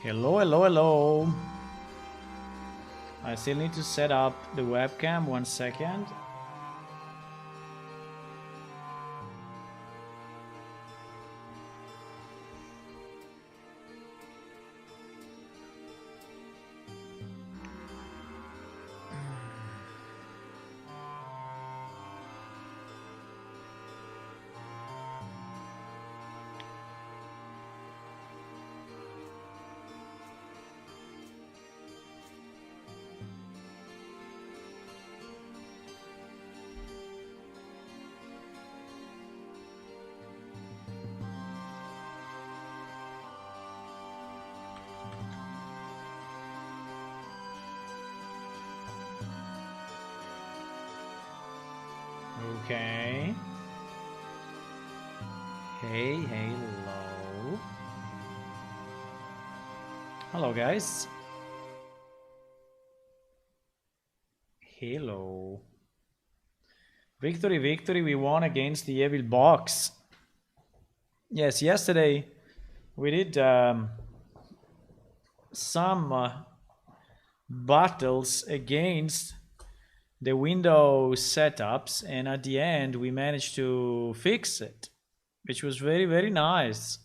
Hello, hello, hello. I still need to set up the webcam. 1 second. Okay. Hey, hello. Hello, guys. Hello. Victory, victory. We won against the evil box. Yes, yesterday we did some battles against the Windows setups, and at the end we managed to fix it, which was very, very nice.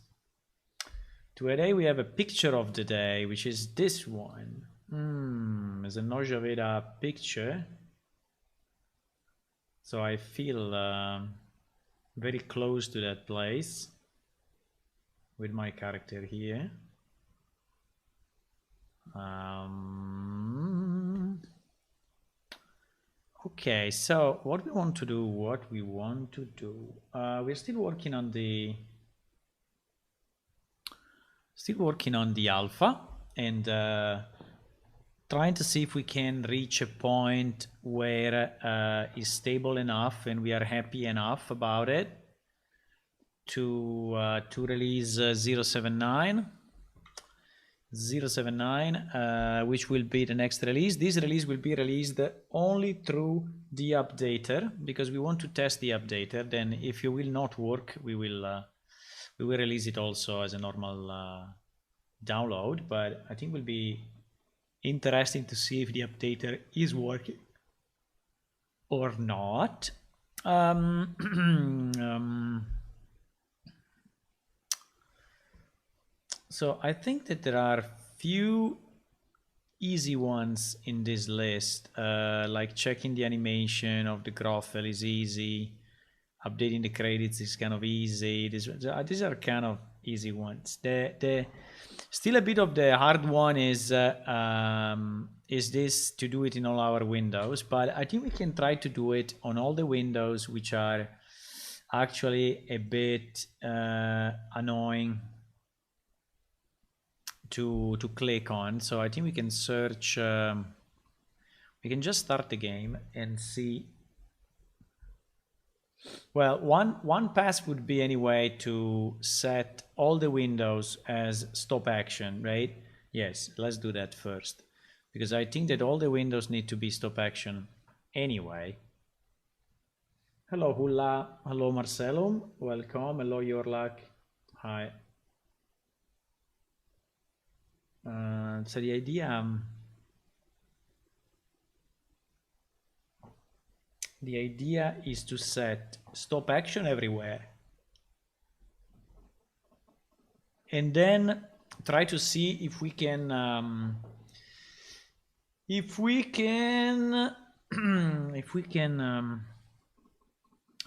Today we have a picture of the day, which is this one. There's a Nojaveda picture. So I feel very close to that place with my character here. Okay, so what we want to do, we're still working on the alpha, and trying to see if we can reach a point where it's stable enough and we are happy enough about it to release 079, which will be the next release. This release will be released only through the updater, because we want to test the updater. Then if it will not work, we will release it also as a normal download. But I think it will be interesting to see if the updater is working or not. So I think that there are few easy ones in this list, like checking the animation of the Groffel is easy, updating the credits is kind of easy. These are kind of easy ones. The still a bit of the hard one is this, to do it in all our windows, but I think we can try to do it on all the windows which are actually a bit annoying to click on. So I think we can search, we can just start the game and see. Well, one pass would be anyway to set all the windows as stop action, right? Yes, let's do that first, because I think that all the windows need to be stop action anyway. Hello Hula, hello Marcelo, welcome, hello Yorlak, hi. So the idea is to set stop action everywhere, and then try to see if we can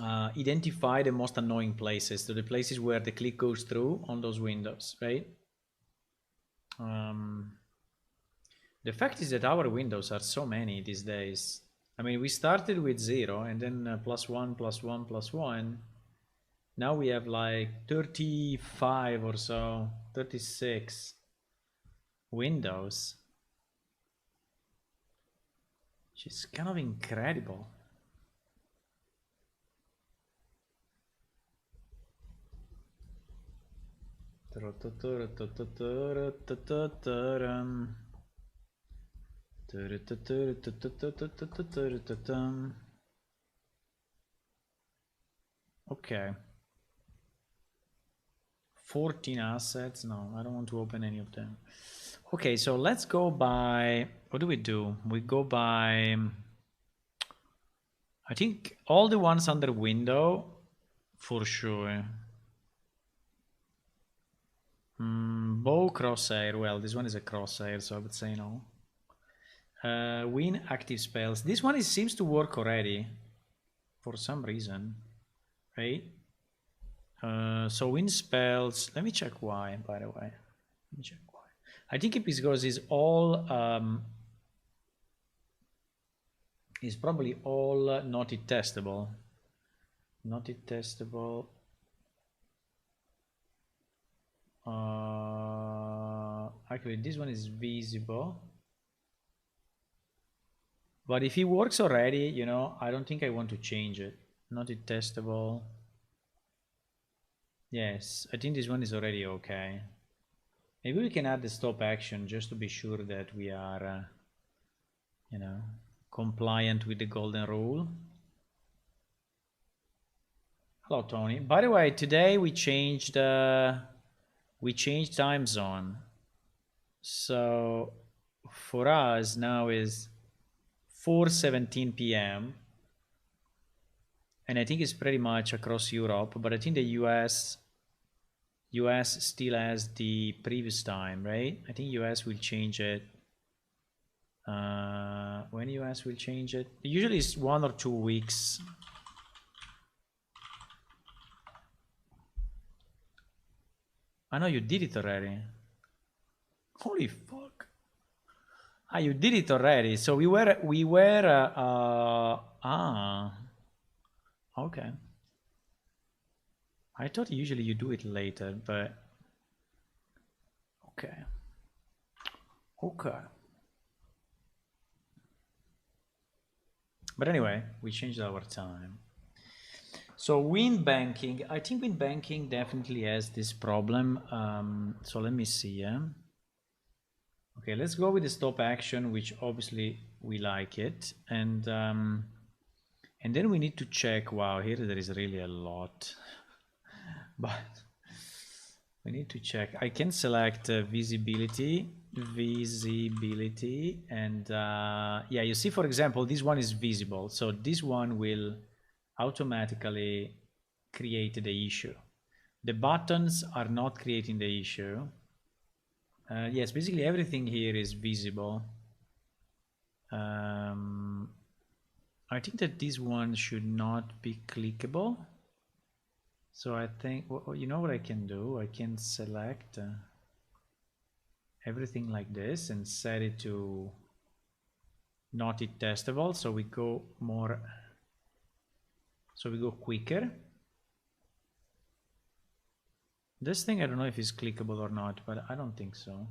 identify the most annoying places, so the places where the click goes through on those windows, right? The fact is that our windows are so many these days. I mean, we started with 0 and then +1, +1, +1. Now we have like 35 or so, 36 windows, which is kind of incredible. Okay. 14 assets. No, I don't want to open any of them. Okay, so let's go by, what do? We go by, I think all the ones under window, for sure. Bow crosshair, well, this one is a crosshair, so I would say no. Win active spells. This one seems to work already, for some reason, right? So win spells, let me check why, by the way. Let me check why. I think it's because it's all, it's probably all not it testable. Not it testable. Actually, this one is visible. But if it works already, you know, I don't think I want to change it. Not it testable. Yes, I think this one is already okay. Maybe we can add the stop action just to be sure that we are, you know, compliant with the golden rule. Hello, Tony. By the way, today we changed time zone. So for us now is 4:17 p.m. and I think it's pretty much across Europe, but I think the US still has the previous time, right? I think US will change it. When US will change it? Usually it's 1 or 2 weeks. I know you did it already. Holy fuck. Ah, you did it already. So we were okay. I thought usually you do it later, but okay. Okay. But anyway, we changed our time. So win banking, I think win banking definitely has this problem. So let me see. Yeah. Okay, let's go with the stop action, which obviously we like it, and then we need to check. Wow, here there is really a lot, but we need to check. I can select visibility, and yeah, you see, for example, this one is visible, so this one will automatically create the issue. The buttons are not creating the issue. Yes, basically everything here is visible. I think that this one should not be clickable. So I think, well, you know what I can do? I can select everything like this and set it to not it testable. So we go more, so we go quicker. This thing, I don't know if it's clickable or not, but I don't think so.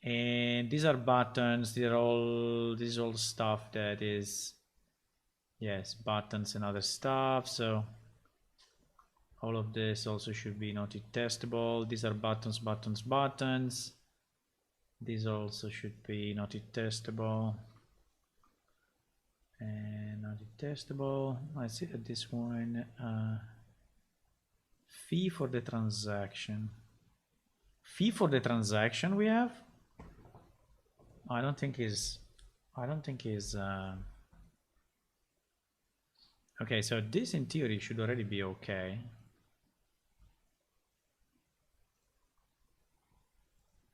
And these are buttons. These are all, this is all stuff that is, yes, buttons and other stuff. So all of this also should be not testable. These are buttons, buttons, buttons. These also should be not testable. And not testable. I see that this one, fee for the transaction. Fee for the transaction we have? I don't think is, okay, so this in theory should already be okay.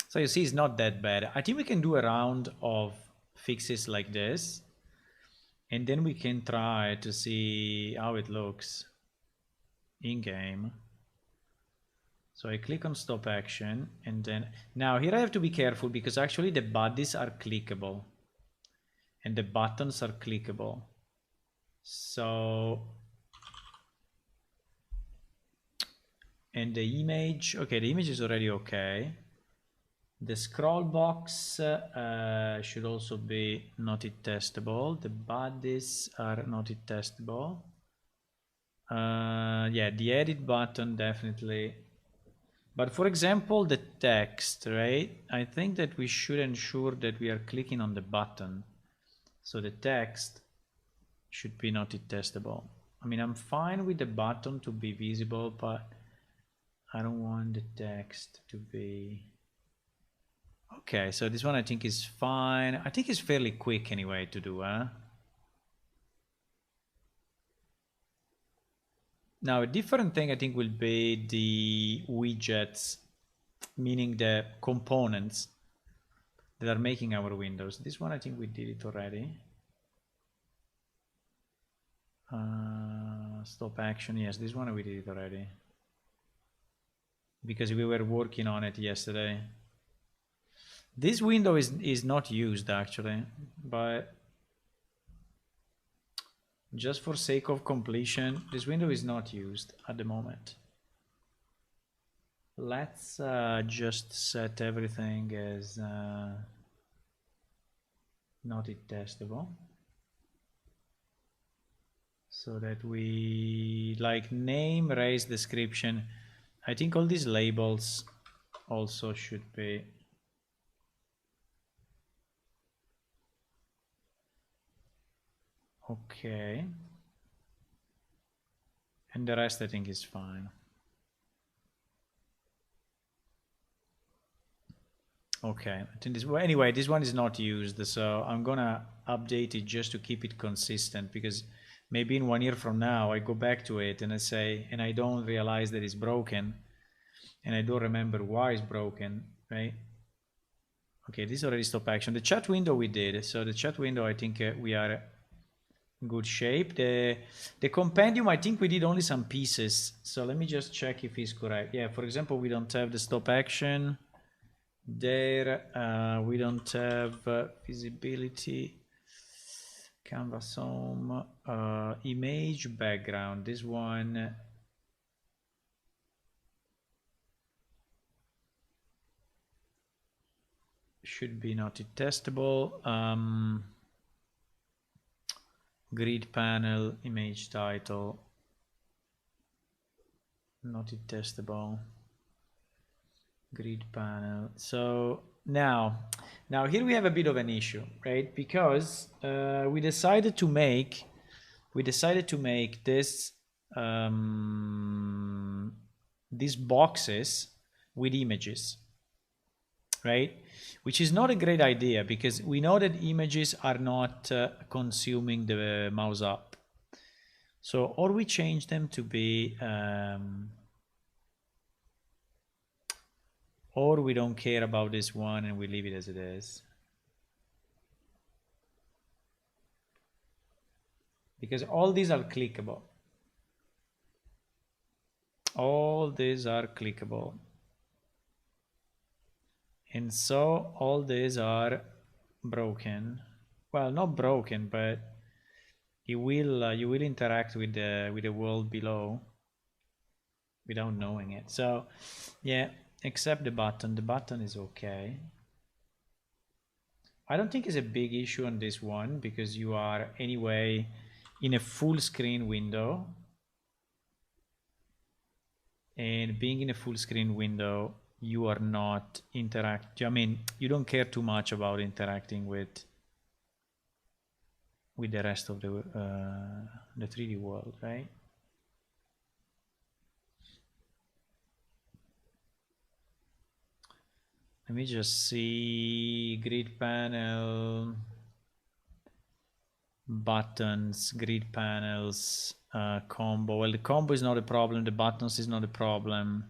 So you see, it's not that bad. I think we can do a round of fixes like this, and then we can try to see how it looks in game. So I click on stop action, and then now here I have to be careful because actually the bodies are clickable and the buttons are clickable. So, and the image, okay, the image is already okay. The scroll box should also be not testable. The bodies are not testable. Yeah, the edit button definitely. But for example, the text, right? I think that we should ensure that we are clicking on the button. So the text should be not testable. I mean, I'm fine with the button to be visible, but I don't want the text to be... Okay, so this one I think is fine. I think it's fairly quick anyway to do, huh? Now, a different thing I think will be the widgets, meaning the components that are making our windows. This one I think we did it already. Stop action, yes, this one we did it already. Because we were working on it yesterday. This window is not used actually, but just for sake of completion, this window is not used at the moment. Let's just set everything as not testable, so that we like name, race, description. I think all these labels also should be okay, and the rest I think is fine. Okay, I think this, well, anyway, this one is not used, so I'm gonna update it just to keep it consistent, because maybe in 1 year from now I go back to it and I say, and I don't realize that it's broken, and I don't remember why it's broken, right? Okay, this already stop action. The chat window we did, so the chat window I think we are in good shape. The compendium I think we did only some pieces, so let me just check if it's correct. Yeah, for example, we don't have the stop action. There we don't have visibility, canvas home, image background. This one should be not testable. Grid panel, image title, not testable. Grid panel. So now here we have a bit of an issue, right? Because we decided to make this these boxes with images, right? Which is not a great idea, because we know that images are not consuming the mouse up. So or we change them to be or we don't care about this one and we leave it as it is. Because all these are clickable. All these are clickable. And so all these are broken. Well, not broken, but you will interact with the world below without knowing it. So yeah, except the button. The button is okay. I don't think it's a big issue on this one, because you are anyway in a full screen window. And being in a full screen window, you are not I mean, you don't care too much about interacting with the rest of the 3D world, right? Let me just see grid panel, buttons, grid panels, combo. Well, the combo is not a problem. The buttons is not a problem.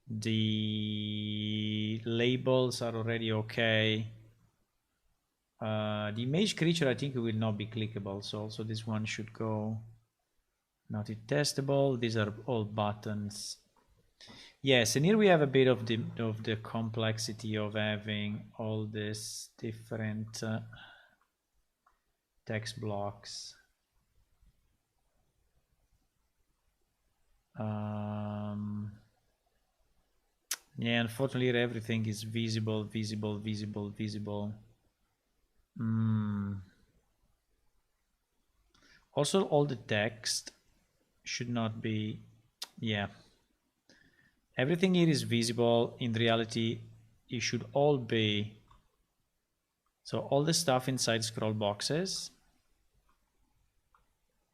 The labels are already okay. The image creature I think will not be clickable, so also this one should go not testable. These are all buttons. Yes, and here we have a bit of the complexity of having all these different text blocks. Yeah, unfortunately everything is visible. Also, all the text should not be, yeah. Everything here is visible. In reality, it should all be. So all the stuff inside scroll boxes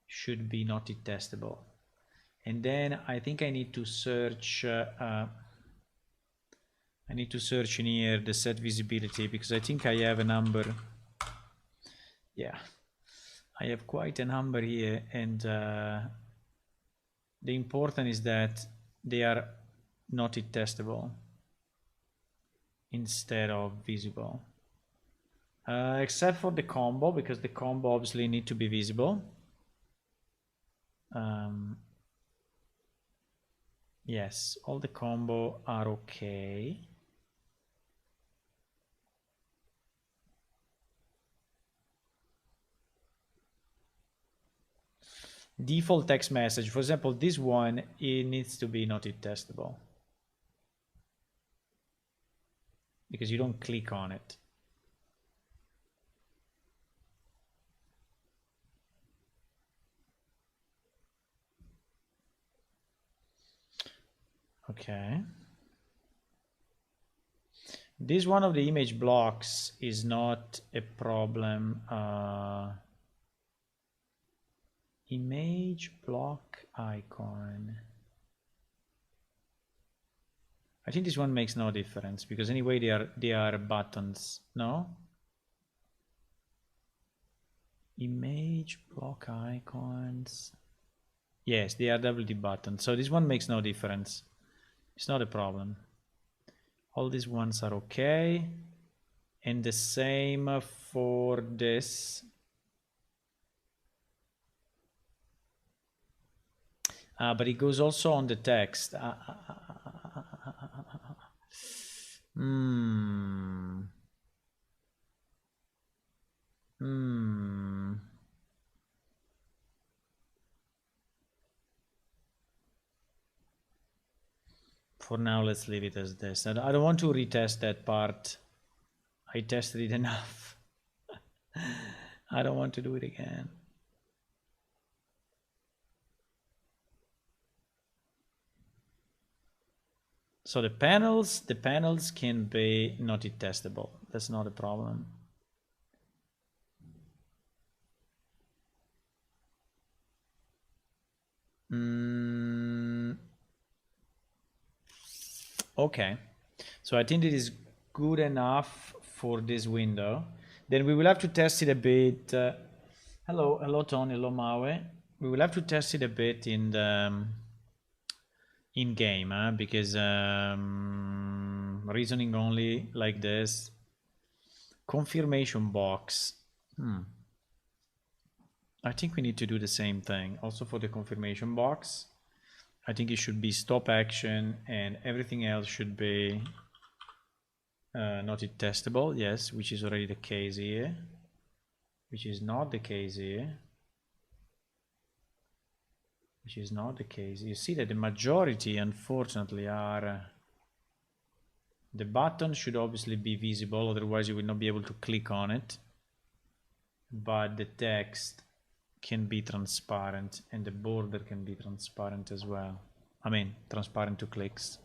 should be not testable. And then I think I need to search in here the set visibility, because I think I have a number. Yeah, I have quite a number here, and the important is that they are not testable instead of visible. Except for the combo, because the combo obviously need to be visible. Yes, all the combo are okay. Default text message, for example, this one, it needs to be not testable because you don't click on it. Okay. This one of the image blocks is not a problem. Image block icon. I think this one makes no difference because anyway they are buttons, no? Image block icons. Yes, they are WD buttons. So this one makes no difference. It's not a problem. All these ones are okay. And the same for this. But it goes also on the text. For now, let's leave it as this. I don't want to retest that part. I tested it enough. I don't want to do it again. So the panels can be not testable. That's not a problem. Okay, so I think it is good enough for this window. Then we will have to test it a bit. Hello Tony, hello Maue. We will have to test it a bit in the in game, because reasoning only like this. Confirmation box. I think we need to do the same thing also for the confirmation box. I think it should be stop action and everything else should be not testable. Yes, which is already the case here. Which is not the case here. Which is not the case. You see that the majority, unfortunately, are... the button should obviously be visible, otherwise you will not be able to click on it. But the text can be transparent and the border can be transparent as well. I mean, transparent to clicks.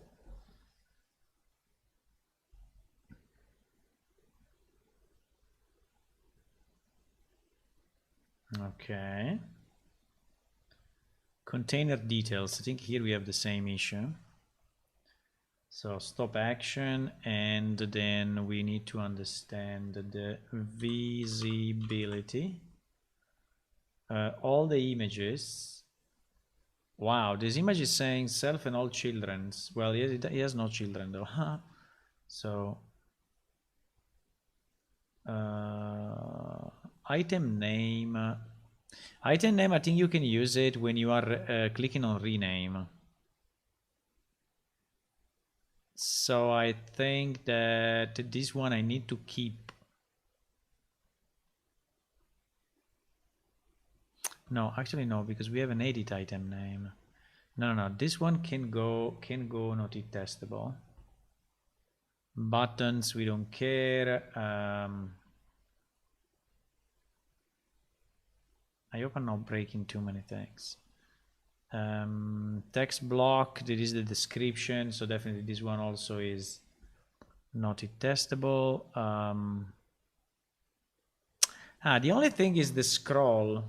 Okay. Container details. I think here we have the same issue. So stop action, and then we need to understand the visibility. All the images. Wow, this image is saying self and all children's. Well, he has no children though. So item name. Item name, I think you can use it when you are clicking on rename. So I think that this one I need to keep. No, actually no, because we have an edit item name. No, this one can go not testable. Buttons, we don't care. I hope I'm not breaking too many things. Text block, there is the description, so definitely this one also is not testable. The only thing is the scroll.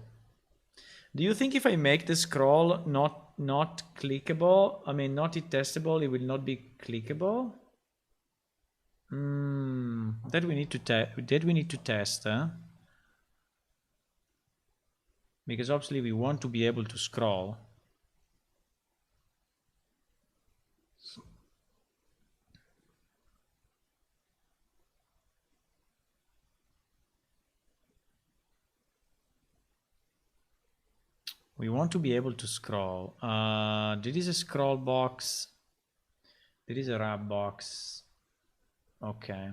Do you think if I make the scroll not not clickable. I mean, not it testable. It will not be clickable. That we need to test, huh? Because obviously we want to be able to scroll. We want to be able to scroll. There is a scroll box. There is a wrap box. Okay.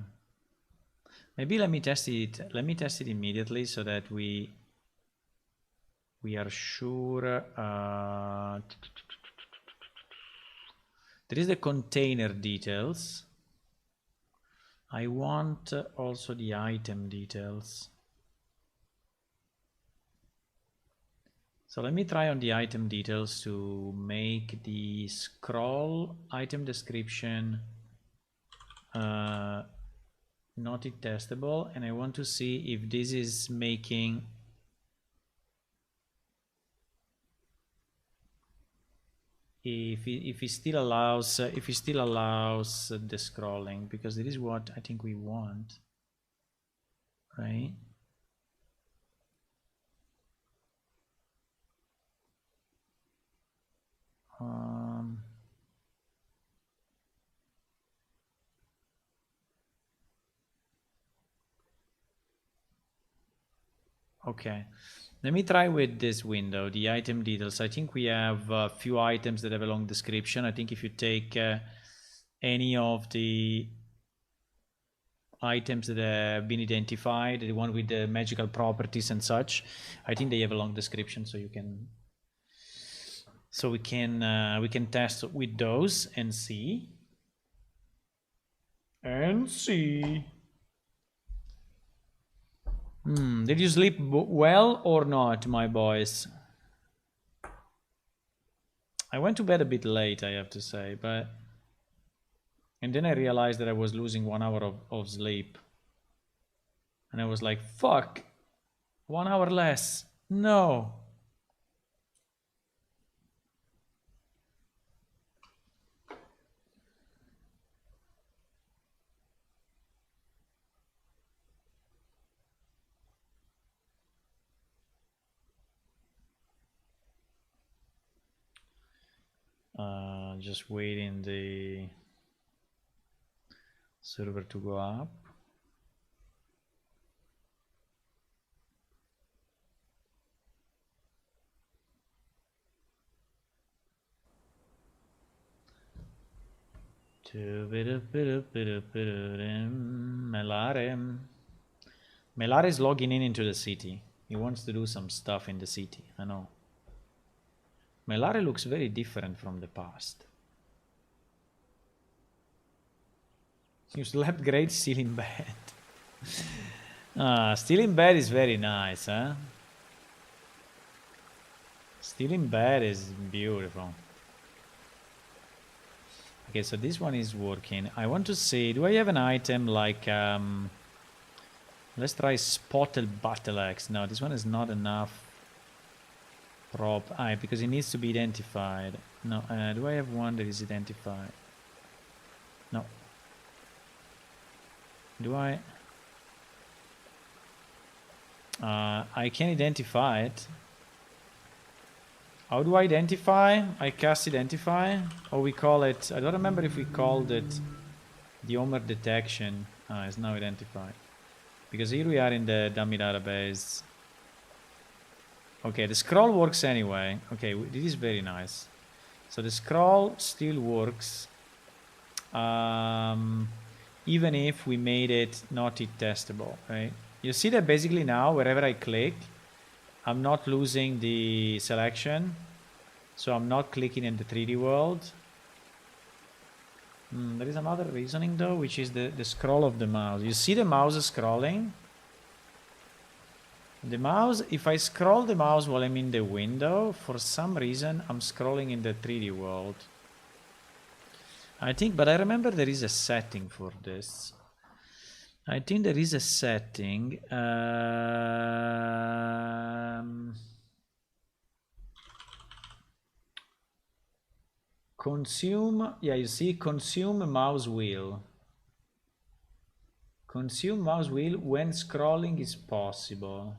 Maybe let me test it. Let me test it immediately so that we are sure. There is the container details. I want also the item details. So let me try on the item details to make the scroll item description not it testable, and I want to see if this is making if it still allows the scrolling, because it is what I think we want, right? Okay, let me try with this window, the item details. I think we have a few items that have a long description. I think if you take any of the items that have been identified, the one with the magical properties and such, I think they have a long description, so you can we can test with those and see. Did you sleep well or not, my boys? I went to bed a bit late, I have to say, and then I realized that I was losing 1 hour of sleep. And I was like, fuck, 1 hour less. No. Just waiting the server to go up. Melare is logging in into the city. He wants to do some stuff in the city, I know. Melare looks very different from the past. You slept great still in bed. Still in bed is very nice, huh? Still in bed is beautiful. Okay, so this one is working. I want to see, do I have an item like, let's try spotted battle axe. No, this one is not enough prop. Because it needs to be identified. No, do I have one that is identified? No. Do I? I can identify it. How do I identify? I cast identify, or we call it, I don't remember if we called it the Homer detection. It's now identified. Because here we are in the dummy database. Okay, the scroll works anyway. Okay, this is very nice. So the scroll still works. Even if we made it not it testable, right? You see that basically now, wherever I click, I'm not losing the selection, so I'm not clicking in the 3D world. There is another reasoning though, which is the scroll of the mouse. You see the mouse scrolling? The mouse, if I scroll the mouse while I'm in the window, for some reason I'm scrolling in the 3D world. I think, but I remember there is a setting for this. I think there is a setting. Consume, yeah, you see, consume mouse wheel. Consume mouse wheel when scrolling is possible.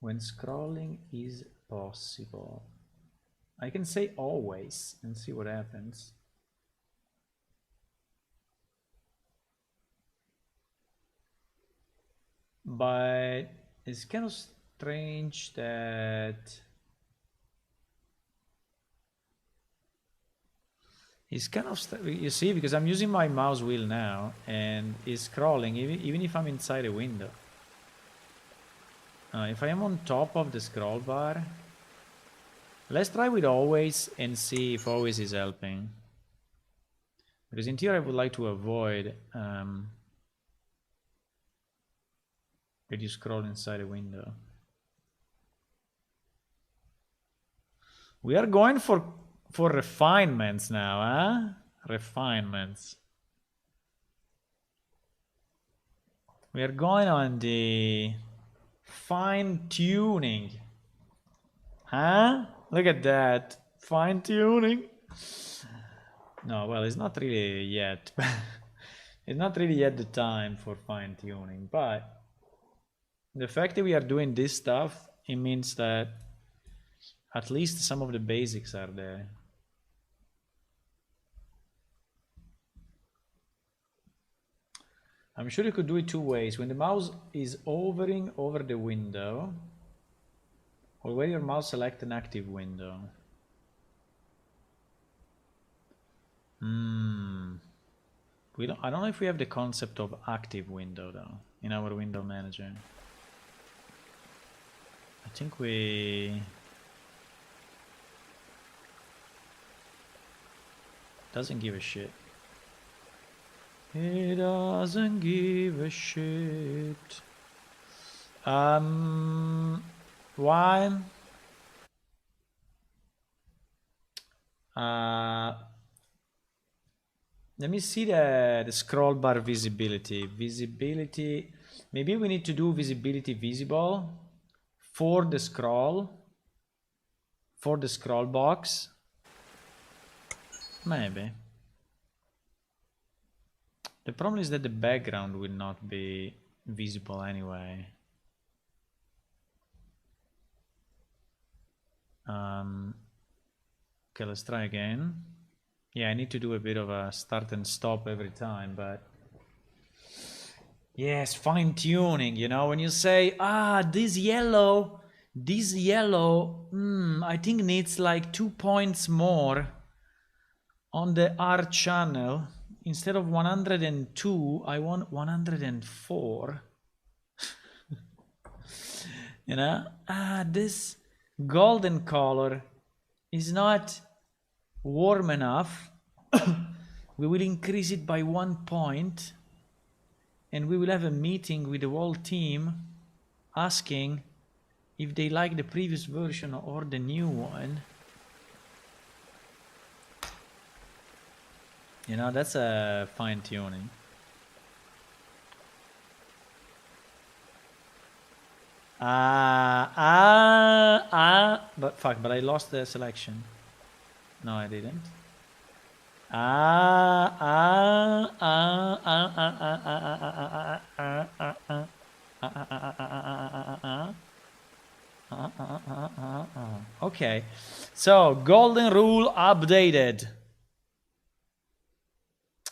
When scrolling is possible. I can say always and see what happens. But it's kind of strange that it's kind of, you see, because I'm using my mouse wheel now and it's scrolling even if I'm inside a window. If I am on top of the scroll bar, let's try with always and see if always is helping. Because in theory I would like to avoid that you scroll inside a window. We are going for refinements now, huh? Refinements. We are going on the fine tuning. Huh? Look at that. Fine tuning. No, well, it's not really yet. It's not really yet the time for fine tuning, but the fact that we are doing this stuff, it means that at least some of the basics are there. I'm sure you could do it two ways. When the mouse is hovering over the window, or when your mouse select an active window. I don't know if we have the concept of active window though in our window manager. I think we doesn't give a shit. It doesn't give a shit. Why? Let me see the scroll bar visibility. Visibility. Maybe we need to do visibility visible for the scroll box. Maybe. The problem is that the background will not be visible anyway. Okay, let's try again. Yeah, I need to do a bit of a start and stop every time, but yes, fine tuning, you know, when you say, this yellow, I think needs like 2 points more on the R channel. Instead of 102, I want 104. You know, this golden color is not warm enough. We will increase it by 1 point and we will have a meeting with the whole team asking if they like the previous version or the new one. You know, that's a fine tuning. But fuck, but I lost the selection. No, I didn't. Okay, so golden rule updated.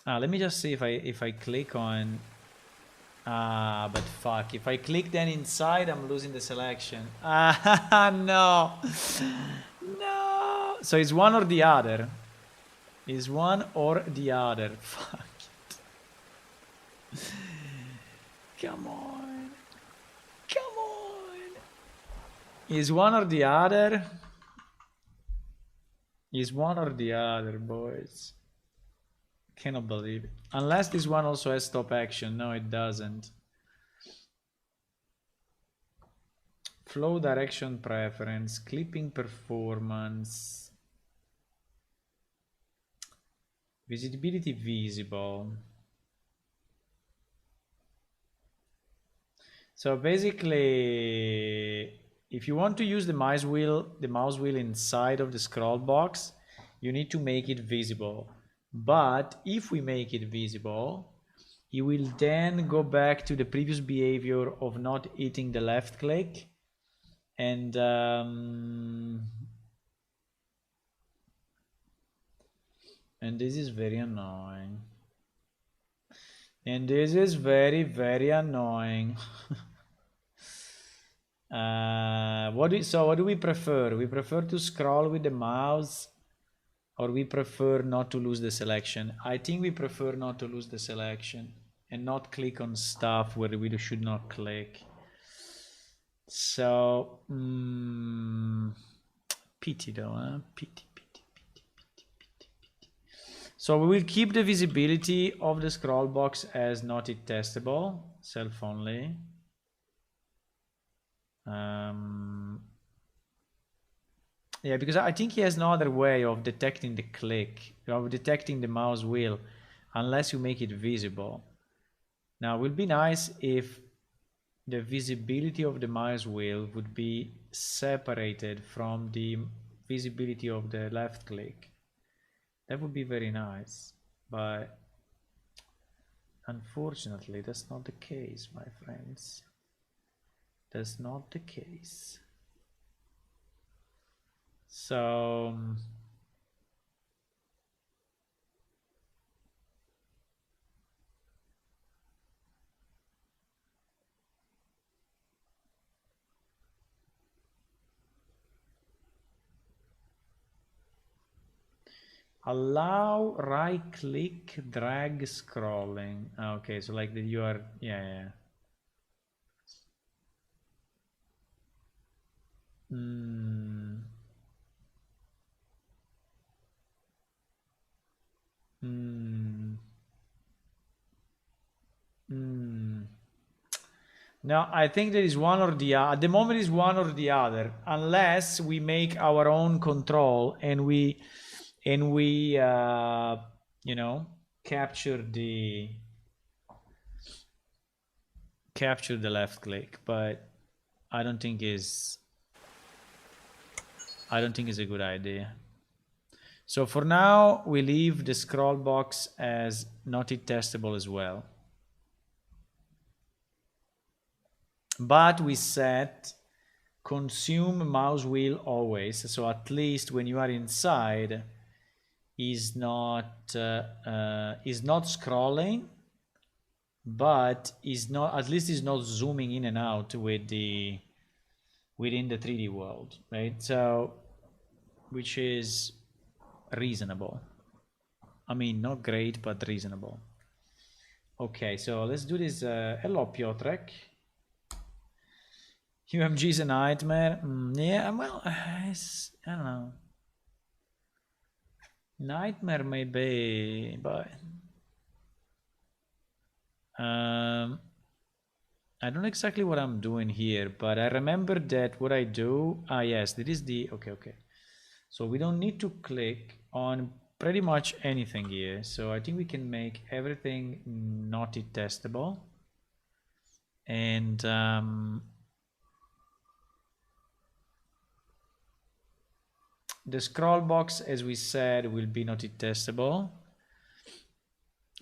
Let me just see if I click on. But fuck, if I click then inside, I'm losing the selection. No. No. So it's one or the other. It's one or the other. Fuck it. Come on. Come on. Is one or the other? Is one or the other, boys. Cannot believe it. Unless this one also has stop action. No, it doesn't. Flow direction preference, clipping performance, visibility visible. So basically, if you want to use the mouse wheel inside of the scroll box, you need to make it visible. But if we make it visible, you will then go back to the previous behavior of not hitting the left click, and this is very annoying. And this is very, very annoying. What do we prefer? We prefer to scroll with the mouse, or we prefer not to lose the selection? I think we prefer not to lose the selection and not click on stuff where we should not click. So, pity though, huh? Pity. So we will keep the visibility of the scroll box as not it testable, self only. Yeah, because I think he has no other way of detecting the click, of detecting the mouse wheel, unless you make it visible. Now, it would be nice if the visibility of the mouse wheel would be separated from the visibility of the left click. That would be very nice, but unfortunately, that's not the case, my friends. That's not the case. So allow right click drag scrolling. Okay, so like you are, yeah. No, I think there is one or the other. At the moment is one or the other, unless we make our own control and we you know, capture the left click. But I don't think is a good idea. So for now, we leave the scroll box as not it testable as well. But we set consume mouse wheel always, so at least when you are inside, is not scrolling, but is not, at least is not zooming in and out with the within the 3D world, right? So, which is reasonable. I mean, not great, but reasonable. Okay, so let's do this. Hello, Piotrek. UMG is a nightmare. Yeah, well, I don't know. Nightmare maybe, but I don't know exactly what I'm doing here, but I remember that what I do. Yes, this is the okay. So we don't need to click on pretty much anything here. So I think we can make everything not testable, and the scroll box, as we said, will be not testable.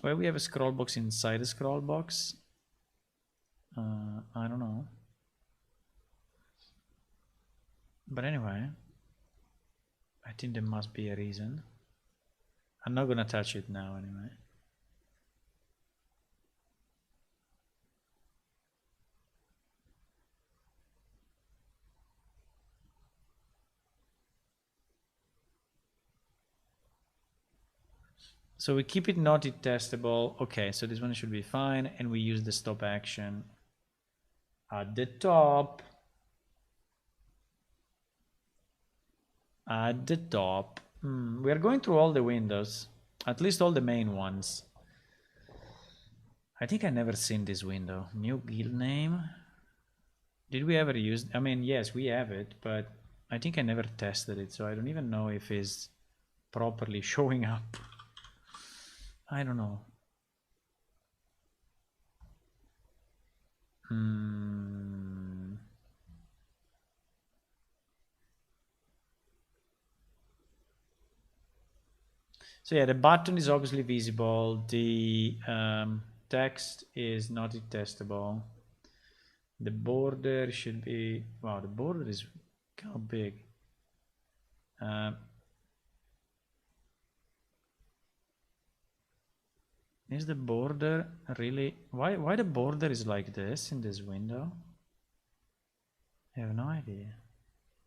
Where we have a scroll box inside a scroll box. I don't know. But anyway, I think there must be a reason. I'm not gonna touch it now anyway. So we keep it not testable. Okay, so this one should be fine, and we use the stop action at the top. At the top. We are going through all the windows, at least all the main ones. I think I never seen this window. New guild name. Did we ever use? I mean, yes, we have it, but I think I never tested it, so I don't even know if it's properly showing up. I don't know. So yeah, the button is obviously visible. The text is not testable. The border should be, wow, the border is kind of big. Is the border really, why the border is like this in this window? I have no idea.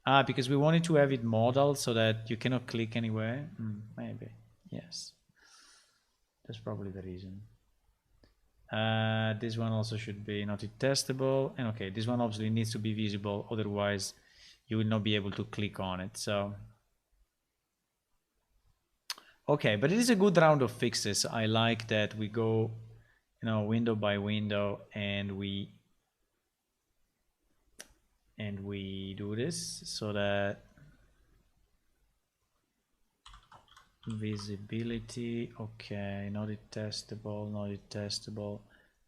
Ah, because we wanted to have it modeled so that you cannot click anywhere. Maybe, yes. That's probably the reason. This one also should be not testable. And okay, this one obviously needs to be visible, otherwise you will not be able to click on it. So, okay, but it is a good round of fixes. I like that we go, window by window, and we do this so that visibility, okay, not testable, not testable.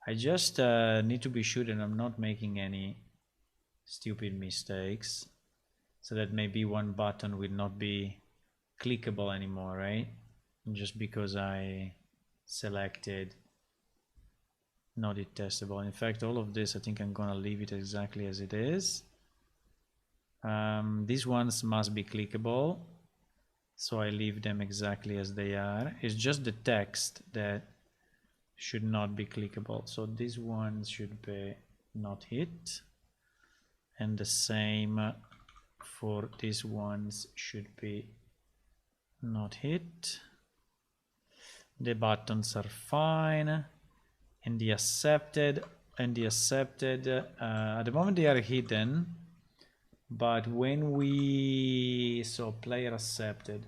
I just need to be sure that I'm not making any stupid mistakes, so that maybe one button will not be clickable anymore, right? Just because I selected not testable. In fact, all of this, I think I'm gonna leave it exactly as it is. These ones must be clickable, so I leave them exactly as they are. It's just the text that should not be clickable. So these ones should be not hit, and the same for these ones should be not hit. The buttons are fine, and the accepted at the moment they are hidden, but when we, so player accepted,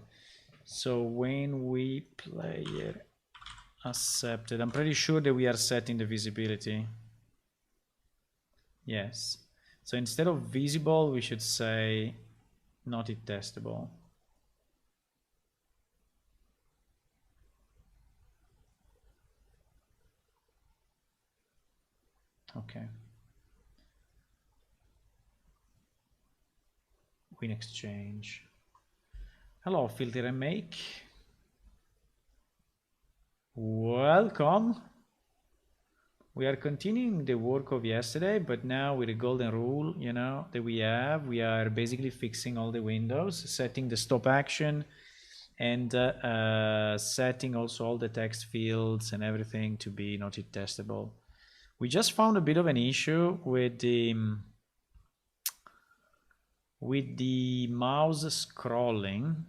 so when we player accepted, I'm pretty sure that we are setting the visibility. Yes, so instead of visible we should say not testable. Okay, win exchange. Hello, filter and make. Welcome. We are continuing the work of yesterday, but now with the golden rule, that we are basically fixing all the windows, setting the stop action, and setting also all the text fields and everything to be not testable. We just found a bit of an issue with the mouse scrolling,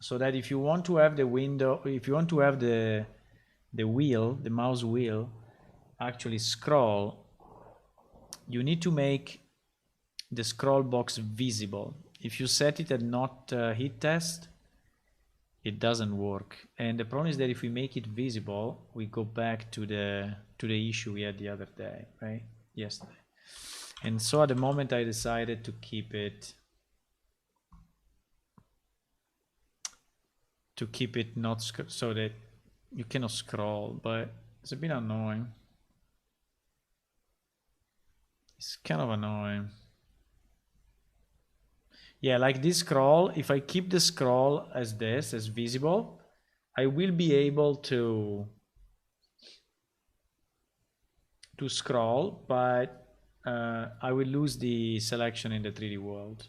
so that if you want to have the window, if you want to have the wheel, the mouse wheel, actually scroll, you need to make the scroll box visible. If you set it at not hit test, it doesn't work. And the problem is that if we make it visible, we go back to the issue we had the other day, right? Yesterday. And so at the moment I decided to keep it not so that you cannot scroll, but it's a bit annoying. It's kind of annoying. Yeah, like this scroll, if I keep the scroll as this, as visible, I will be able to scroll, but I will lose the selection in the 3D world,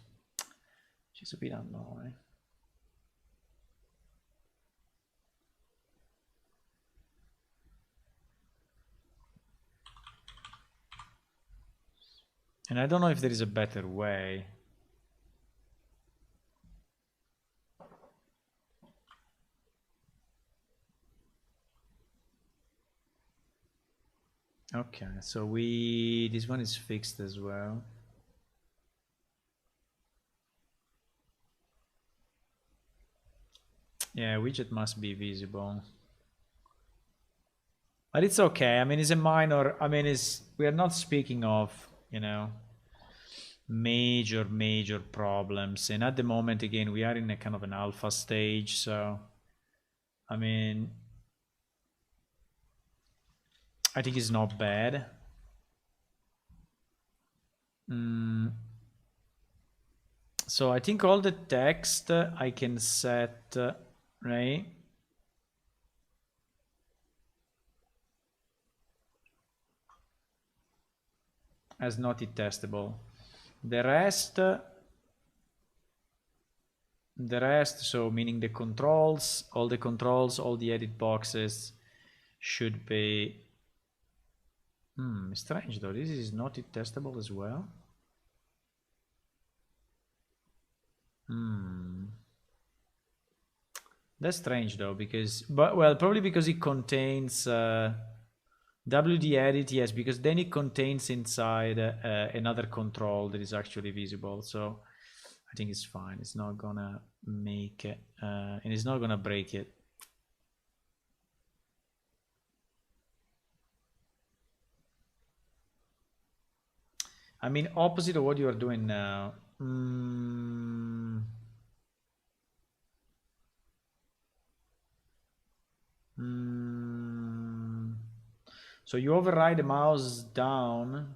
which is a bit annoying. And I don't know if there is a better way. Okay, so this one is fixed as well. Yeah, widget must be visible. But it's okay. I mean, it's a minor, we are not speaking of, major problems. And at the moment, again, we are in a kind of an alpha stage. So, I mean, I think it's not bad. So I think all the text I can set, right? As not testable. The rest, so meaning the controls, all the edit boxes should be, strange though, this is not testable as well. That's strange though, because, well, probably because it contains WD edit, yes, because then it contains inside another control that is actually visible. So I think it's fine. It's not gonna make it, and it's not gonna break it. I mean, opposite of what you are doing now. So you override the mouse down.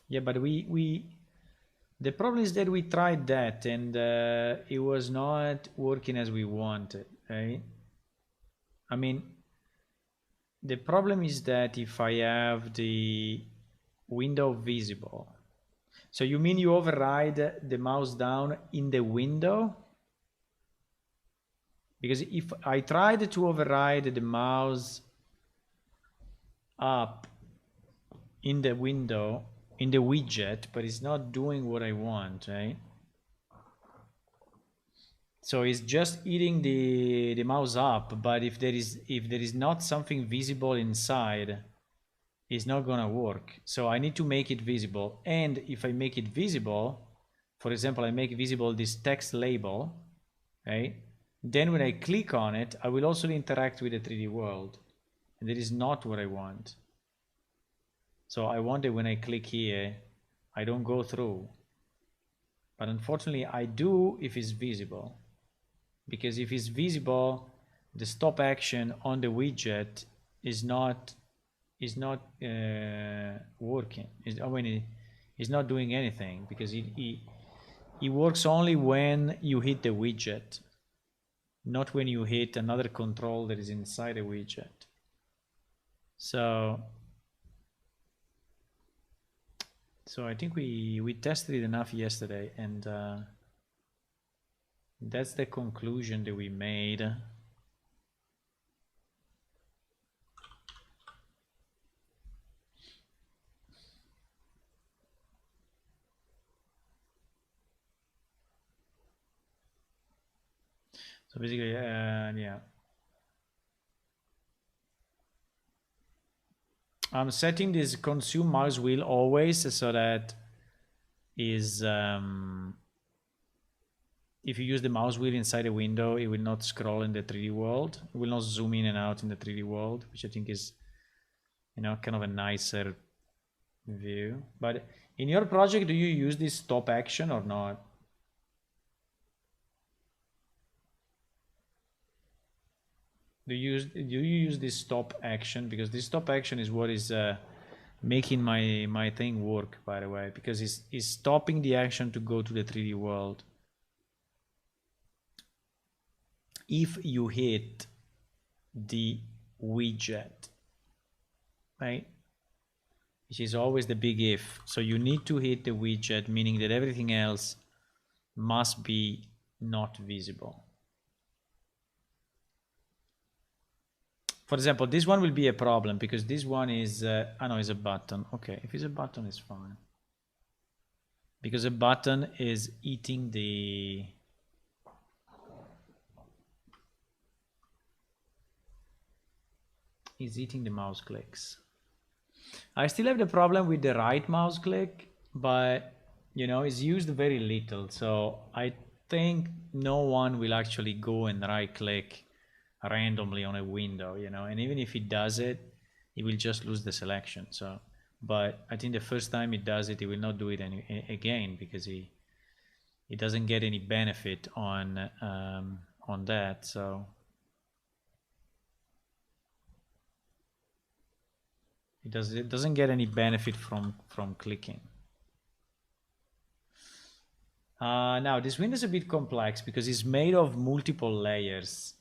Yeah, but the problem is that we tried that and it was not working as we wanted, right? I mean, the problem is that if I have the window visible, so you mean you override the mouse down in the window? Because if I tried to override the mouse up in the window, in the widget, but it's not doing what I want, right? So it's just eating the mouse up, but if there is not something visible inside, it's not gonna work. So I need to make it visible. And if I make it visible, for example, I make visible this text label, right? Then when I click on it, I will also interact with the 3D world. And that is not what I want. So I want it when I click here, I don't go through. But unfortunately, I do if it's visible. Because if it's visible, the stop action on the widget is not working. It's not doing anything, because it works only when you hit the widget, not when you hit another control that is inside the widget. So I think we tested it enough yesterday, and that's the conclusion that we made. So basically, yeah. I'm setting this consume mouse wheel always, so that is if you use the mouse wheel inside a window, it will not scroll in the 3D world. It will not zoom in and out in the 3D world, which I think is, kind of a nicer view. But in your project, do you use this stop action or not? Do you use this stop action? Because this stop action is what is making my thing work, by the way, because it's stopping the action to go to the 3D world. If you hit the widget, right? Which is always the big if. So you need to hit the widget, meaning that everything else must be not visible. For example, this one will be a problem because this one is, no, it's a button. Okay, if it's a button, it's fine. Because a button is eating the... is eating the mouse clicks. I still have the problem with the right mouse click, but, it's used very little. So I think no one will actually go and right click randomly on a window, and even if it does it, it will just lose the selection. So, but I think the first time it does it, it will not do it again, because it doesn't get any benefit on that. So it doesn't get any benefit from clicking. Now this window is a bit complex because it's made of multiple layers.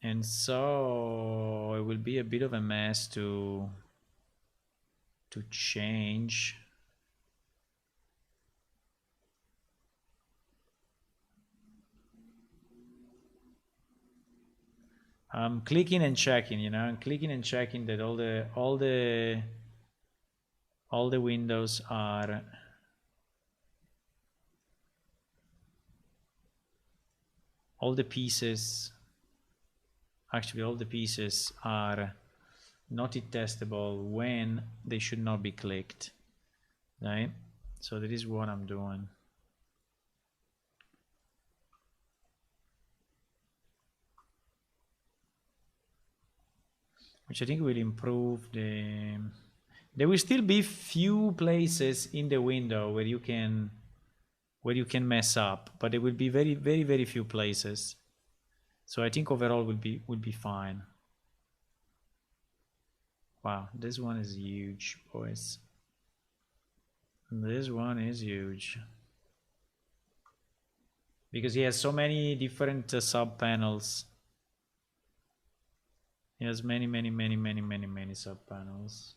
And so it will be a bit of a mess to change. I'm clicking and checking, you know, I'm clicking and checking that all the windows are all the pieces are not testable when they should not be clicked, right? So that is what I'm doing. Which I think will improve the... There will still be few places in the window where you can mess up, but there will be very, very, very few places. So I think overall will be fine. Wow, this one is huge, boys. This one is huge. Because he has so many different sub panels. He has many sub panels.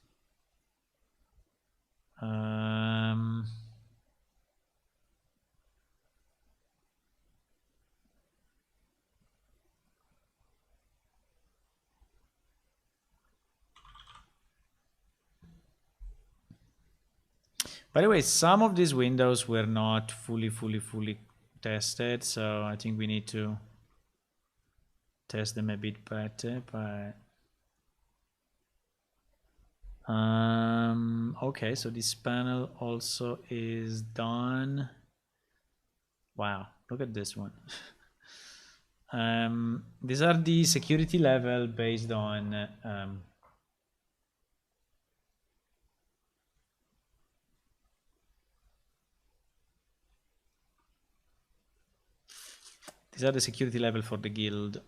By the way, some of these windows were not fully tested, so I think we need to test them a bit better. But okay, so this panel also is done. Wow, look at this one. These are the security level based on these are the security level for the guild.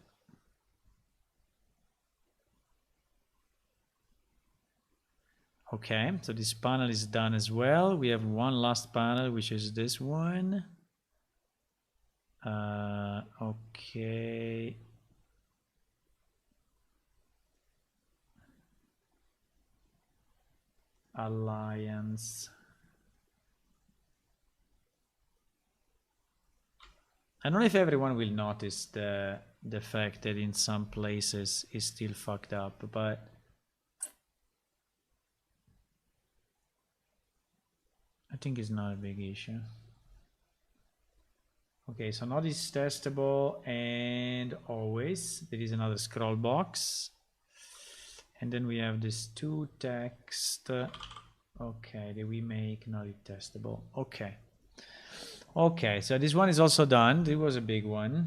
Okay, so this panel is done as well. We have one last panel, which is this one. Okay. Alliance. I don't know if everyone will notice the fact that in some places it's still fucked up, but I think it's not a big issue. Okay, so now this is testable, and always there is another scroll box, and then we have this two text. Okay, that we make not testable. Okay. Okay, so this one is also done. It was a big one.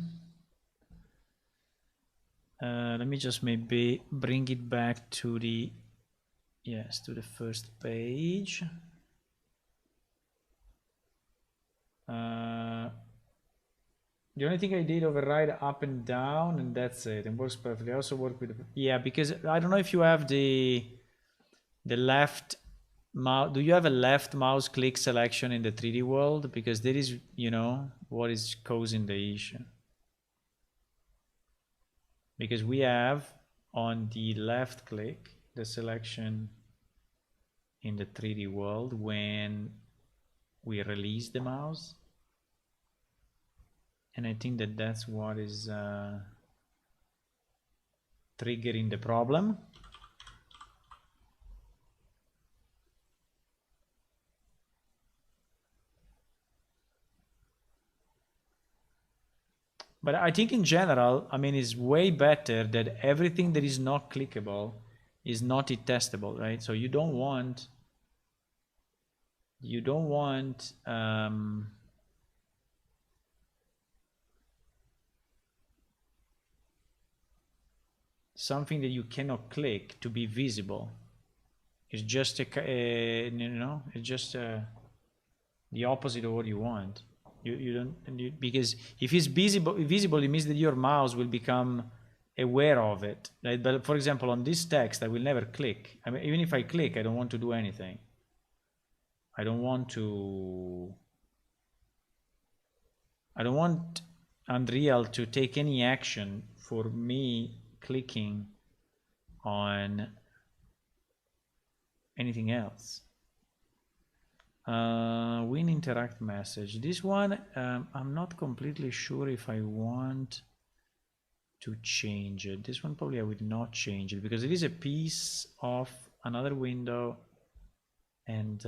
Let me just maybe bring it back to the, yes, to the first page. The only thing I did override up and down, and that's it. It works perfectly. I also work with, yeah, because I don't know if you have the left mouse. Do you have a left mouse click selection in the 3D world? Because there is, you know, what is causing the issue. Because we have on the left click the selection in the 3D world when we release the mouse. And I think that that's what is triggering the problem. But I think in general, I mean, it's way better that everything that is not clickable is not testable, right? So you don't want something that you cannot click to be visible. It's just you know, it's just the opposite of what you want. You don't, because if it's visible, it means that your mouse will become aware of it, right? But for example, on this text, I will never click. I mean, even if I click, I don't want to do anything. I don't want Unreal to take any action for me clicking on anything else. Win interact message. This one, I'm not completely sure if I want to change it. This one probably I would not change it because it is a piece of another window, and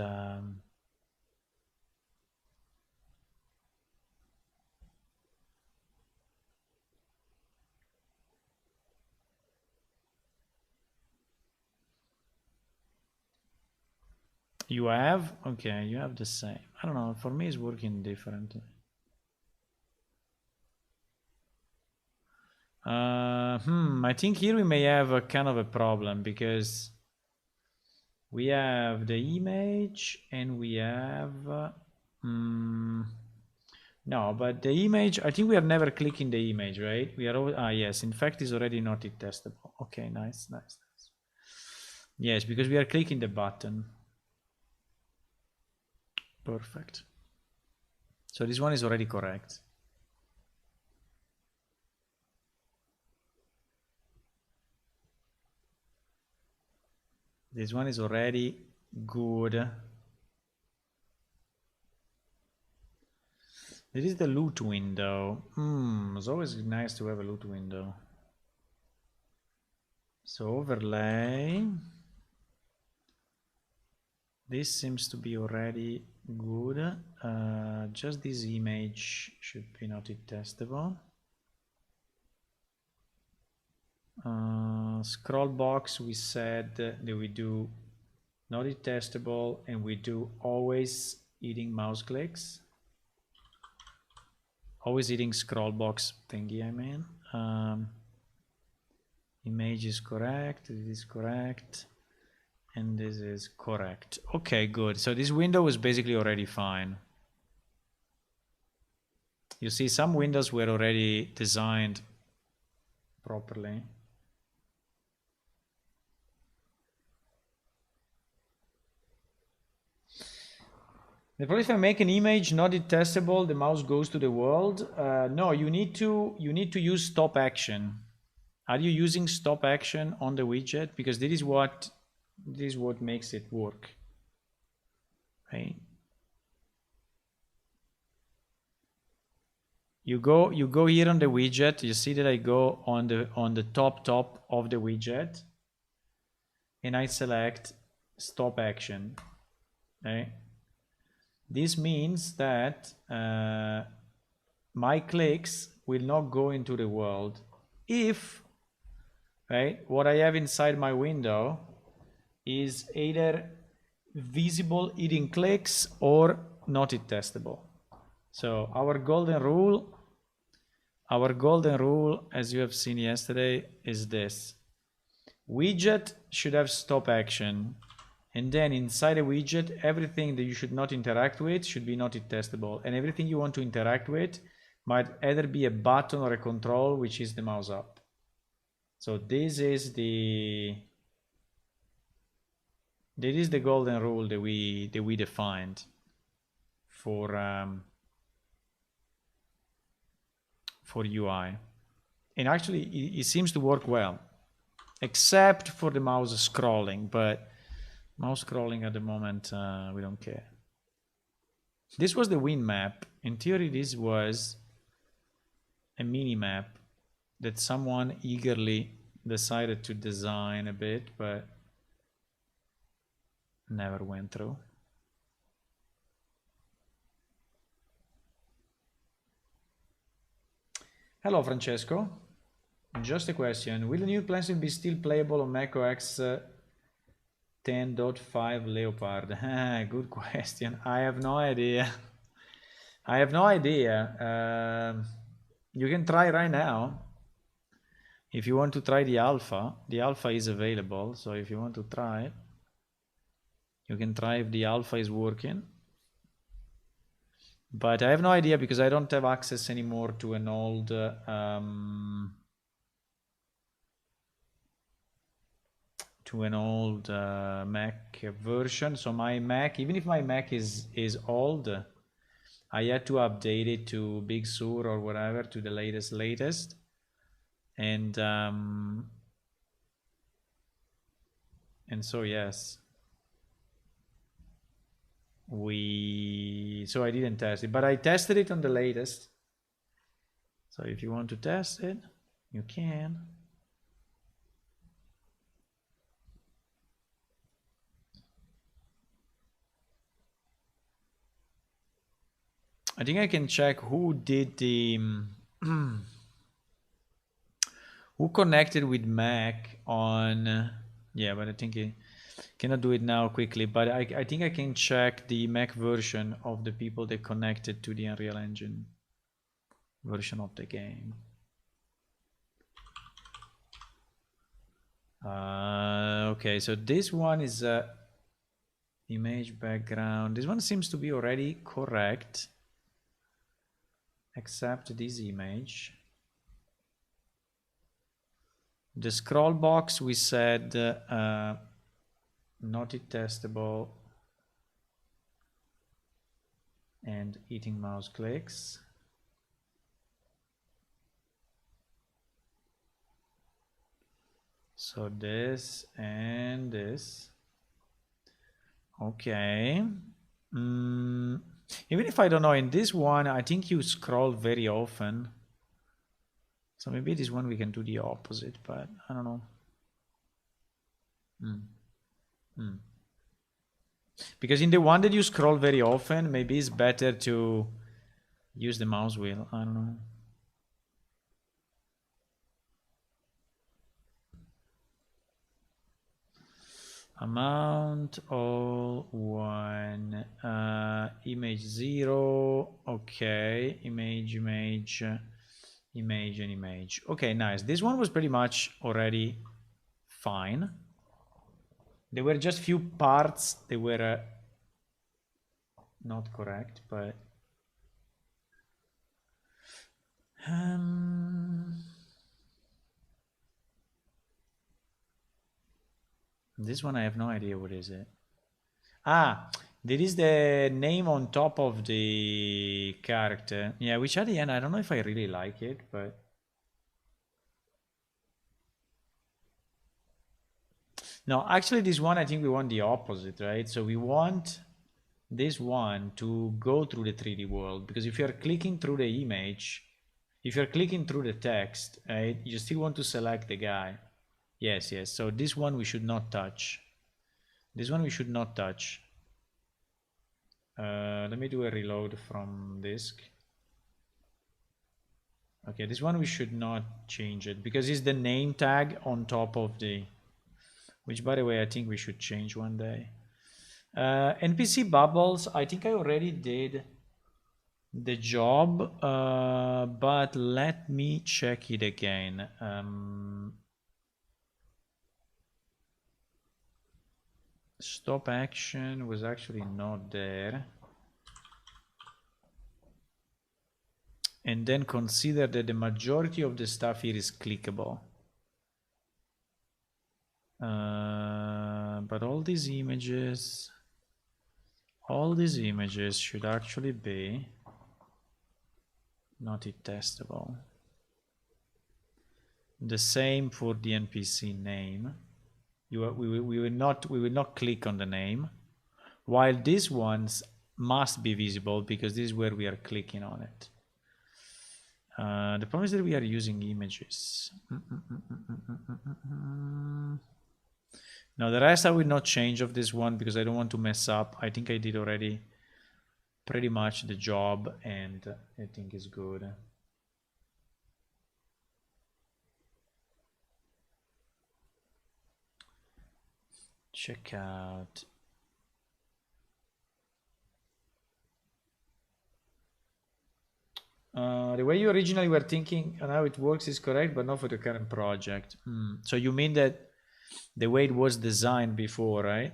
you have, okay, you have the same. I don't know, for me it's working differently. I think here we may have a kind of a problem because we have the image and we have no, but the image, I think we are never clicking the image, right? We are always, yes, in fact it's already not testable. Okay, nice. Yes, because we are clicking the button. Perfect. So this one is already correct. This one is already good. This is the loot window. It's always nice to have a loot window. So overlay. This seems to be already good. Just this image should be not testable. Scroll box, we said that we do not testable, and we do always eating mouse clicks. Always eating scroll box thingy, I mean. Image is correct, this is correct, and this is correct. Okay, good. So this window is basically already fine. You see, some windows were already designed properly. The problem if I make an image not testable, the mouse goes to the world. No, you need to use stop action. Are you using stop action on the widget? Because this is what makes it work, right? You go here on the widget. You see that I go on the top of the widget, and I select stop action, right? This means that my clicks will not go into the world if, right, what I have inside my window is either visible eating clicks or not testable. So our golden rule, as you have seen yesterday, is this: widget should have stop action. And then inside a widget, everything that you should not interact with should be not testable. And everything you want to interact with might either be a button or a control, which is the mouse up. So this is the golden rule that we defined for UI. And actually, it seems to work well, except for the mouse scrolling, but mouse scrolling at the moment, we don't care. This was the win map. In theory, this was a mini map that someone eagerly decided to design a bit, but never went through. Hello, Francesco. Just a question. Will the new plans be still playable on macOS 10.5 Leopard? Good question. I have no idea. You can try right now. If you want to try the alpha is available. So if you want to try it, you can try if the alpha is working. But I have no idea because I don't have access anymore to an old to an old Mac version. So my Mac, even if my Mac is old, I had to update it to Big Sur or whatever, to the latest. And so yes, so I didn't test it, but I tested it on the latest. So if you want to test it, you can. I think I can check who did the who connected with Mac on yeah, but I think I cannot do it now quickly, but I think I can check the Mac version of the people that connected to the Unreal Engine version of the game. Okay, so this one is image background. This one seems to be already correct, except this image. The scroll box, we said not testable and eating mouse clicks. So this and this. Okay. Even if I don't know, in this one, I think you scroll very often. So maybe this one we can do the opposite, but I don't know. Because in the one that you scroll very often, maybe it's better to use the mouse wheel. I don't know. Amount all one, image 0. Okay, image, and image. Okay, nice. This one was pretty much already fine. There were just few parts that were not correct, but this one I have no idea what is it. Ah, there is the name on top of the character. Yeah, which at the end, I don't know if I really like it, but no, actually this one, I think we want the opposite, right? So we want this one to go through the 3D world, because if you're clicking through the image, if you're clicking through the text, right, you still want to select the guy. Yes, so this one we should not touch. This one we should not touch. Let me do a reload from disk. Okay, this one we should not change it, because it's the name tag on top of the, which by the way I think we should change one day. NPC bubbles, I think I already did the job, but let me check it again. Stop action was actually not there. And then consider that the majority of the stuff here is clickable. But all these images should actually be not testable. The same for the NPC name. We will not click on the name, while these ones must be visible because this is where we are clicking on it. The problem is that we are using images. Now the rest I will not change of this one because I don't want to mess up. I think I did already pretty much the job and I think it's good. Check out. The way you originally were thinking and how it works is correct, but not for the current project. So you mean that the way it was designed before, right?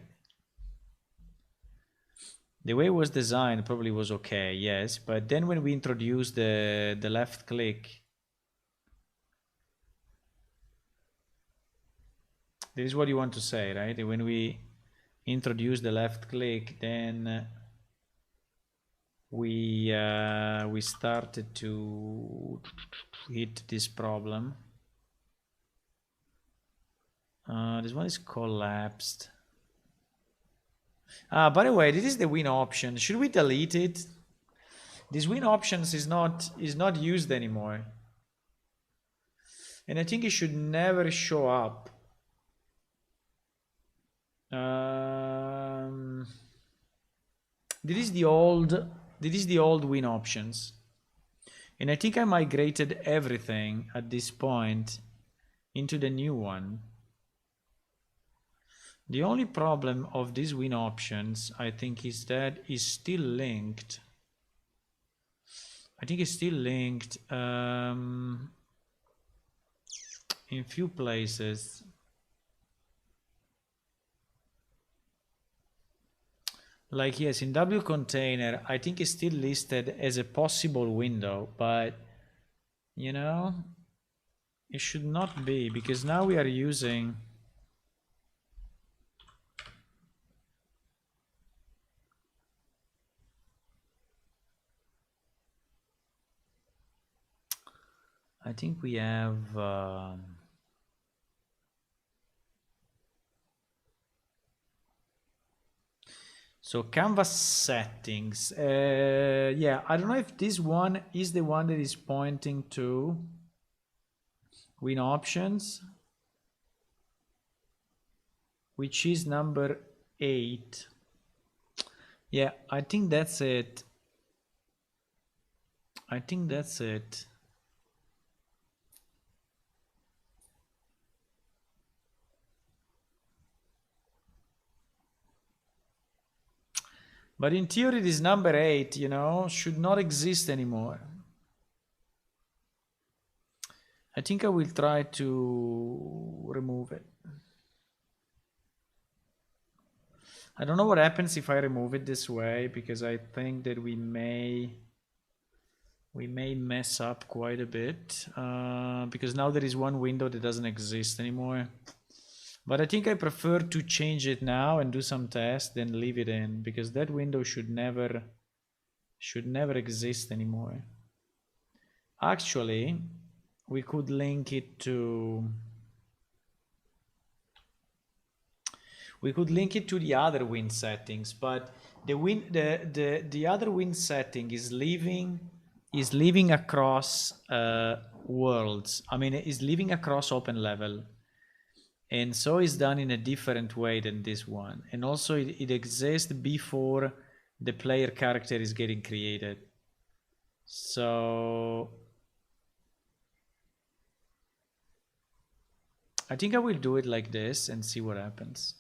The way it was designed probably was okay, yes. But then when we introduced the left click, This is what you want to say, right? When we introduce the left click, then we started to hit this problem. This one is collapsed. By the way, this is the win option. Should we delete it? This win options is not used anymore, and I think it should never show up. This is the old win options, and I think I migrated everything at this point into the new one. The only problem of these win options, I think, is that it's still linked. I think it's still linked in few places. Like, yes, in W container, I think it's still listed as a possible window, but you know, it should not be, because now we are using I think we have so canvas settings. Yeah, I don't know if this one is the one that is pointing to win options, which is number 8. Yeah, I think that's it. I think that's it. But in theory, this number 8, you know, should not exist anymore. I think I will try to remove it. I don't know what happens if I remove it this way, because I think that we may mess up quite a bit, because now there is one window that doesn't exist anymore. But I think I prefer to change it now and do some tests than leave it in, because that window should never exist anymore. Actually, we could link it to the other win settings, but the other win setting is leaving across worlds. I mean, is leaving across open level. And so it's done in a different way than this one. And also it exists before the player character is getting created. So I think I will do it like this and see what happens.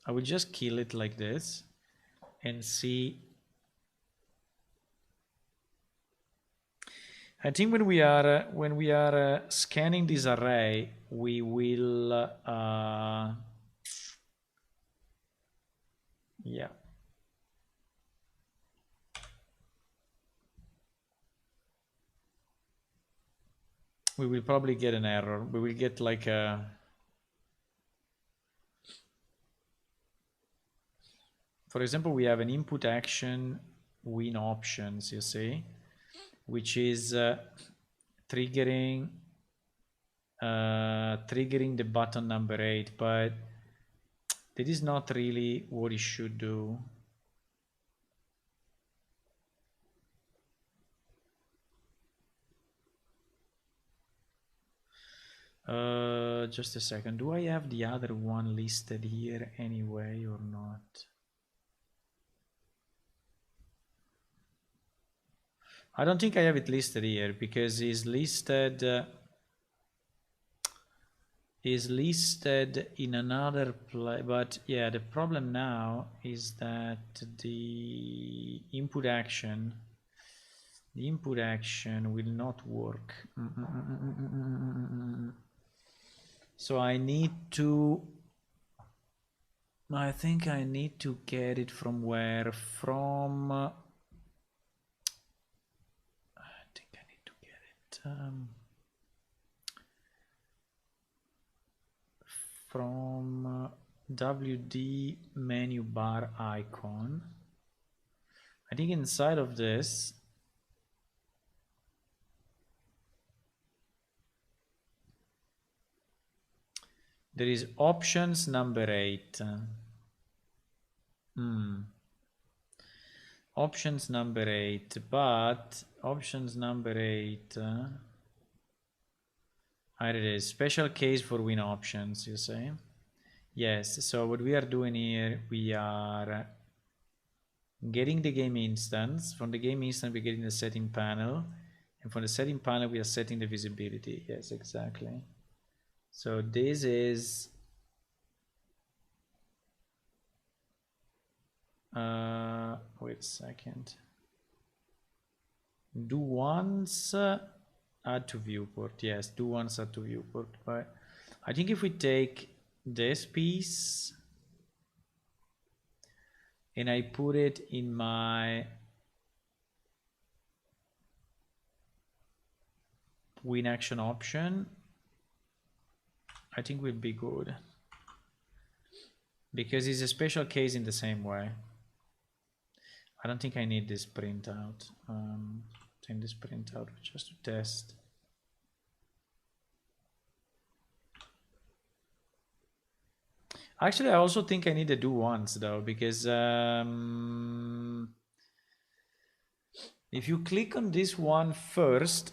I will just kill it like this and see. I think when we are scanning this array, we will yeah. We will probably get an error. We will get like a, for example, we have an input action win options, you see, which is triggering the button number 8, but that is not really what it should do. Just a second. Do I have the other one listed here anyway or not? I don't think I have it listed here, because it's listed in another place. But yeah, the problem now is that the input action will not work. So I think I need to get it from where? From I think I need to get it from WD menu bar icon. I think inside of this, there is options number 8. Options number 8, but options number 8, here it is, special case for win options, you say? Yes, so what we are doing here, we are getting the game instance. From the game instance, we're getting the setting panel. And from the setting panel, we are setting the visibility. Yes, exactly. So this is... wait a second. Do once add to viewport. Yes, do once add to viewport. But I think if we take this piece and I put it in my win action option, I think we'll be good, because it's a special case in the same way. I don't think I need this printout. Take this printout just to test. Actually, I also think I need to do once though, because if you click on this one first,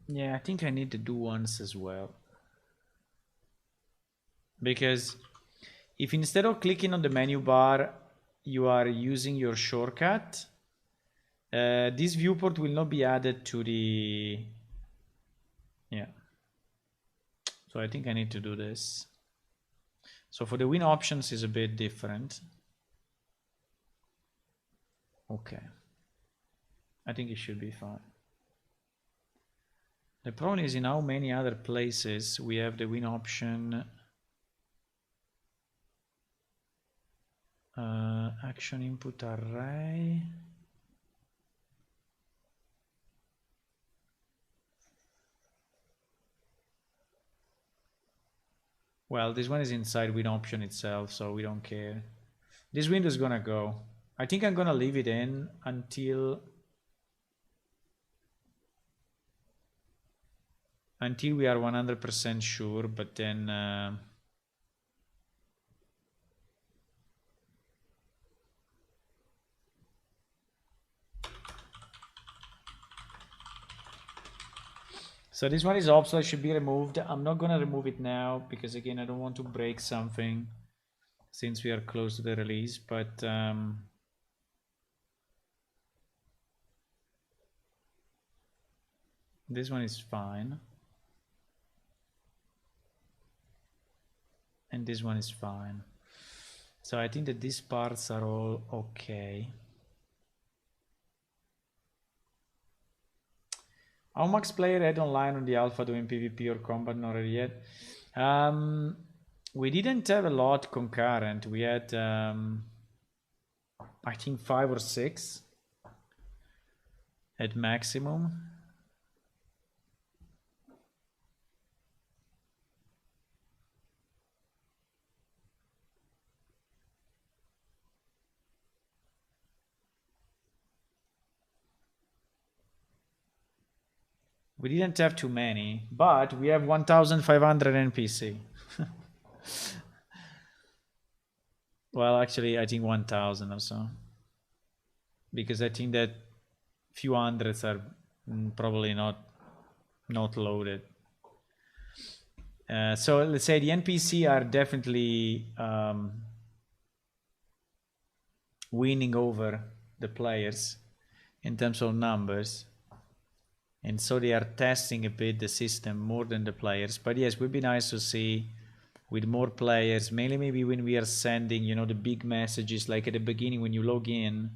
yeah, I think I need to do once as well. Because if instead of clicking on the menu bar, you are using your shortcut, this viewport will not be added to the... Yeah. So I think I need to do this. So for the win options is a bit different. Okay. I think it should be fine. The problem is in how many other places we have the win option. Action input array. Well, this one is inside win option itself, so we don't care. This window is gonna go. I think I'm gonna leave it in until we are 100% sure, but then so this one is obsolete, should be removed. I'm not gonna remove it now because again I don't want to break something since we are close to the release, but this one is fine. And this one is fine. So I think that these parts are all okay. How much player had online on the alpha doing PvP or combat? Not ready yet. We didn't have a lot concurrent. We had I think 5 or 6 at maximum. We didn't have too many, but we have 1,500 NPC. Well, actually, I think 1,000 or so. Because I think that few hundreds are probably not loaded. So let's say the NPC are definitely winning over the players in terms of numbers. And so they are testing a bit the system more than the players. But yes, it would be nice to see with more players, mainly maybe when we are sending, you know, the big messages, like at the beginning when you log in,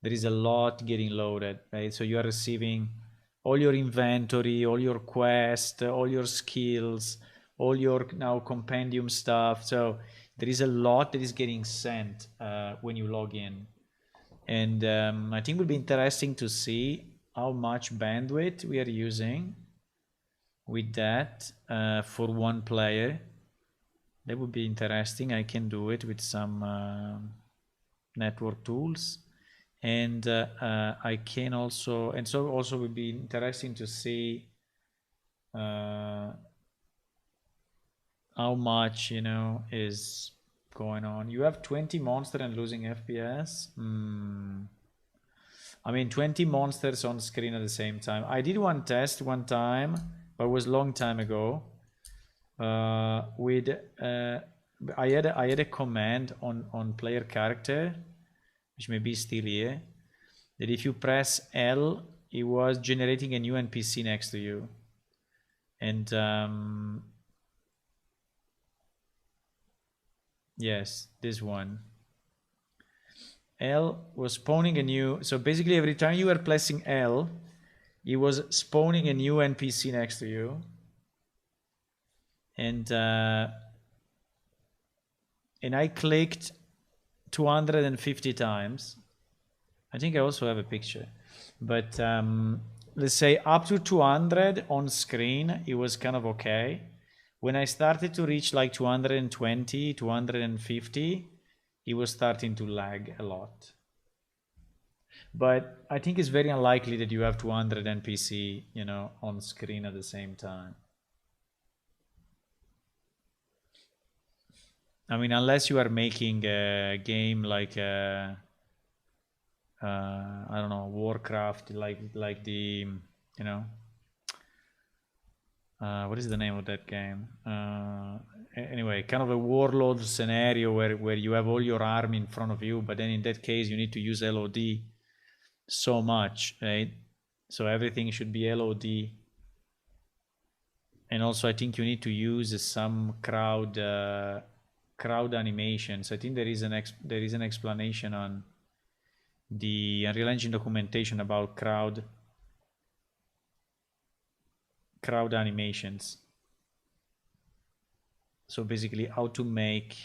there is a lot getting loaded, right? So you are receiving all your inventory, all your quest, all your skills, all your now compendium stuff. So there is a lot that is getting sent when you log in. And I think it will be interesting to see how much bandwidth we are using with that for one player. That would be interesting. I can do it with some network tools, and I can also, and so also would be interesting to see how much, you know, is going on. You have 20 monster and losing FPS. I mean, 20 monsters on screen at the same time. I did one test one time, but it was a long time ago. With I had a command on player character, which may be still here, that if you press L, it was generating a new NPC next to you, and yes, this one. L was spawning a new, so basically every time you were pressing L, it was spawning a new NPC next to you, and I clicked 250 times. I think I also have a picture, but let's say up to 200 on screen, it was kind of okay. When I started to reach like 220, 250, it was starting to lag a lot. But I think it's very unlikely that you have 200 NPC, you know, on screen at the same time. I mean, unless you are making a game like I don't know, Warcraft, like the, you know, what is the name of that game? Anyway, kind of a warlord scenario where you have all your army in front of you, but then in that case you need to use LOD so much, right? So everything should be LOD. And also I think you need to use some crowd animations. I think there is an explanation on the Unreal Engine documentation about crowd animations. So basically how to make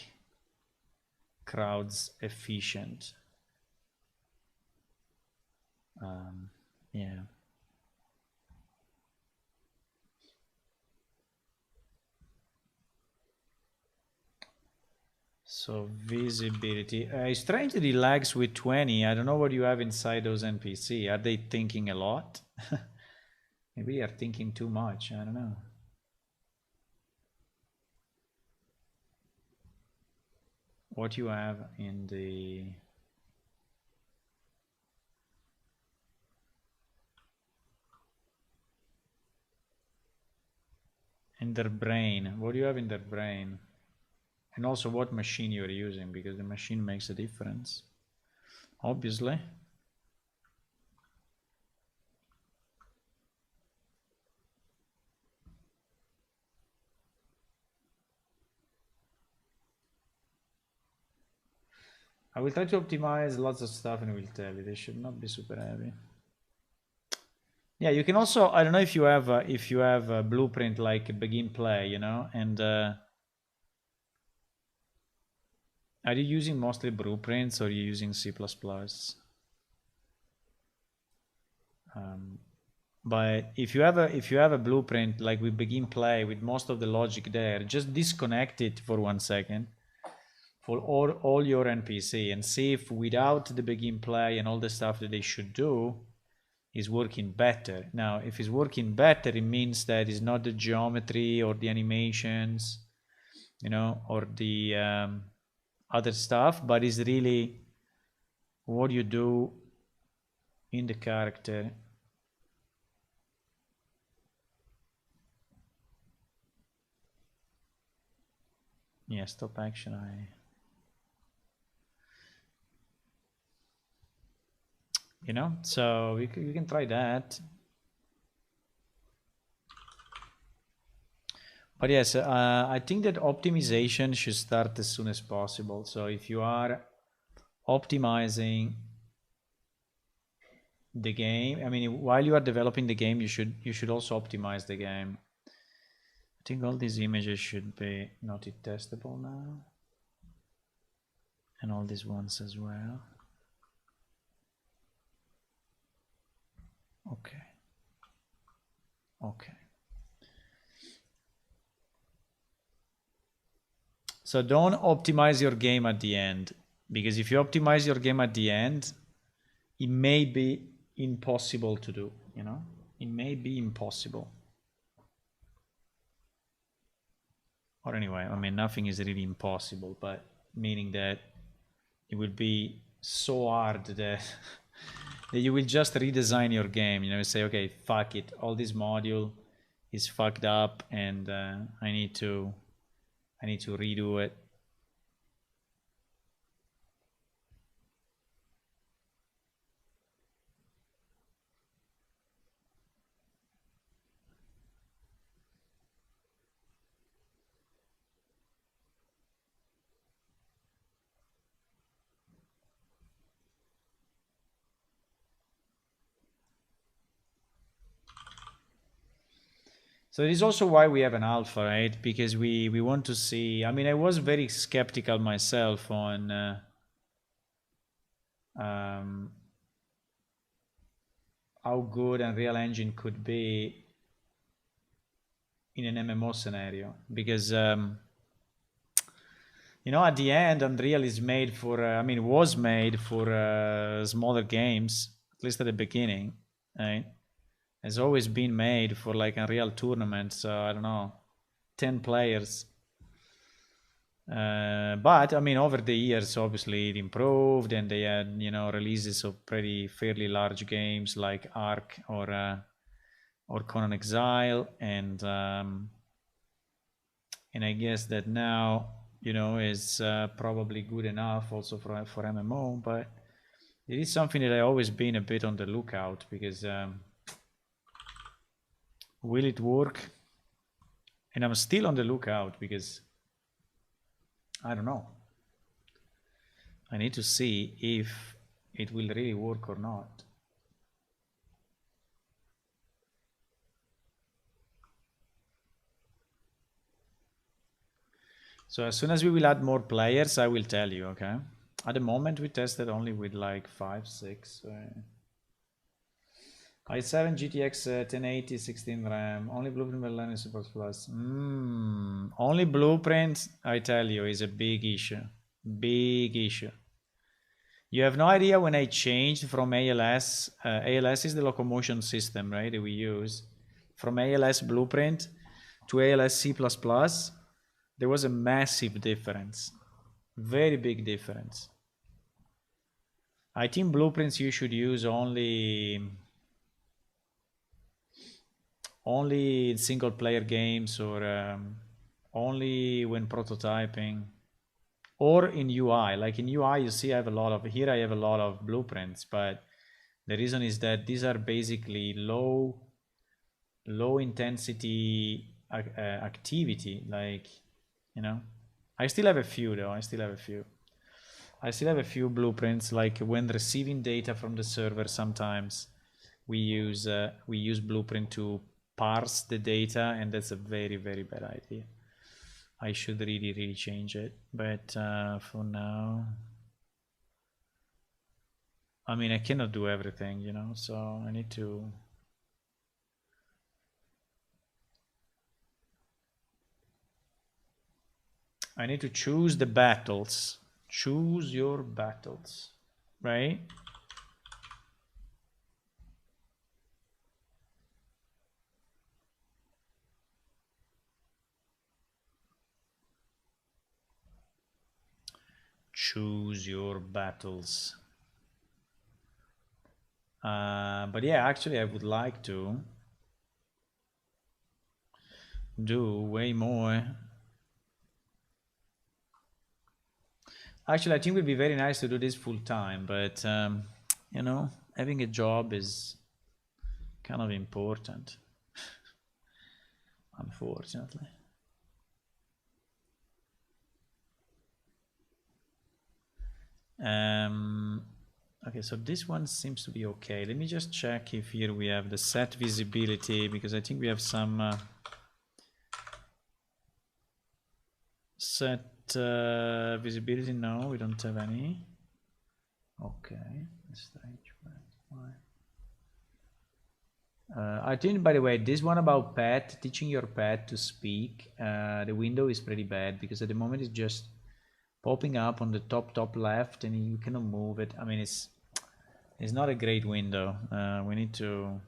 crowds efficient. Yeah. So visibility. It's trying to relax with 20. I don't know what you have inside those NPC. Are they thinking a lot? Maybe they are thinking too much. I don't know. What you have in their brain. What do you have in their brain? And also what machine you're using, because the machine makes a difference, obviously. I will try to optimize lots of stuff and I will tell you. They should not be super heavy. Yeah, you can also, I don't know if you have a blueprint like begin play, you know, and are you using mostly blueprints or are you using C++? But if you have a blueprint like with begin play with most of the logic there, just disconnect it for 1 second for all your NPC and see if without the begin play and all the stuff that they should do is working better. Now, if it's working better, it means that it's not the geometry or the animations, you know, or the other stuff, but it's really what you do in the character. Yeah, stop action. You know, so you can try that. But yes, I think that optimization should start as soon as possible. So if you are optimizing the game, I mean, while you are developing the game, you should also optimize the game. I think all these images should be not testable now, and all these ones as well. Okay. So don't optimize your game at the end, because if you optimize your game at the end, it may be impossible to do, you know? It may be impossible. Or anyway, I mean, nothing is really impossible, but meaning that it will be so hard that, that you will just redesign your game, you know, say, okay, fuck it, all this module is fucked up and I need to redo it. So it is also why we have an alpha, right? Because we want to see. I mean, I was very skeptical myself on how good Unreal Engine could be in an MMO scenario, because you know, at the end, Unreal is made for. I mean, was made for smaller games, at least at the beginning, right? Has always been made for like Unreal tournaments. So I don't know, 10 players. But I mean, over the years, obviously it improved, and they had, you know, releases of pretty fairly large games like Ark or Conan Exile, and I guess that now, you know, is probably good enough also for MMO. But it is something that I always been a bit on the lookout, because will it work? And I'm still on the lookout, because I don't know. I need to see if it will really work or not. So as soon as we will add more players, I will tell you, okay? At the moment, we tested only with like 5, 6. i7 GTX 1080, 16 RAM, only Blueprint will learn Super Plus. Only Blueprint, I tell you, is a big issue. Big issue. You have no idea when I changed from ALS. ALS is the locomotion system, right, that we use. From ALS Blueprint to ALS C++, there was a massive difference. Very big difference. I think Blueprints you should use only in single player games, or only when prototyping, or in UI. Like in UI, you see I have a lot of Blueprints, but the reason is that these are basically low intensity activity, like, you know. I still have a few though. I still have a few Blueprints, like when receiving data from the server. Sometimes we use Blueprint to parse the data, and that's a very, very bad idea. I should really change it, but for now, I mean, I cannot do everything, you know, so I need to choose the battles. Choose your battles, right? Choose your battles. But yeah, actually, I would like to do way more. Actually, I think it would be very nice to do this full time, but you know, having a job is kind of important, unfortunately. Okay, so this one seems to be okay. Let me just check if here we have the set visibility, because I think we have some set visibility. No, we don't have any. Okay, strange. Why? I think, by the way, this one about pet, teaching your pet to speak, the window is pretty bad because at the moment it's just popping up on the top left and you cannot move it. I mean, it's not a great window. We need to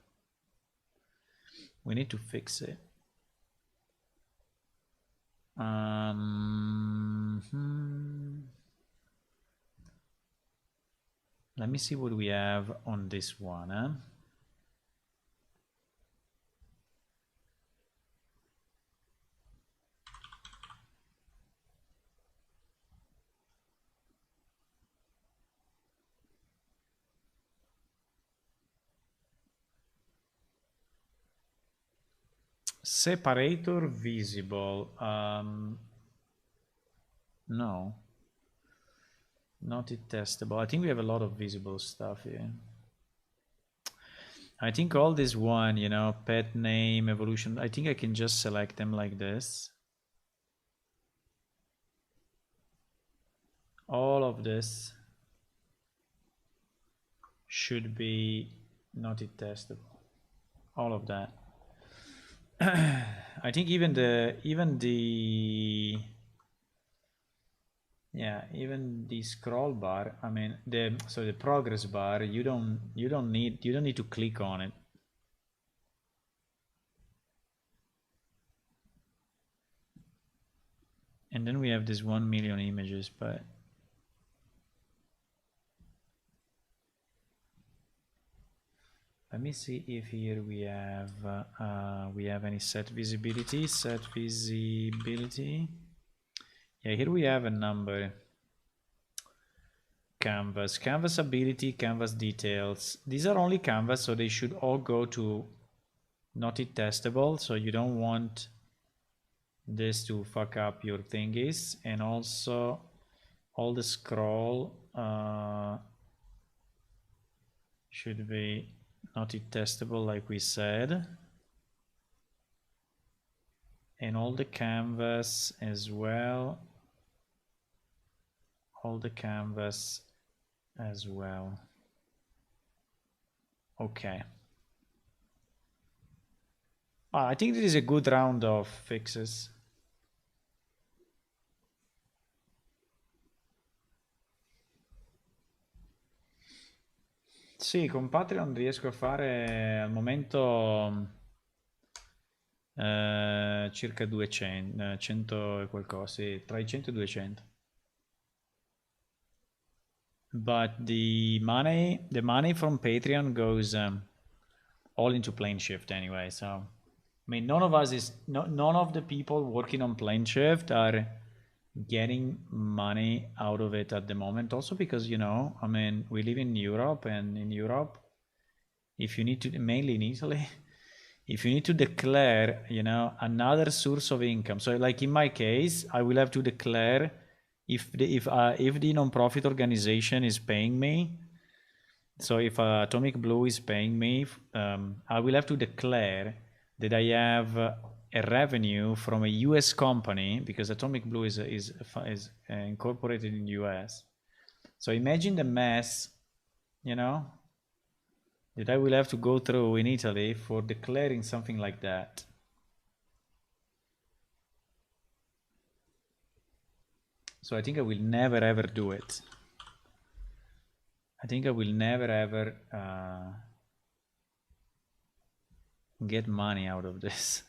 fix it. Let me see what we have on this one. Huh? Separator visible. No. Not it testable. I think we have a lot of visible stuff here. I think all this one, you know, pet name, evolution, I think I can just select them like this. All of this should be not it testable. All of that. I think even the scroll bar, I mean the progress bar, you don't need to click on it. And then we have this 1 million images, but let me see if here we have any set visibility. Yeah, here we have a number. Canvas ability, canvas details. These are only canvas, so they should all go to not it testable. So you don't want this to fuck up your thingies. And also all the scroll should be not it testable, like we said. And all the canvas as well. All the canvas as well. Okay. I think this is a good round of fixes. Sì, con Patreon riesco a fare al momento circa 200, 100 e qualcosa, sì, tra i 100 e 200. But the money from Patreon goes all into PlaneShift anyway. So, I mean, none of the people working on PlaneShift are getting money out of it at the moment. Also because, you know, I mean, we live in Europe, and in Europe, if you need to, mainly in Italy, if you need to declare, you know, another source of income. So, like in my case, I will have to declare if the non-profit organization is paying me. So if Atomic Blue is paying me, I will have to declare that I have a revenue from a US company, because Atomic Blue is incorporated in US. So imagine the mess, you know, that I will have to go through in Italy for declaring something like that. So I think I will never ever do it. I think I will never ever get money out of this.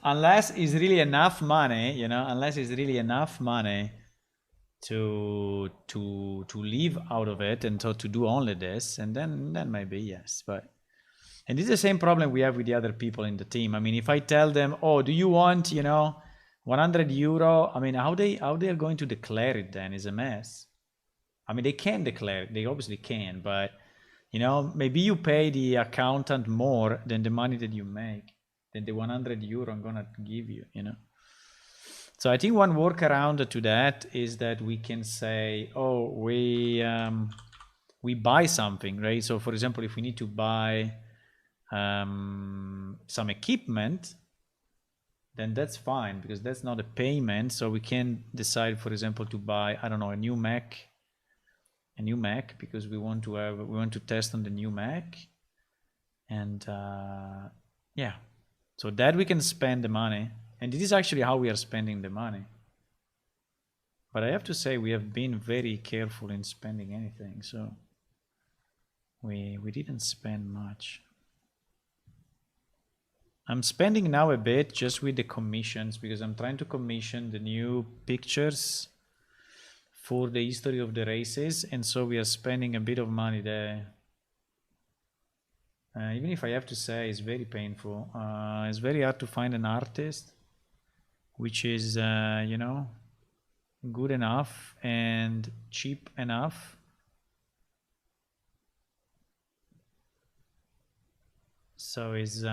Unless it's really enough money, you know, unless it's really enough money to live out of it and to do only this, and then maybe yes. But and this is the same problem we have with the other people in the team. I mean, if I tell them, oh, do you want, you know, 100 euro? I mean, how they are going to declare it then is a mess. I mean, they can declare it, they obviously can, but you know, maybe you pay the accountant more than the money that you make, than the 100 euro I'm gonna give you, you know. So I think one workaround to that is that we can say, oh, we buy something, right? So for example, if we need to buy some equipment, then that's fine, because that's not a payment. So we can decide, for example, to buy, I don't know, a new Mac, because we want to test on the new Mac. And yeah, so that we can spend the money, and it is actually how we are spending the money. But I have to say we have been very careful in spending anything, so we didn't spend much. I'm spending now a bit just with the commissions, because I'm trying to commission the new pictures for the history of the races, and so we are spending a bit of money there. Even if I have to say it's very painful. It's very hard to find an artist which is, you know, good enough and cheap enough. So it's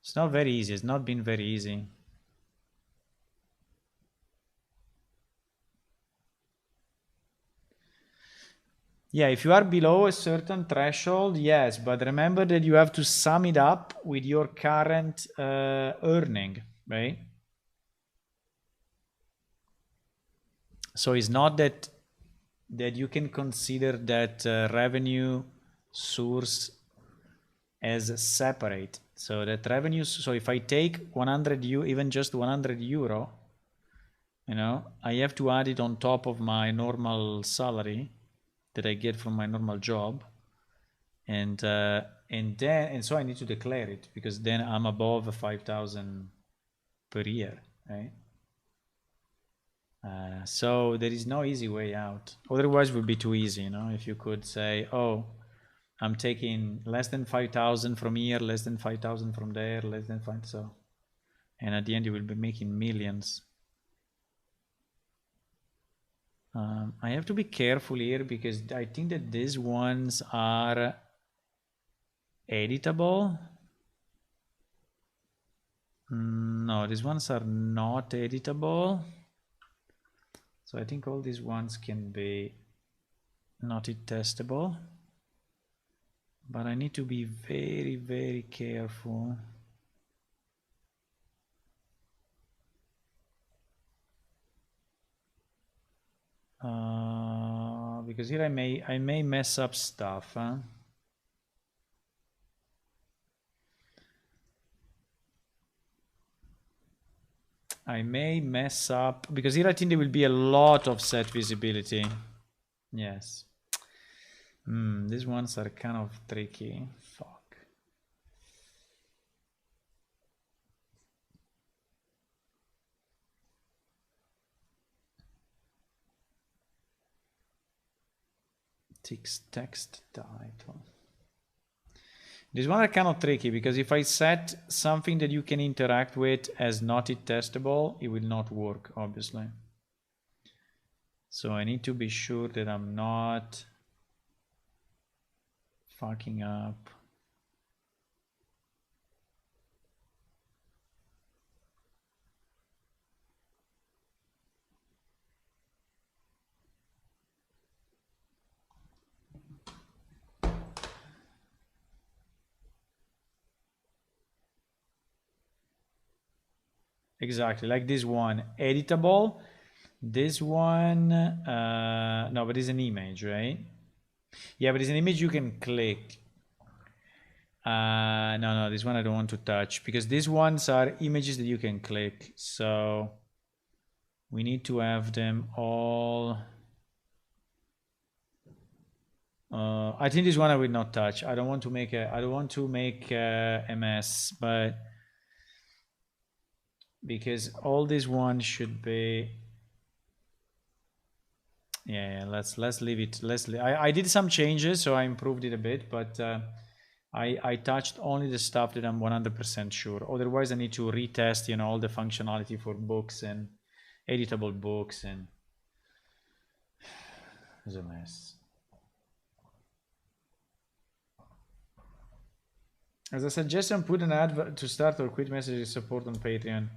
it's not very easy. It's not been very easy. Yeah, if you are below a certain threshold, yes, but remember that you have to sum it up with your current earning, right? So it's not that you can consider that revenue source as separate. So that revenue, so if I take 100 even just 100 euro, you know, I have to add it on top of my normal salary that I get from my normal job, and so I need to declare it, because then I'm above 5,000 per year, right? So there is no easy way out. Otherwise, it would be too easy, you know. If you could say, "Oh, I'm taking less than 5,000 from here, less than 5,000 from there, less than 5,000," so, and at the end you will be making millions. I have to be careful here, because I think that these ones are editable. No, these ones are not editable. So I think all these ones can be not testable. But I need to be very, very careful. Because here I may mess up stuff, huh? I may mess up, because here I think there will be a lot of set visibility. Yes. These ones are kind of tricky. Fuck. Text title. This one are kind of tricky, because if I set something that you can interact with as not testable, it will not work, obviously. So I need to be sure that I'm not fucking up. Exactly, like this one, editable. This one, no, but it's an image, right? Yeah, but it's an image you can click. No, this one I don't want to touch, because these ones are images that you can click. So we need to have them all. I think this one I will not touch. I don't want to make a mess, but because all these ones should be. Yeah, let's leave it. I did some changes, so I improved it a bit, but I touched only the stuff that I'm 100% sure. Otherwise, I need to retest, you know, all the functionality for books and editable books, and it's a mess. As a suggestion, put an ad to start or quit message support on Patreon.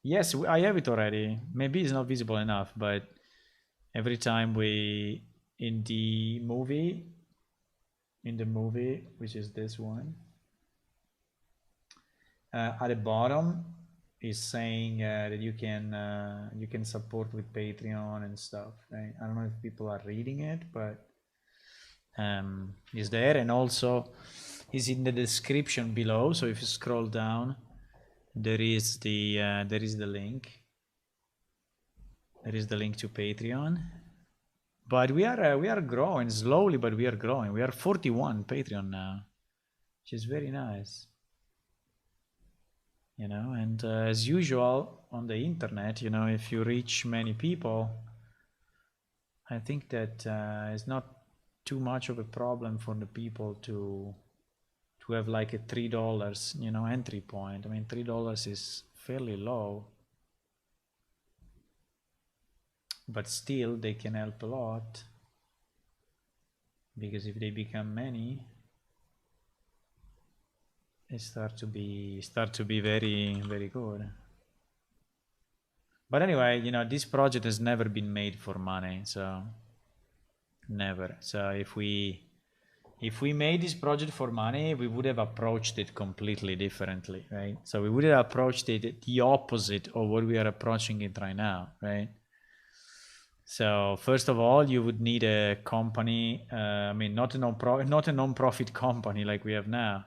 Yes, I have it already. Maybe it's not visible enough, but every time we in the movie, which is this one, at the bottom is saying that you can support with Patreon and stuff, right? I don't know if people are reading it, but is there, and also is in the description below. So if you scroll down, there is the link. There is the link to Patreon. But we are growing slowly, but we are growing. We are 41 Patreon now, which is very nice. You know, and as usual on the internet, you know, if you reach many people, I think that it's not too much of a problem for the people to have like a $3, you know, entry point. I mean, $3 is fairly low, but still they can help a lot, because if they become many, they start to be very, very good. But anyway, you know, this project has never been made for money, so never. So if we made this project for money, we would have approached it completely differently, right? So we would have approached it the opposite of what we are approaching it right now, right? So first of all, you would need a company. I mean, not a non-profit company like we have now.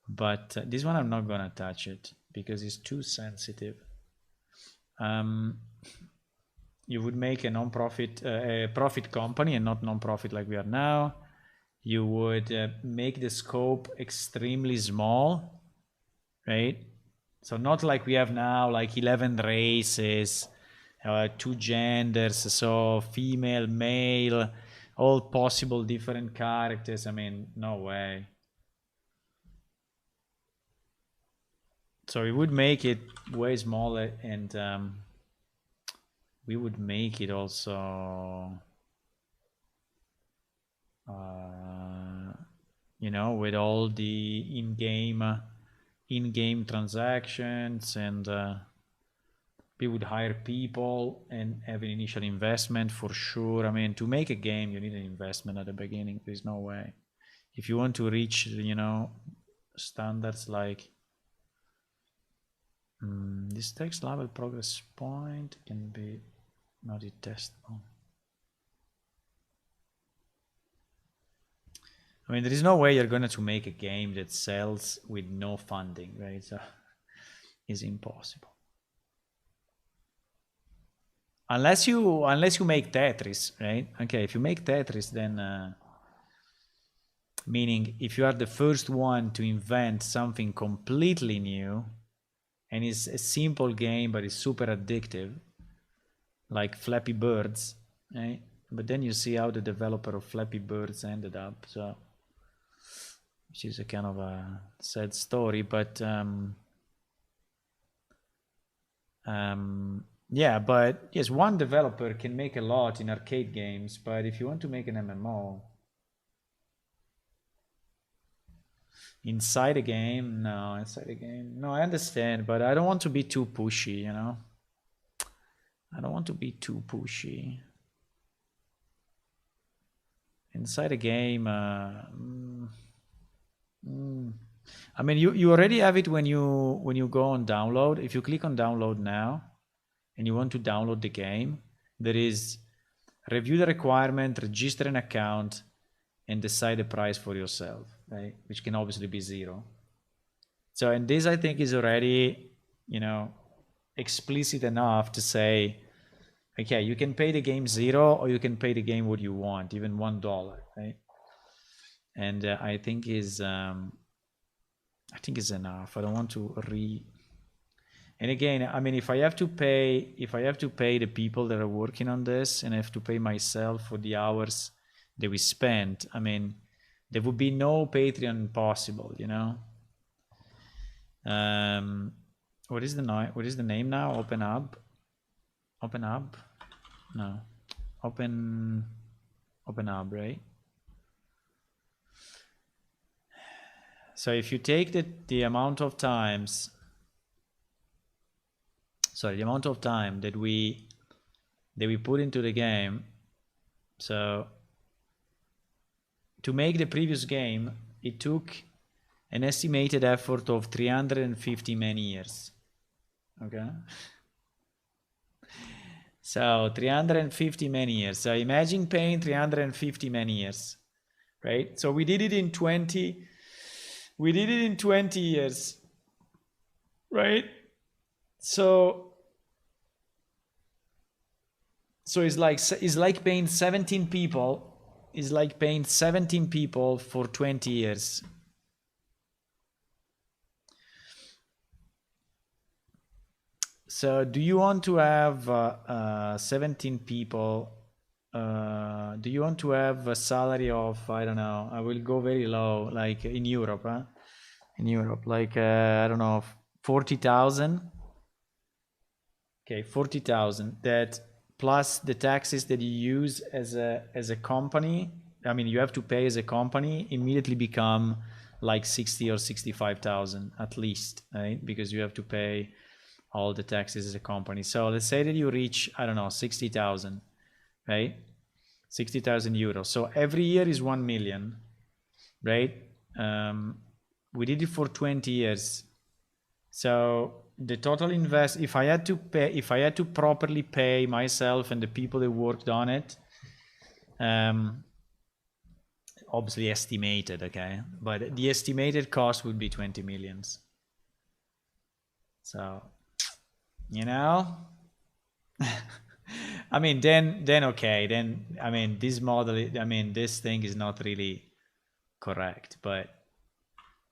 But this one I'm not gonna touch it because it's too sensitive. You would make a non-profit, a profit company, and not non-profit like we are now. You would make the scope extremely small, right? So not like we have now, like 11 races, 2 genders, so female, male, all possible different characters. I mean, no way. So we would make it way smaller, and we would make it also, you know, with all the in-game transactions, and we would hire people and have an initial investment for sure. I mean, to make a game, you need an investment at the beginning. There's no way. If you want to reach, you know, standards like this text level progress point can be not testable. I mean, there is no way you're going to make a game that sells with no funding, right? So it's impossible. Unless you make Tetris, right? Okay, if you make Tetris, then meaning if you are the first one to invent something completely new, and it's a simple game but it's super addictive, like Flappy Birds, right? But then you see how the developer of Flappy Birds ended up, so which is a kind of a sad story, but yeah, but yes, one developer can make a lot in arcade games, but if you want to make an MMO inside a game, no, I understand, but I don't want to be too pushy, you know. I don't want to be too pushy. Inside a game, I mean, you already have it when you go on download. If you click on download now and you want to download the game, there is review the requirement, register an account, and decide the price for yourself, right? Which can obviously be 0. So, and this I think is already, you know, explicit enough to say, okay, you can pay the game 0, or you can pay the game what you want, even $1, right? And I think is enough. I don't want to and again, I mean, if I have to pay the people that are working on this, and I have to pay myself for the hours that we spent, I mean, there would be no Patreon possible, you know. What is the name now? Open Hub? No, Open Hub, right? So if you take the amount of time that we put into the game, so to make the previous game, it took an estimated effort of 350 man-years. Okay. So 350 man-years. So imagine paying 350 man-years right? So we did it in 20 years, right? So it's like paying 17 people. It's like paying 17 people for 20 years. So do you want to have 17 people? Do you want to have a salary of, I don't know, I will go very low, like in Europe, huh? In Europe, like, I don't know, 40,000. Okay, 40,000. That plus the taxes that you use as a company. I mean, you have to pay as a company, immediately become like 60 or 65,000 at least, right? Because you have to pay all the taxes as a company. So let's say that you reach, I don't know, 60,000, right? 60,000 euros. So every year is 1 million, right? We did it for 20 years. So the total invest, if I had to properly pay myself and the people that worked on it, obviously estimated, okay, but the estimated cost would be 20 millions. So, you know, I mean, then okay, then I mean, this model, I mean, this thing is not really correct, but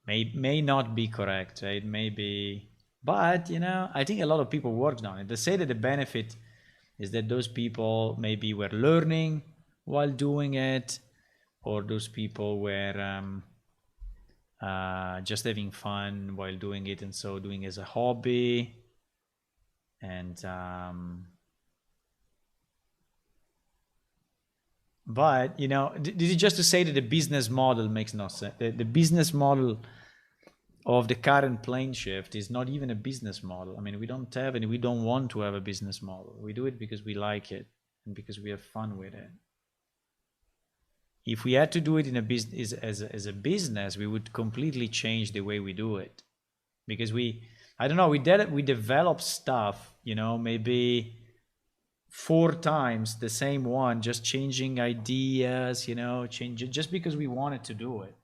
may not be correct, right? Maybe, but you know, I think a lot of people worked on it. They say that the benefit is that those people maybe were learning while doing it, or those people were just having fun while doing it, and so doing it as a hobby. And but you know, this is just to say that the business model makes no sense. The business model of the current plane shift is not even a business model. I mean, we don't have and we don't want to have a business model. We do it because we like it and because we have fun with it. If we had to do it in a business as a business, we would completely change the way we do it, because I don't know, we develop stuff, you know, maybe 4 times the same one, just changing ideas, you know, just because we wanted to do it.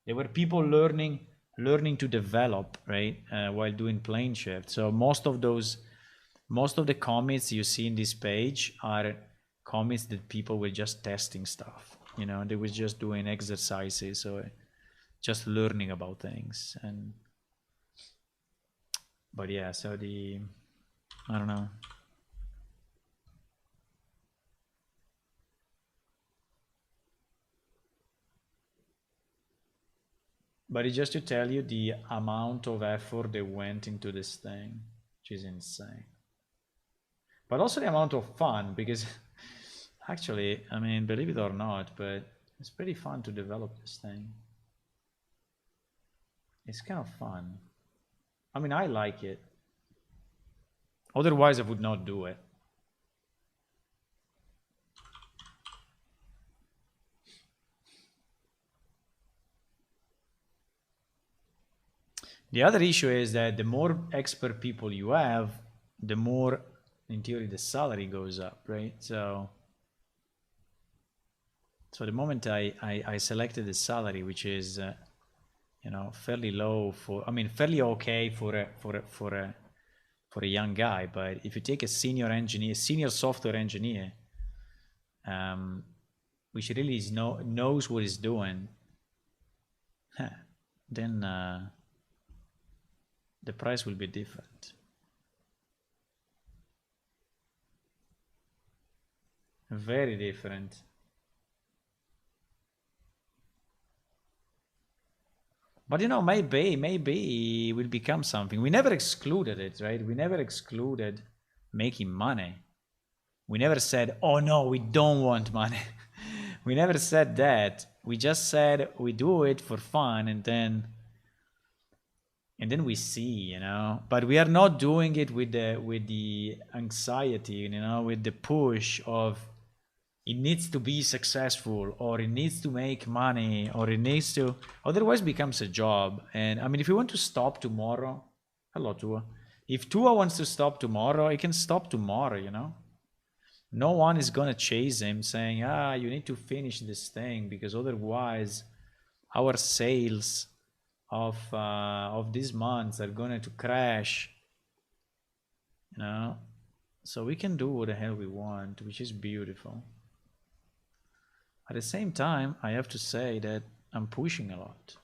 There were people learning to develop, right, while doing plane shift. So most of the commits you see in this page are commits that people were just testing stuff, you know, they were just doing exercises or just learning about things. And but yeah, so I don't know. But it's just to tell you the amount of effort that went into this thing, which is insane. But also the amount of fun, because actually, I mean, believe it or not, but it's pretty fun to develop this thing. It's kind of fun. I mean, I like it. Otherwise, I would not do it. The other issue is that the more expert people you have, the more, in theory, the salary goes up, right? So the moment I selected the salary, which is you know, fairly low for, I mean, fairly okay for a young guy, but if you take a senior software engineer, which really knows what he's doing, then the price will be different. Very different. But you know, maybe it will become something. We never excluded it, right? We never excluded making money. We never said, oh no, we don't want money. We never said that. We just said we do it for fun, and then we see, you know. But we are not doing it with the anxiety, you know, with the push of it needs to be successful, or it needs to make money, or it needs to, otherwise becomes a job. And I mean, if you want to stop tomorrow, hello Tua. If Tua wants to stop tomorrow, he can stop tomorrow, you know. no one is gonna chase him saying, you need to finish this thing, because otherwise our sales of these months are going to crash, you know. So we can do what the hell we want, which is beautiful. At the same time, I have to say that I'm pushing a lot.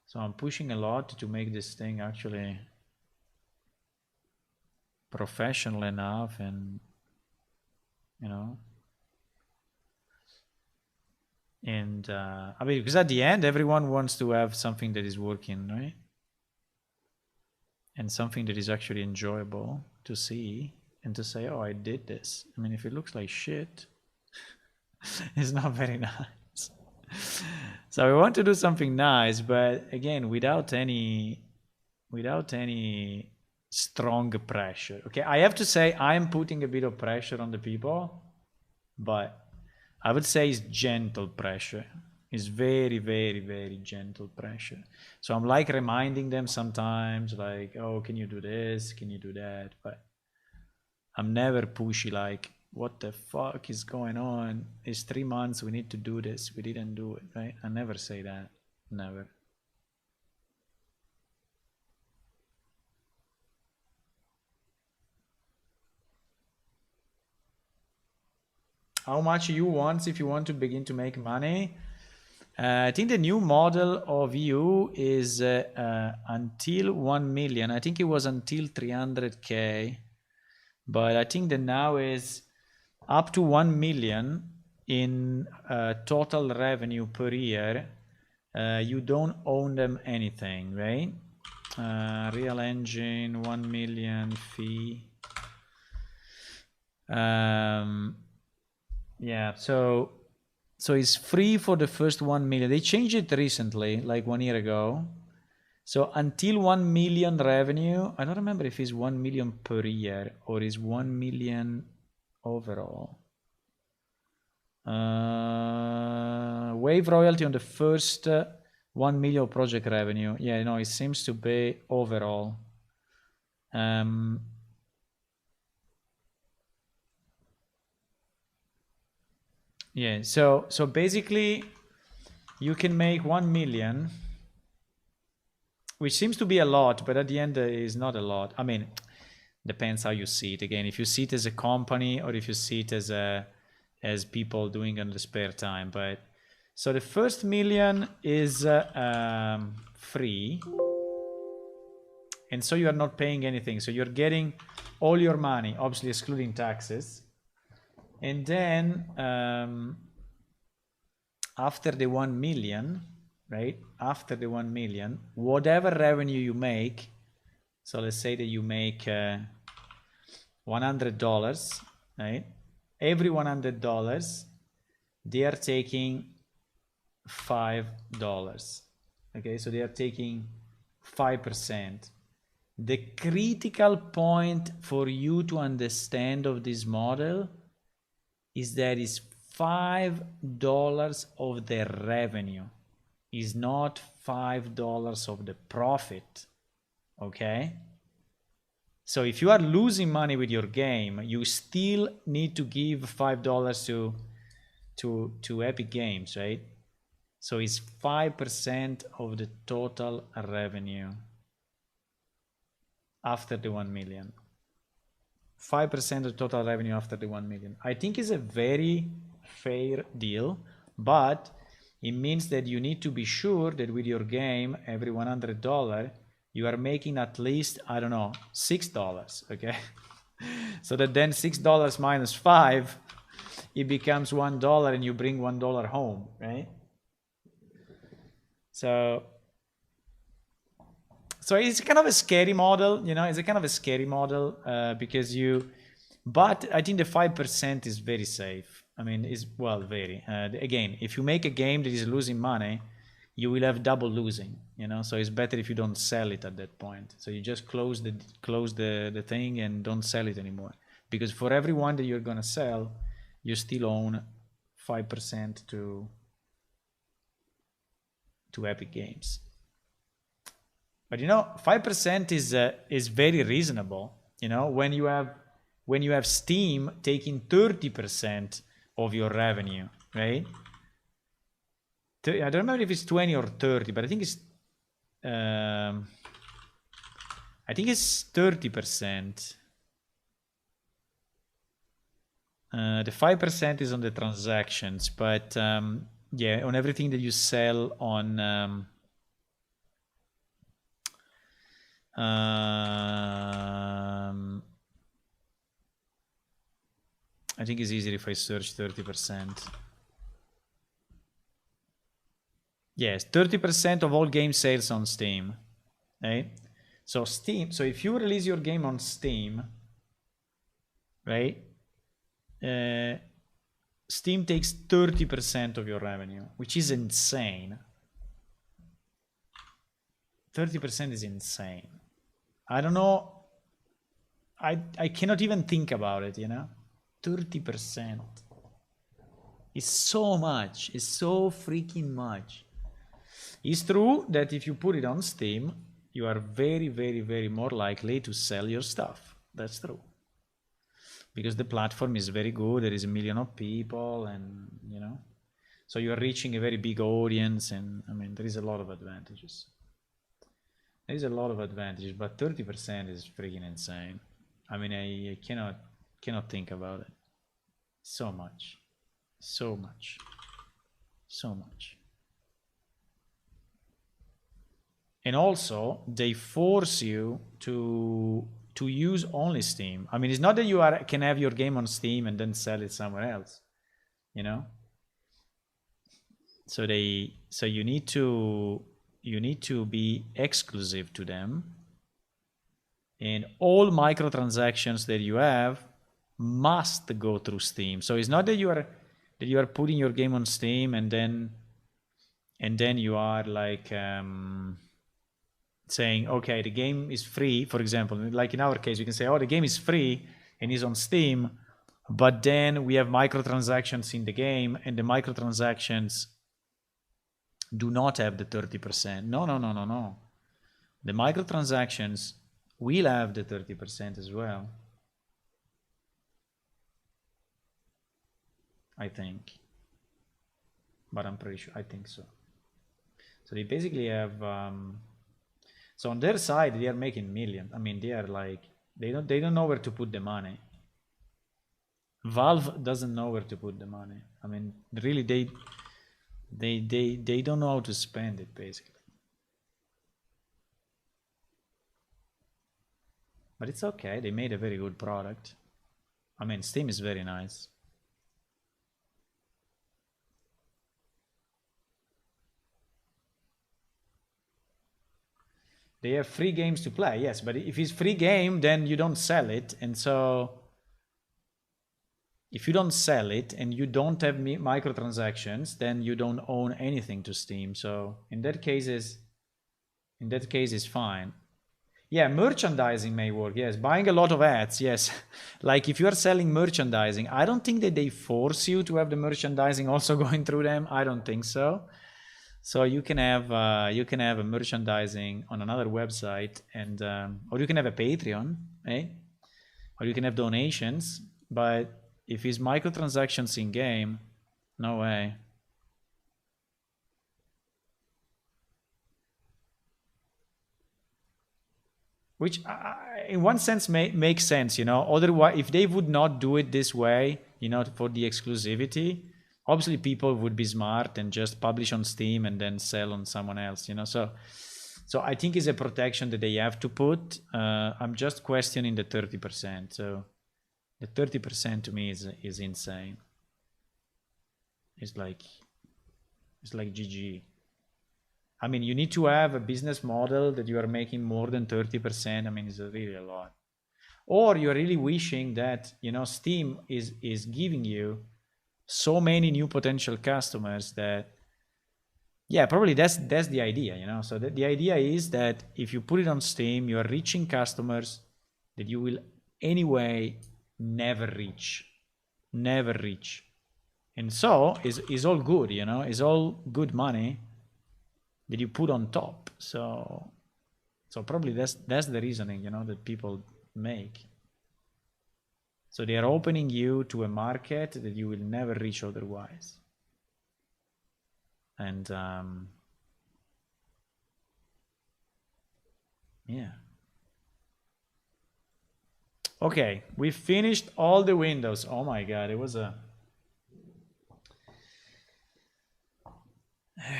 So I'm pushing a lot to make this thing actually professional enough, and you know, and I mean, because at the end everyone wants to have something that is working, right? And something that is actually enjoyable to see and to say, oh, I did this. I mean, if it looks like shit, it's not very nice. So we want to do something nice, but again, without any strong pressure. Okay, I have to say I'm putting a bit of pressure on the people, but I would say it's gentle pressure. It's very, very, very gentle pressure. So I'm like reminding them sometimes, like, oh, can you do this? Can you do that? But I'm never pushy, like, what the fuck is going on? It's 3 months, we need to do this. We didn't do it, right? I never say that. Never. How much you want if you want to begin to make money? I think the new model of EU is until 1 million. I think it was until 300K, but I think that now is up to 1 million in total revenue per year. You don't own them anything, right? Real Engine, 1 million fee. Yeah, so it's free for the first 1 million. They changed it recently, like 1 year ago. So until 1 million revenue, I don't remember if it's 1 million per year or is 1 million overall. Wave royalty on the first 1 million project revenue. Yeah, no, it seems to be overall. Yeah, so basically you can make 1 million, which seems to be a lot, but at the end is not a lot. I mean, depends how you see it. Again, if you see it as a company or if you see it as people doing it in the spare time. But so the first million is free, and so you are not paying anything. So you're getting all your money, obviously excluding taxes. And then after the 1 million, right? After the 1 million, whatever revenue you make, so let's say that you make $100, right? Every $100, they are taking $5. Okay, so they are taking 5%. The critical point for you to understand of this model is that it's $5 of the revenue, is not $5 of the profit. Okay, so if you are losing money with your game, you still need to give $5 to Epic Games, right? So it's 5% of the total revenue after the 1 million. 5% of total revenue after the 1 million. I think is a very fair deal, but it means that you need to be sure that with your game, every $100, you are making at least, I don't know, $6, okay? So that then $6 minus 5, it becomes $1 and you bring $1 home, right? So it's kind of a scary model, you know, it's a kind of a scary model because but I think the 5% is very safe. I mean, it's, well, very, again, if you make a game that is losing money, you will have double losing, you know, so it's better if you don't sell it at that point. So you just close the thing and don't sell it anymore, because for every one that you're going to sell, you still own 5% to Epic Games. But you know, 5% is very reasonable. You know, when you have when you have Steam taking 30% of your revenue, right? I don't remember if it's 20 or 30, but I think it's 30%. The 5% is on the transactions, but yeah, on everything that you sell on I think it's easier if I search 30%. Yes, 30% of all game sales on Steam, right? So Steam, so if you release your game on Steam, right? Steam takes 30% of your revenue, which is insane. 30% is insane. I don't know. I cannot even think about it, you know? 30%. It's so much. It's so freaking much. It's true that if you put it on Steam, you are very, very, very more likely to sell your stuff. That's true. Because the platform is very good, there is 1 million of people, and you know, so you are reaching a very big audience, and I mean, there is a lot of advantages. There is a lot of advantages, but 30% is freaking insane. I mean, I cannot think about it. So much, so much, so much. And also, they force you to use only Steam. I mean, it's not that you can have your game on Steam and then sell it somewhere else, you know. So you need to be exclusive to them, and all microtransactions that you have must go through Steam. So it's not that you are putting your game on Steam and then you are like saying, okay, the game is free, for example. Like in our case, we can say, oh, the game is free and is on Steam, but then we have microtransactions in the game, and the microtransactions do not have the 30%. No. The microtransactions will have the 30% as well, I think. But I'm pretty sure, I think so. So they basically have... so on their side, they are making millions. I mean, they are like, they don't know where to put the money. Valve doesn't know where to put the money. I mean, really, they don't know how to spend it, basically. But it's okay. They made a very good product. I mean, Steam is very nice. They have free games to play, yes, but if it's free game, then you don't sell it, and so if you don't sell it and you don't have microtransactions, then you don't own anything to Steam. So in that case, it's fine. Yeah, merchandising may work. Yes, buying a lot of ads. Yes, like if you are selling merchandising, I don't think that they force you to have the merchandising also going through them. I don't think so. So you can have a merchandising on another website, and or you can have a Patreon, eh? Or you can have donations. But if it's microtransactions in game, no way. Which in one sense makes sense, you know. Otherwise, if they would not do it this way, you know, for the exclusivity, obviously people would be smart and just publish on Steam and then sell on someone else, you know. So I think it's a protection that they have to put. I'm just questioning the 30%. So the 30% to me is insane. It's like GG. I mean, you need to have a business model that you are making more than 30%. I mean, it's really a lot. Or you're really wishing that, you know, Steam is giving you so many new potential customers that, yeah, probably that's the idea, you know. So the idea is that if you put it on Steam, you are reaching customers that you will anyway never reach. And so is all good, you know. It's all good money that you put on top. So probably that's the reasoning, you know, that people make. So they are opening you to a market that you will never reach otherwise. And yeah. Okay, we finished all the windows. Oh my god, it was a...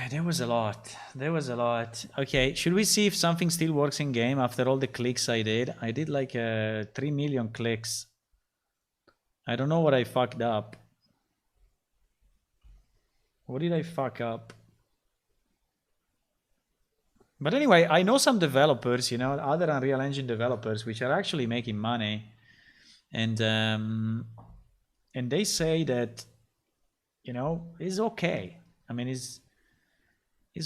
There was a lot. There was a lot. Okay, should we see if something still works in game after all the clicks I did? I did like 3 million clicks. I don't know what I fucked up. What did I fuck up? But anyway, I know some developers, you know, other Unreal Engine developers, which are actually making money. And they say that, you know, it's okay. I mean, it's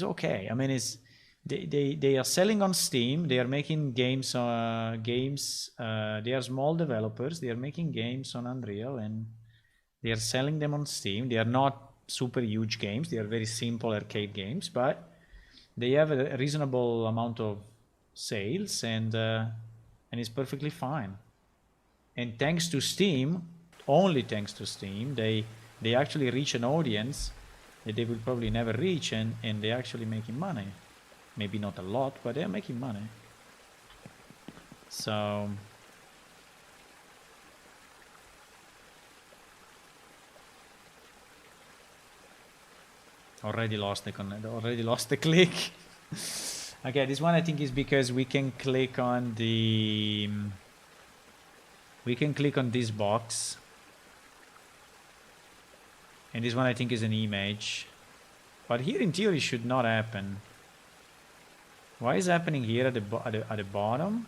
okay. I mean, they are selling on Steam. They are making games. They are small developers. They are making games on Unreal, and they are selling them on Steam. They are not super huge games. They are very simple arcade games, but they have a reasonable amount of sales, and it's perfectly fine. And thanks to Steam, only thanks to Steam, they actually reach an audience that they will probably never reach, and they're actually making money. Maybe not a lot, but they're making money. So already lost the click. Okay, this one I think is because we can click on this box. And this one I think is an image. But here in theory should not happen. Why is it happening here at the bottom?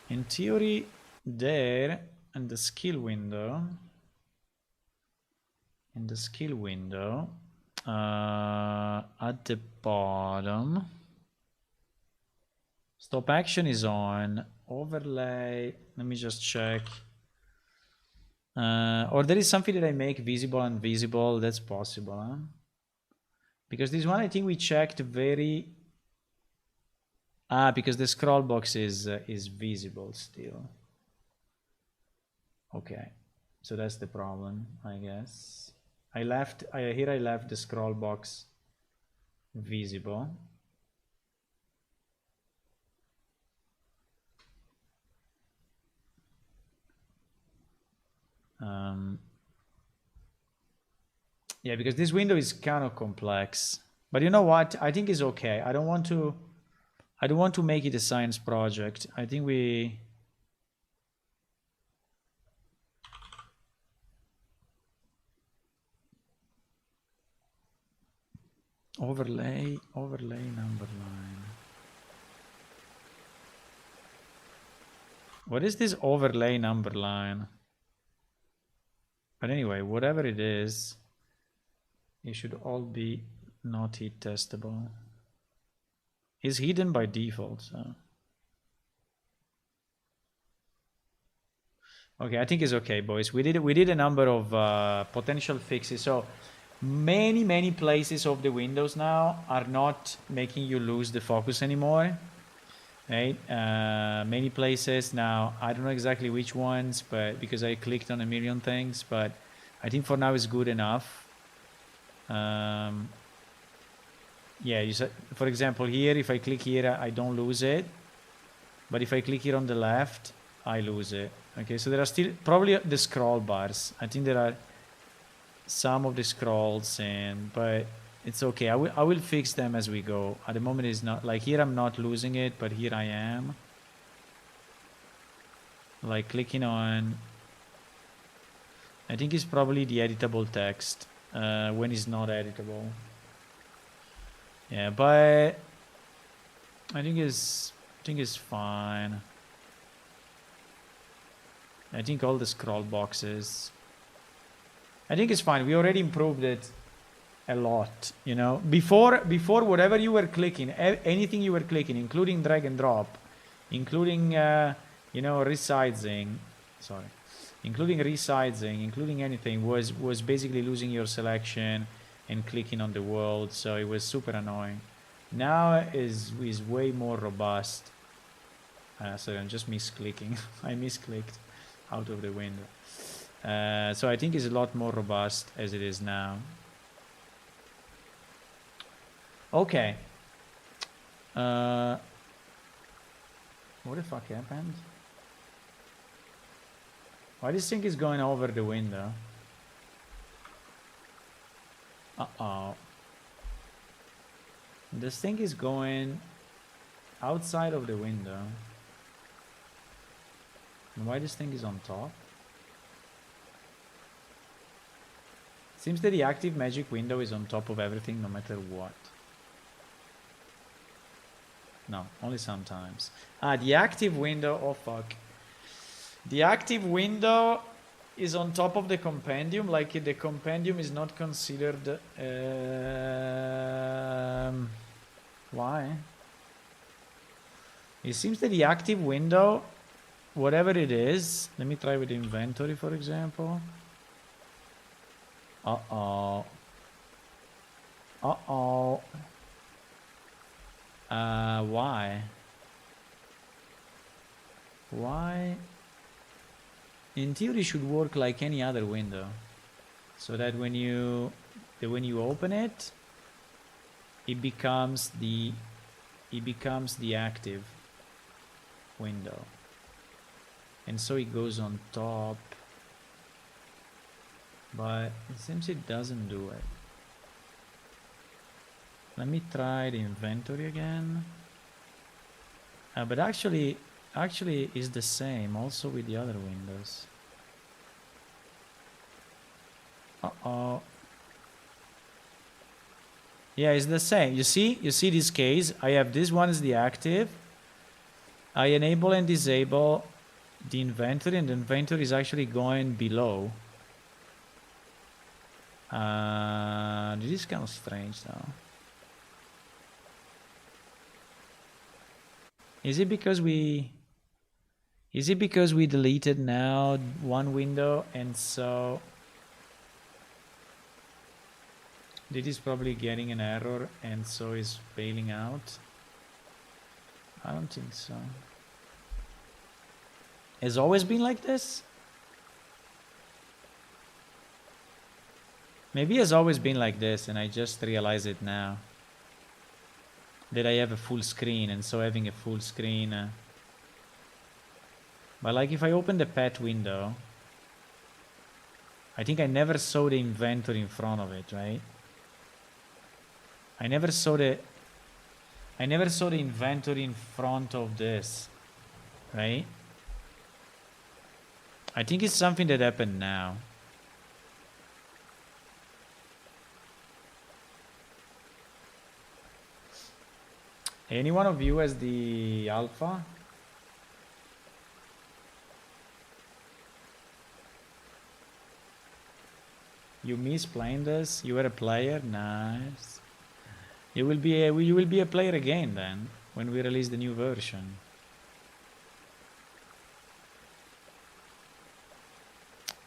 In theory, there, and the skill window. In the skill window, at the bottom, stop action is on. Overlay, let me just check. Or there is something that I make visible and invisible. That's possible, huh? Because this one I think we checked very... because the scroll box is visible still. Okay, so that's the problem, I guess. I left the scroll box visible. Yeah, because this window is kind of complex. But you know what? I think it's okay. I don't want to make it a science project. I think we... Overlay number line. What is this overlay number line? But anyway, whatever it is, it should all be not heat testable. It's hidden by default, so... Okay, I think it's okay, boys. We did a number of potential fixes. So many places of the windows now are not making you lose the focus anymore. Right? Many places now. I don't know exactly which ones, but because I clicked on a million things, but I think for now it's good enough. Yeah, you said, for example, here, if I click here, I don't lose it. But if I click here on the left, I lose it. Okay, so there are still probably the scroll bars. I think there are some of the scrolls, but it's okay. I will fix them as we go. At the moment, it's not like here I'm not losing it, but here I am. Like clicking on, I think it's probably the editable text when it's not editable. Yeah, but I think it's fine. I think all the scroll boxes, I think it's fine. We already improved it a lot, you know. Before whatever you were clicking, anything you were clicking, including drag and drop, including you know, resizing, including anything, was basically losing your selection and clicking on the world, so it was super annoying. Now is way more robust. Sorry, I'm just misclicking. I misclicked out of the window. So I think it's a lot more robust as it is now. Okay. What the fuck happened? Why this thing is going over the window? Uh-oh. This thing is going outside of the window. And why this thing is on top? Seems that the active magic window is on top of everything no matter what. No, only sometimes. The active window, oh fuck. The active window is on top of the compendium, like the compendium is not considered... why? It seems that the active window, whatever it is, let me try with the inventory for example. Uh-oh. Uh-oh. Why? Why? In theory, should work like any other window, so that when you open it, it becomes the active window, and so it goes on top. But it seems it doesn't do it. Let me try the inventory again. But actually is the same also with the other windows. Uh-oh. Yeah, it's the same. You see this case? I have this one is the active. I enable and disable the inventory, and the inventory is actually going below. This is kind of strange though. Is it because we deleted now one window, and so this is probably getting an error and so is bailing out? I don't think so. Has always been like this? Maybe it's always been like this and I just realize it now. That I have a full screen, and so having a full screen... But like if I open the pet window, I think I never saw the inventory in front of it, right? I never saw the inventory in front of this, right? I think it's something that happened now. Any one of you has the alpha? You miss playing this? You were a player? Nice. You will be a player again then, when we release the new version.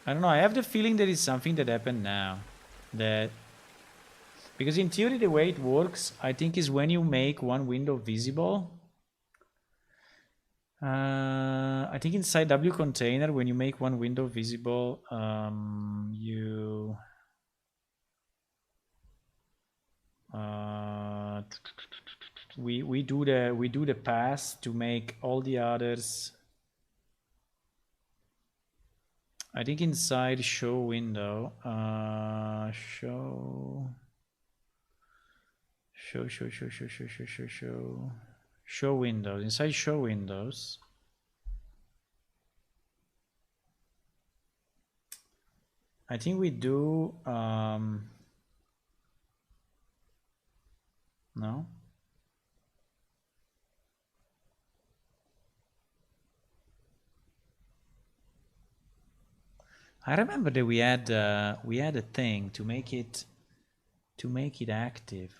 I don't know, I have the feeling that it's something that happened now. Because in theory the way it works, I think, is when you make one window visible. I think inside W container, when you make one window visible, we do the pass to make all the others. I think inside show window, show windows. Inside show windows, I think we do no. I remember that we had a thing to make it active.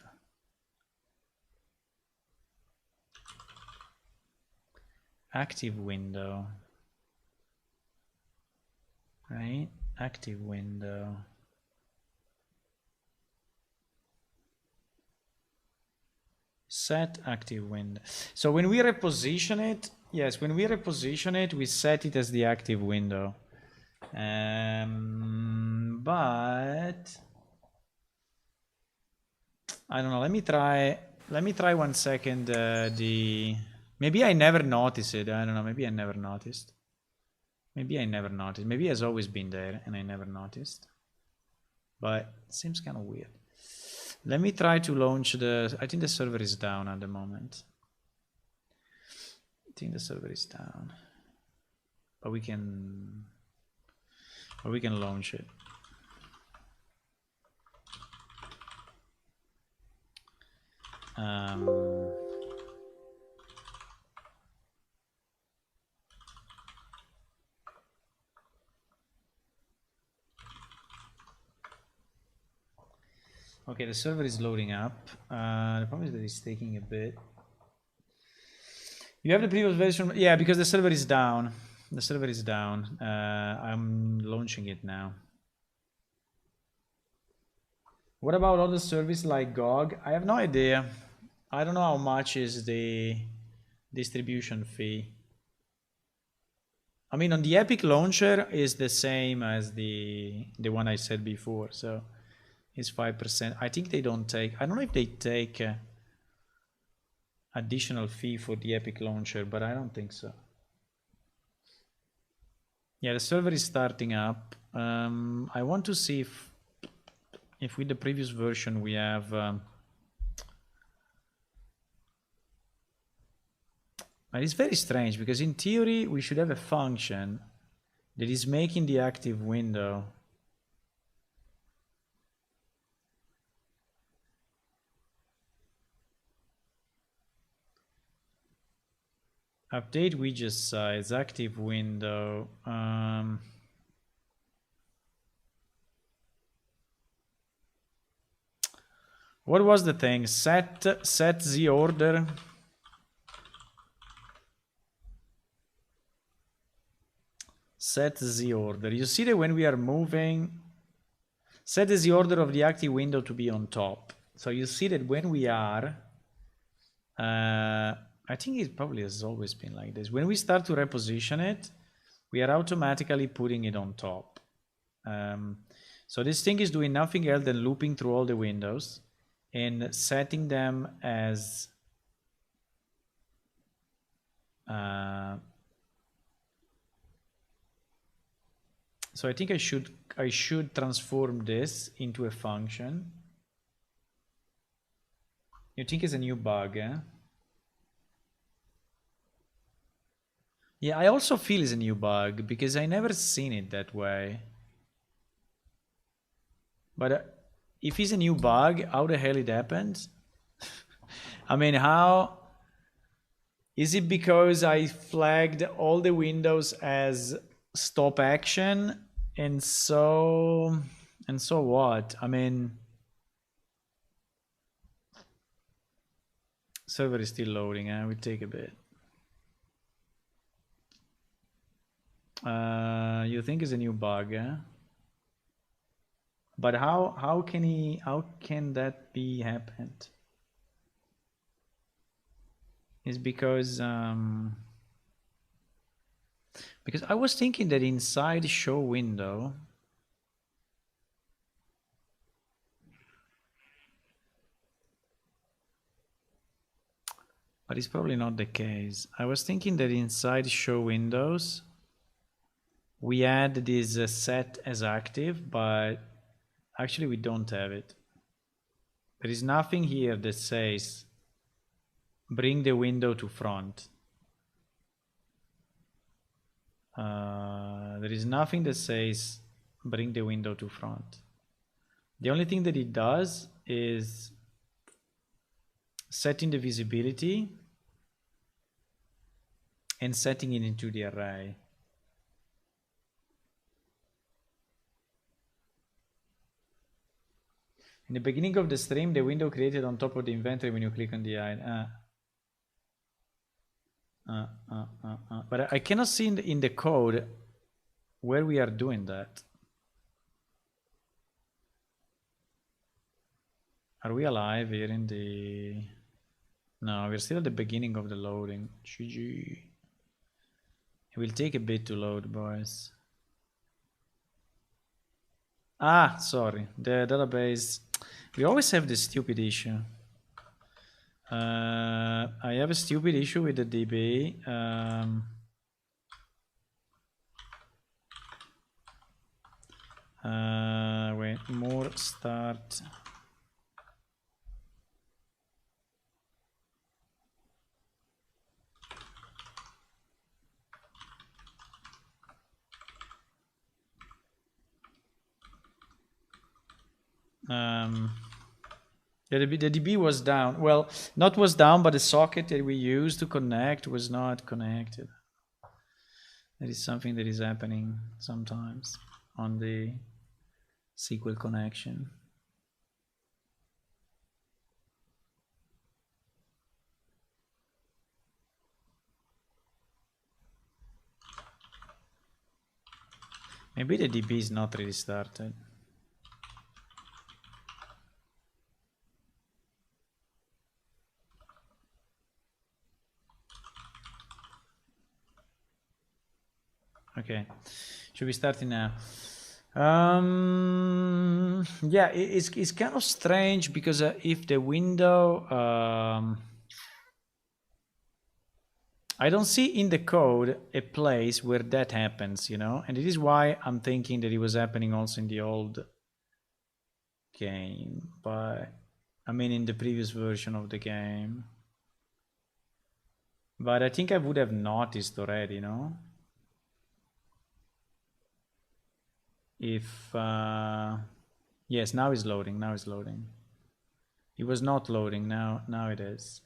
Active window, right? Active window. Set active window. So when we reposition it, Yes, when we reposition it, we set it as the active window. But I don't know. Let me try 1 second. Maybe I never noticed it. I don't know. Maybe I never noticed. Maybe I never noticed. Maybe it's always been there and I never noticed. But it seems kind of weird. Let me try to launch the... I think the server is down at the moment. I think the server is down. But we can launch it. Okay, the server is loading up. The problem is that it's taking a bit. You have the previous version? Yeah, because the server is down. The server is down. I'm launching it now. What about other service like GOG? I have no idea. I don't know how much is the distribution fee. I mean, on the Epic launcher is the same as the one I said before, so it's 5%. I think they don't take... I don't know if they take additional fee for the Epic launcher, but I don't think so. Yeah, the server is starting up. I want to see if with the previous version we have... but it's very strange because in theory we should have a function that is making the active window. Update widget size, active window. What was the thing? Set the order. Set the order. You see that when we are moving, set the order of the active window to be on top. So you see that when we are, I think it probably has always been like this. When we start to reposition it, we are automatically putting it on top. So this thing is doing nothing else than looping through all the windows and setting them as so I think I should transform this into a function. You think it's a new bug, eh? Yeah, I also feel it's a new bug because I never seen it that way. But if it's a new bug, how the hell it happened? I mean, how is it because I flagged all the windows as stop action and so what? I mean, server is still loading, eh? We take a bit. You think it's a new bug, eh? But how can that be happened? It's because I was thinking that inside show window, but it's probably not the case. I was thinking that inside show windows, we had this set as active, but actually we don't have it. There is nothing here that says bring the window to front. There is nothing that says bring the window to front. The only thing that it does is setting the visibility and setting it into the array. In the beginning of the stream, the window created on top of the inventory when you click on the item. But I cannot see in the code where we are doing that. Are we alive here in the... No, we're still at the beginning of the loading. GG. It will take a bit to load, boys. Ah, sorry. The database. We always have this stupid issue. I have a stupid issue with the DB. Wait, more start. Yeah, the DB was down. Well, not was down, but the socket that we used to connect was not connected. That is something that is happening sometimes on the SQL connection. Maybe the DB is not really started. Okay, should we start now? Yeah, it's kind of strange because if the window, I don't see in the code a place where that happens, you know, and it is why I'm thinking that it was happening also in the old game, but I mean in the previous version of the game. But I think I would have noticed already, you know, if yes, now it's loading. Now it's loading. It was not loading. Now it is.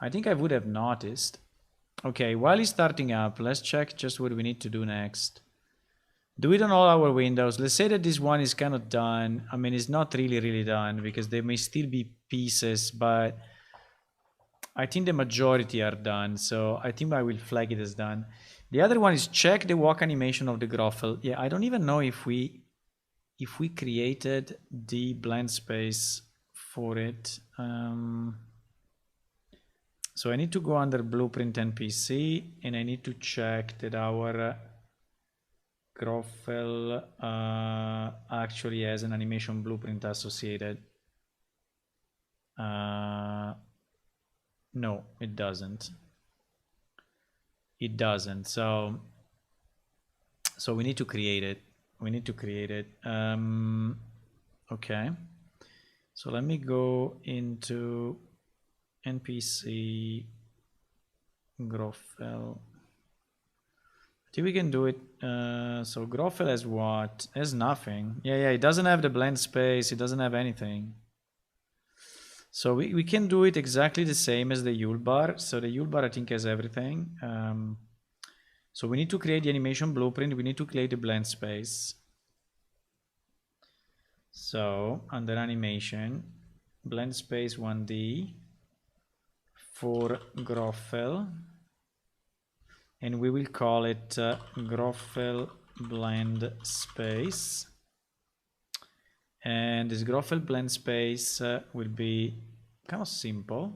I think I would have noticed. Okay, while it's starting up, let's check just what we need to do next. Do it on all our windows. Let's say that this one is kind of done. I mean, it's not really done because there may still be pieces, but I think the majority are done. So I think I will flag it as done. The other one is check the walk animation of the Groffel. Yeah, I don't even know if we created the blend space for it. So I need to go under blueprint NPC and I need to check that our Groffel actually has an animation blueprint associated. No, it doesn't. It doesn't. So we need to create it. We need to create it. Okay. So let me go into NPC Groffel. I think we can do it. So Groffel has what? Has nothing. Yeah, it doesn't have the blend space. It doesn't have anything. So we can do it exactly the same as the Ulbar. So the Ulbar I think has everything. So we need to create the animation blueprint. We need to create the blend space. So under animation, blend space 1D for Groffel. And we will call it Groffel blend space. And this Groffel blend space will be kind of simple.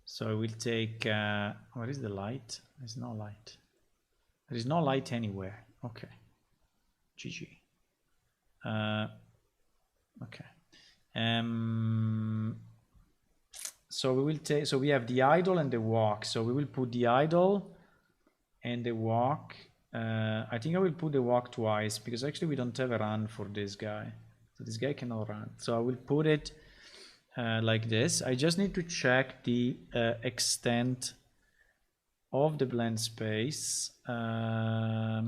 So we'll take, where is the light? There's no light. There is no light anywhere. Okay. GG. Okay. So we will take, so we have the idle and the walk. So we will put the idle and the walk. I think I will put the walk twice because actually we don't have a run for this guy. So this guy cannot run. So I will put it like this. I just need to check the extent of the blend space. I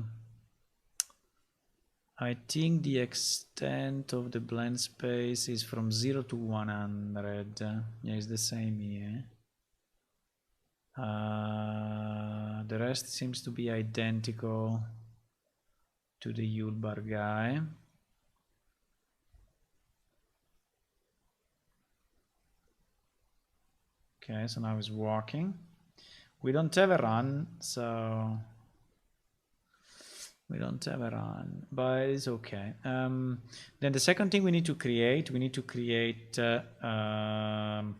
think the extent of the blend space is from 0 to 100. Yeah, it's the same here. The rest seems to be identical to the Ulbar guy. Okay, so now he's walking. We don't have a run, so we don't have a run, but it's okay. Then the second thing we need to create an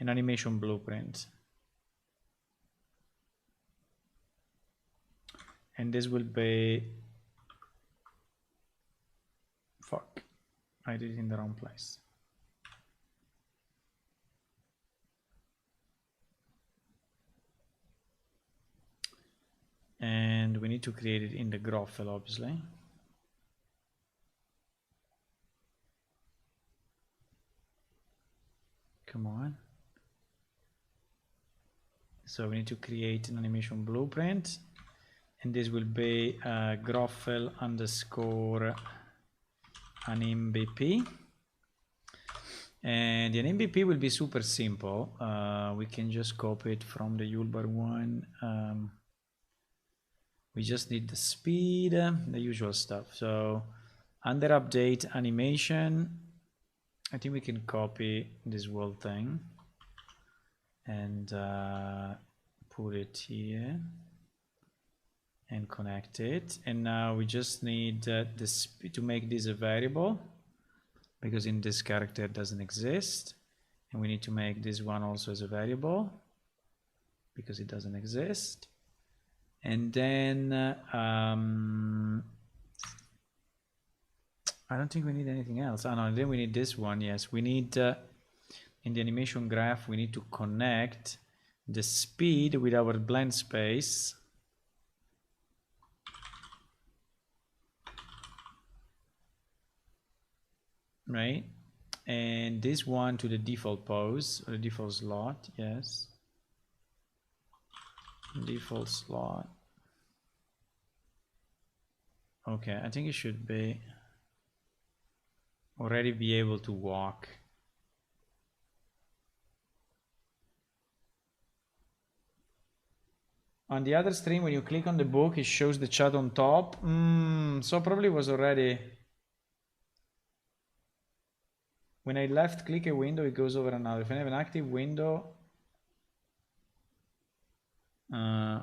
animation blueprint. And this will be, fuck, I did it in the wrong place. And we need to create it in the Groffel, obviously. Come on. So we need to create an animation blueprint, and this will be Groffel underscore animBP. And the animBP will be super simple. We can just copy it from the Ulbar one. We just need the speed, the usual stuff. So under update animation, I think we can copy this whole thing and put it here and connect it. And now we just need this to make this a variable, because in this character it doesn't exist. And we need to make this one also as a variable because it doesn't exist. And then I don't think we need anything else. Oh no, then we need this one. Yes, we need in the animation graph, we need to connect the speed with our blend space. Right? And this one to the default pose, or the default slot, yes. Default slot. Okay, I think it should be already be able to walk. On the other stream, when you click on the book, it shows the chat on top. So probably was already. When I left click a window, it goes over another. If I have an active window.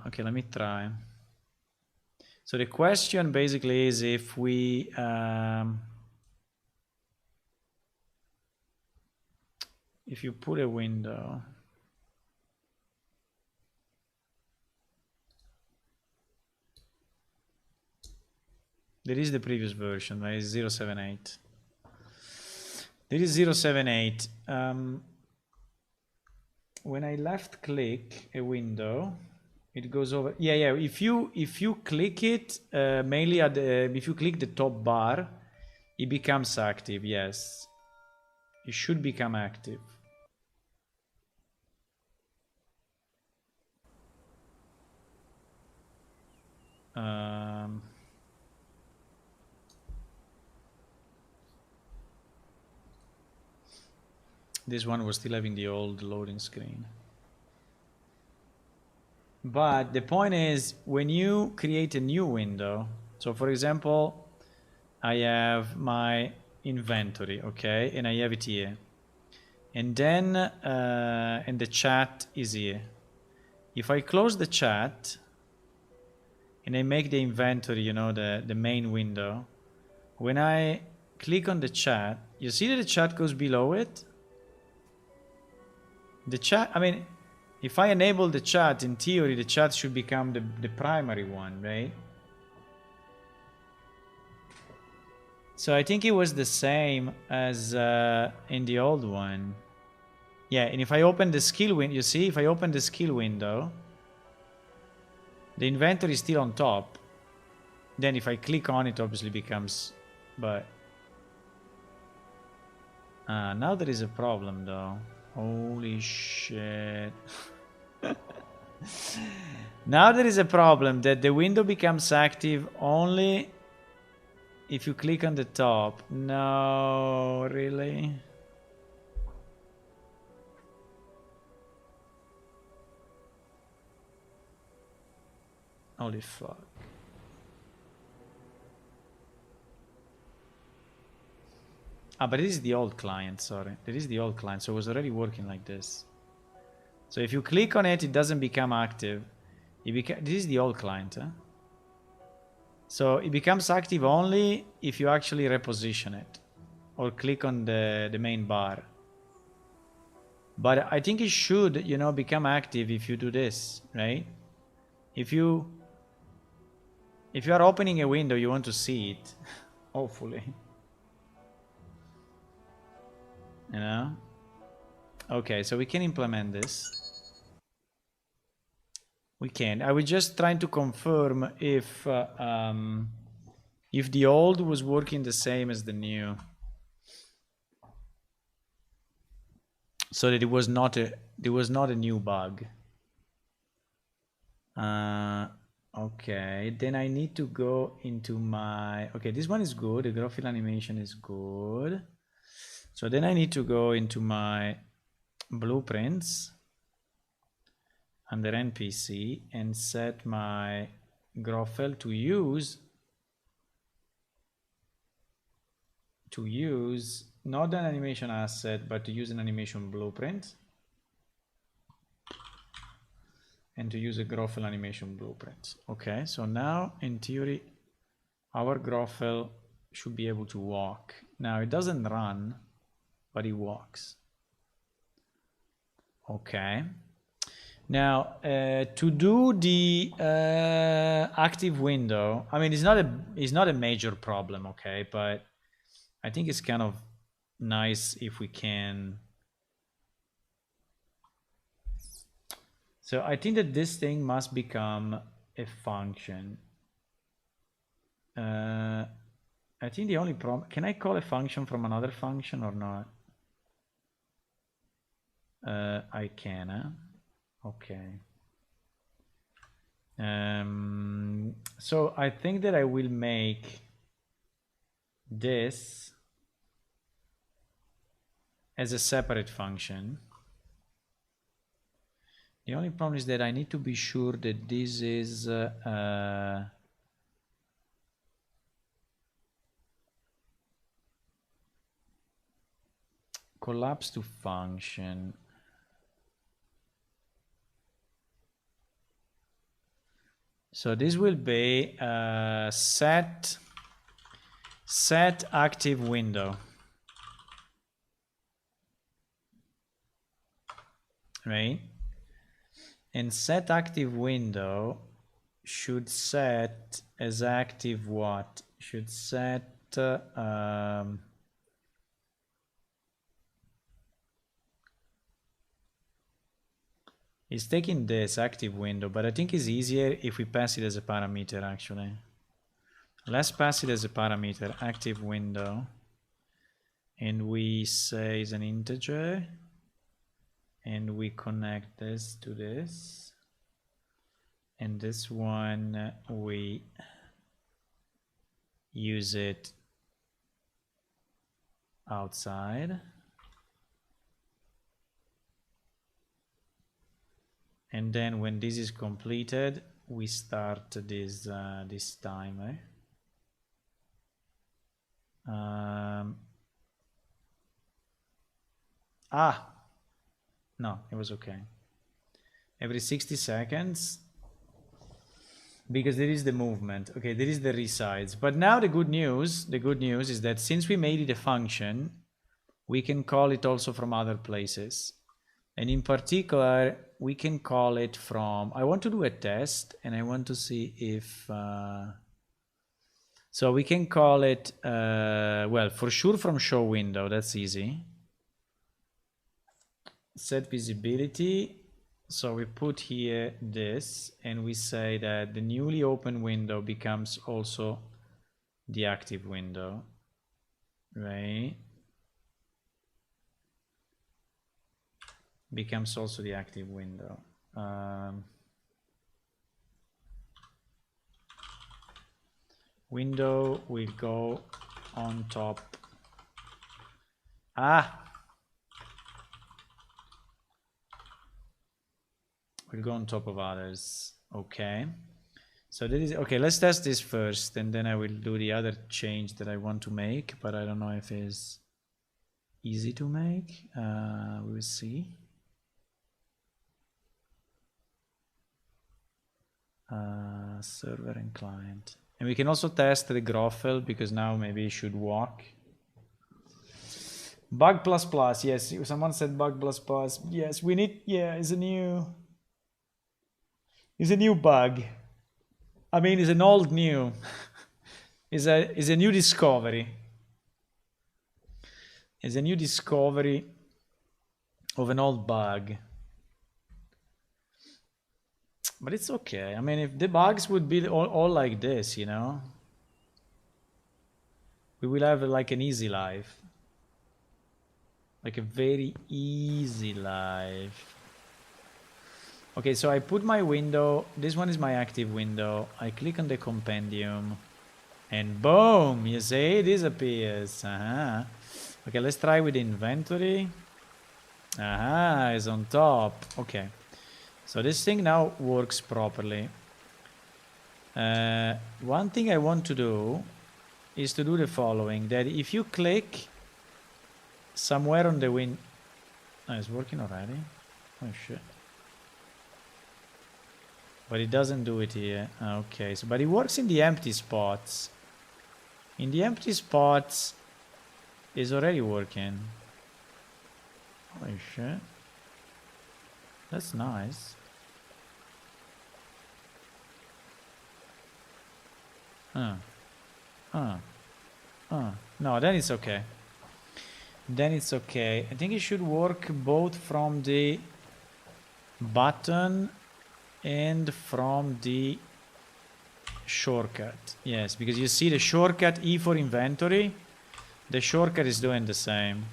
Okay, let me try. So the question basically is if we if you put a window, there is the previous version, right? It's 078. There is 078. When I left click a window, it goes over. Yeah. If you click it mainly at the, if you click the top bar, it becomes active. Yes, it should become active. This one was still having the old loading screen. But the point is, when you create a new window, so for example, I have my inventory, okay, and I have it here. And then, and the chat is here. If I close the chat, and I make the inventory, you know, the main window, when I click on the chat, you see that the chat goes below it? The chat, I mean, if I enable the chat, in theory, the chat should become the primary one, right? So I think it was the same as in the old one. Yeah, and if I open the skill window, you see, if I open the skill window, the inventory is still on top. Then if I click on it, obviously becomes, but now there is a problem though. Holy shit. Now there is a problem that the window becomes active only if you click on the top. No, really? Holy fuck. But this is the old client, sorry. This is the old client, so it was already working like this. So if you click on it, it doesn't become active. This is the old client, huh? So it becomes active only if you actually reposition it or click on the main bar. But I think it should, you know, become active if you do this, right? If you If you are opening a window, you want to see it, hopefully. You know? Okay, so we can implement this. We can. I was just trying to confirm if the old was working the same as the new, so that it was not a new bug. Okay, then I need to go into my. Okay, this one is good. The graphical animation is good. So then I need to go into my blueprints under NPC and set my Groffel to use not an animation asset, but to use an animation blueprint, and to use a Groffel animation blueprint. Okay, so now in theory our Groffel should be able to walk. Now it doesn't run, but it walks. Okay. Now, to do the active window, I mean, it's not a major problem, okay? But I think it's kind of nice if we can. So I think that this thing must become a function. I think the only problem, can I call a function from another function or not? I can, huh? Okay. So I think that I will make this as a separate function. The only problem is that I need to be sure that this is collapse to function. So this will be set active window, right? And set active window should set as active what? Should set it's taking this active window, but I think it's easier if we pass it as a parameter actually. Let's pass it as a parameter, active window, and we say it's an integer, and we connect this to this, and this one we use it outside. And then when this is completed, we start this this timer. No, it was okay. Every 60 seconds, because there is the movement. Okay, there is the resize. But now the good news is that since we made it a function, we can call it also from other places. And in particular, we can call it from, I want to do a test and I want to see if, so we can call it, well, for sure from show window, that's easy. Set visibility. So we put here this and we say that the newly open window becomes also the active window, right? Becomes also the active window. Window will go on top. Will go on top of others. Okay. So that is okay. Let's test this first, and then I will do the other change that I want to make, but I don't know if it's easy to make. We will see. Server and client, and we can also test the Groffel because now maybe it should walk. Bug plus plus, yes. Someone said bug plus plus. Yes, we need. Yeah, it's a new bug. I mean, it's an old new. It's a new discovery. It's a new discovery of an old bug. But it's okay. I mean, if the bugs would be all like this, you know, we will have like an easy life. Like a very easy life. Okay, so I put my window. This one is my active window. I click on the compendium. And boom, you see, it disappears. Okay, let's try with inventory. It's on top. Okay. So this thing now works properly. One thing I want to do is to do the following. That if you click somewhere on the win... Oh, it's working already? Oh, shit. But it doesn't do it here. Okay, so but it works in the empty spots. In the empty spots, it's already working. Holy shit. That's nice. No, then it's okay. Then it's okay. I think it should work both from the button and from the shortcut. Yes, because you see the shortcut E for inventory, the shortcut is doing the same.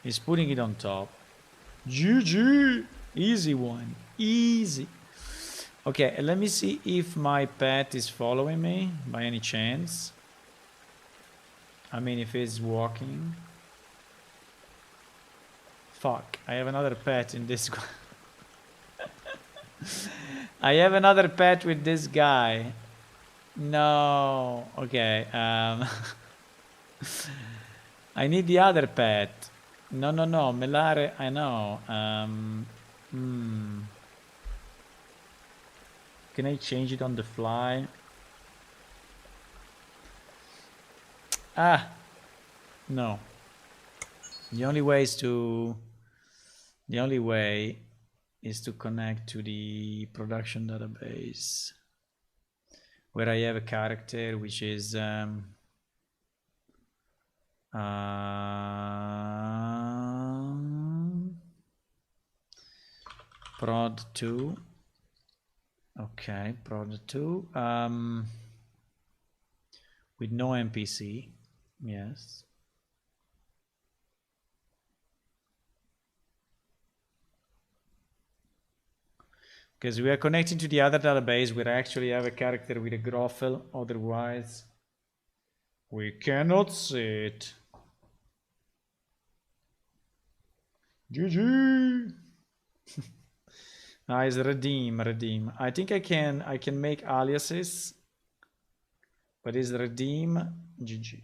It's putting it on top. GG! Easy one. Easy. Okay, let me see if my pet is following me by any chance. I mean, if it's walking. Fuck, I have another pet in this one. I have another pet with this guy. No. Okay, I need the other pet. No, Melare, I know. Can I change it on the fly? No. The only way is to connect to the production database, where I have a character which is prod2. Okay, prod2 with no NPC. Yes. Because we are connecting to the other database where I actually have a character with a groffle, otherwise we cannot see it. GG. Nice, redeem. I think I can make aliases, but it's redeem. GG.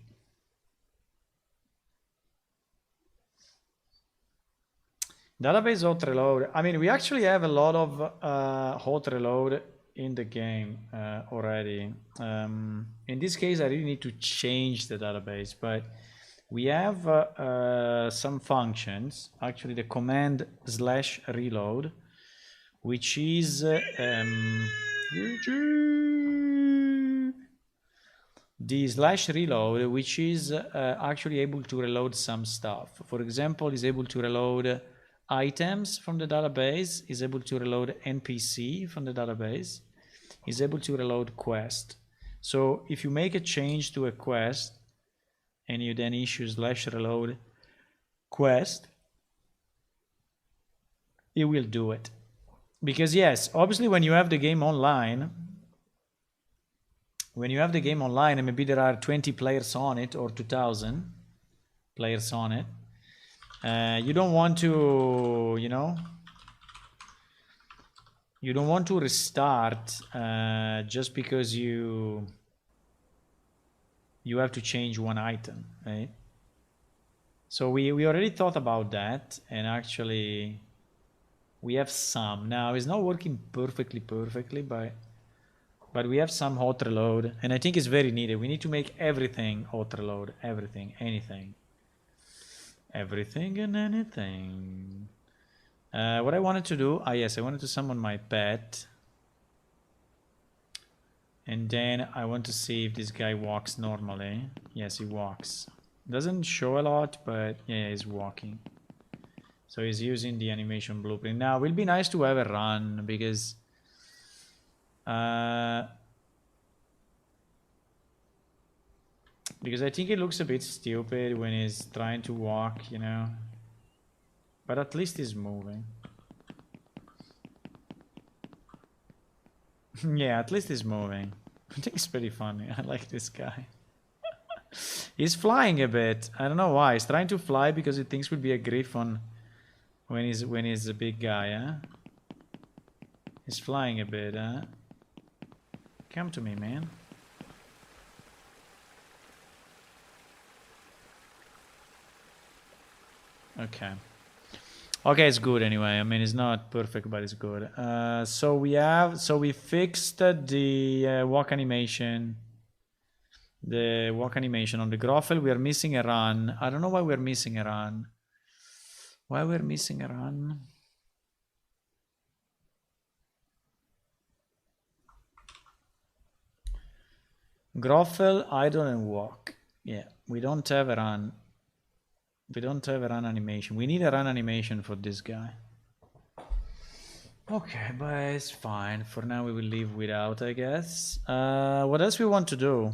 Database hot reload. I mean, we actually have a lot of hot reload in the game already. In this case, I really need to change the database, but we have some functions. Actually, the command /reload, which is the /reload, which is actually able to reload some stuff. For example, is able to reload items from the database, is able to reload NPC from the database, is able to reload quest. So if you make a change to a quest and you then issue /reload quest, it will do it. Because yes, obviously when you have the game online, and maybe there are 20 players on it or 2,000 players on it, you don't want to, you don't want to restart just because you have to change one item, right? So we already thought about that, and actually we have some. Now it's not working perfectly, but we have some hot reload, and I think it's very needed. We need to make everything hot reload, everything, anything. Everything and anything. What I wanted to do, yes, I wanted to summon my pet. And then I want to see if this guy walks normally. Yes, he walks. Doesn't show a lot, but yeah, he's walking. So he's using the animation blueprint. Now, it will be nice to have a run because I think it looks a bit stupid when he's trying to walk, you know. But at least he's moving. Yeah, at least he's moving. I think it's pretty funny. I like this guy. He's flying a bit. I don't know why. He's trying to fly because he thinks would be a griffon when he's a big guy, huh? He's flying a bit, huh? Come to me, man. Okay. Okay, it's good anyway. I mean, it's not perfect, but it's good. So we fixed the walk animation. The walk animation on the Groffel. We are missing a run. I don't know why we're missing a run. Why we're missing a run? Groffel, idle and walk. Yeah, we don't have a run. We don't have a run animation. We need a run animation for this guy. Okay, but it's fine. For now we will leave without, I guess. What else we want to do?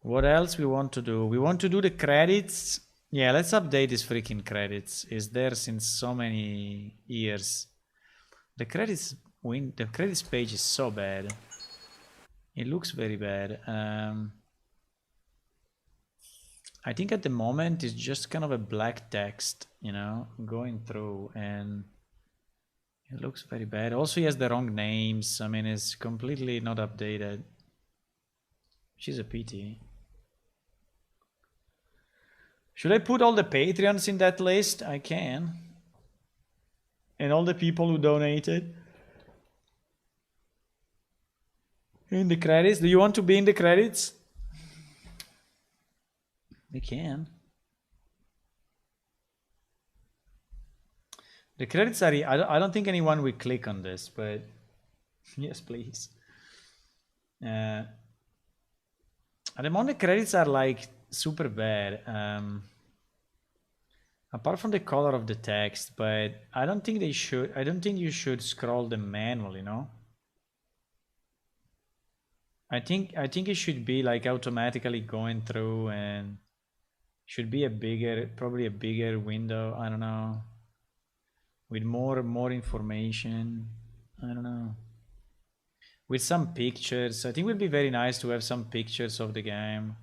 What else we want to do? We want to do the credits. Yeah, let's update these freaking credits. It's there since so many years. The credits page is so bad. It looks very bad. I think at the moment it's just kind of a black text, you know, going through, and it looks very bad. Also, he has the wrong names. I mean, it's completely not updated. She's a pity. Should I put all the Patreons in that list? I can. And all the people who donated. In the credits? Do you want to be in the credits? We can. The credits are... I don't think anyone will click on this, but... Yes, please. At the moment, the credits are like super bad. Apart from the color of the text, but I don't think they should... I don't think you should scroll them manually, no? I think it should be like automatically going through, and should be a bigger, probably a bigger window. I don't know, with more information. I don't know, with some pictures. I think it would be very nice to have some pictures of the game,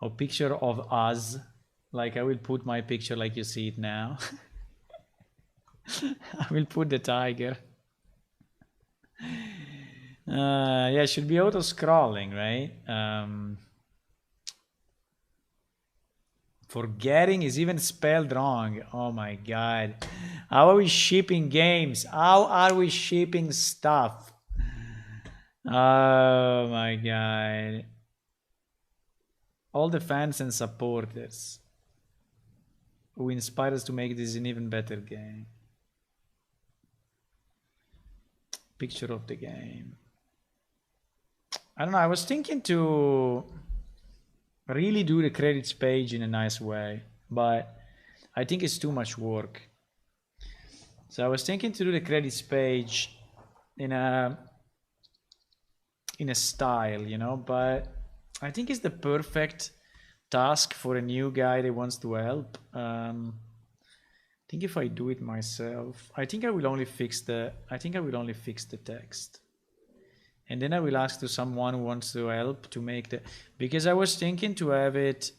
or picture of us. Like I will put my picture like you see it now. I will put the tiger. Yeah, it should be auto scrolling, right? Forgetting is even spelled wrong. Oh my god. How are we shipping games? How are we shipping stuff? Oh my god. All the fans and supporters who inspire us to make this an even better game. Picture of the game. I don't know, I was thinking to really do the credits page in a nice way, but I think it's too much work. So I was thinking to do the credits page in a style, you know, but I think it's the perfect task for a new guy that wants to help. I think if I do it myself, I think I will only fix the text. And then I will ask to someone who wants to help to make the... Because I was thinking to have it...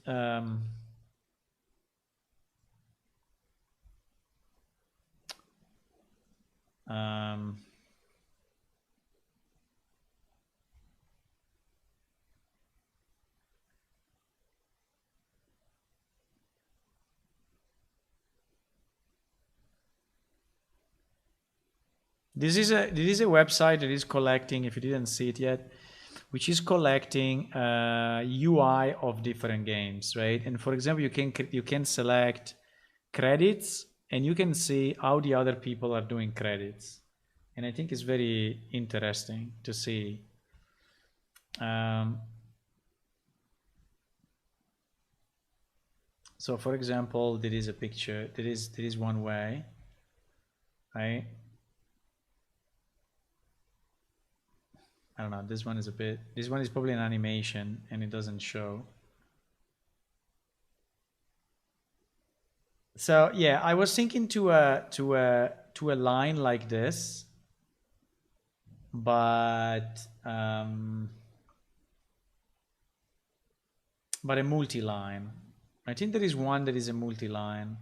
This is a website that is collecting, if you didn't see it yet, which is collecting UI of different games, right? And for example, you can select credits, and you can see how the other people are doing credits. and I think it's very interesting to see. So for example, there is a picture, there is one way, right? I don't know, this one is probably an animation and it doesn't show. So yeah, I was thinking to a line like this, but a multi-line. I think there is one that is a multi-line.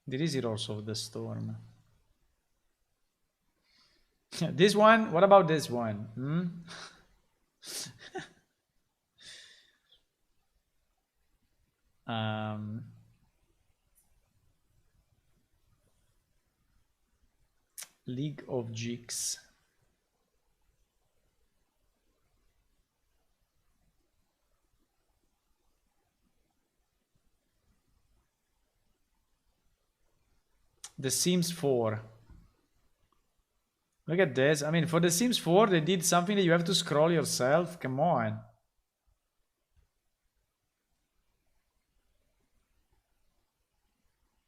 There is Heroes of the Storm. This one, what about this one? League of Jigs. The Sims 4. Look at this. I mean, for The Sims 4, they did something that you have to scroll yourself. Come on.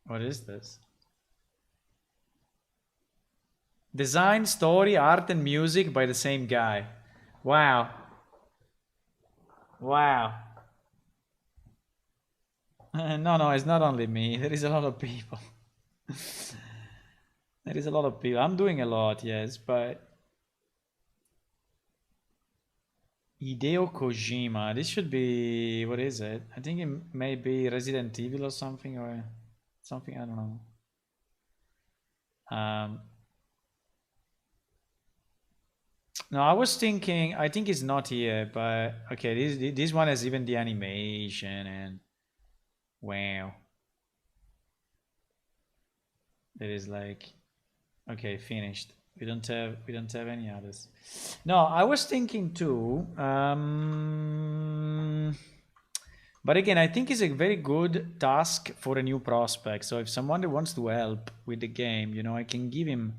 What is this? Design, story, art, and music by the same guy. Wow. Wow. No, it's not only me. There is a lot of people. There is a lot of people. I'm doing a lot, yes, but Hideo Kojima. This should be, what is it? I think it may be Resident Evil or something, or something. I don't know. No, I was thinking. I think it's not here, but okay. This one has even the animation and wow. It is like, okay, finished. We don't have any others. No, I was thinking too. But again, I think it's a very good task for a new prospect. So if someone wants to help with the game, you know, I can give him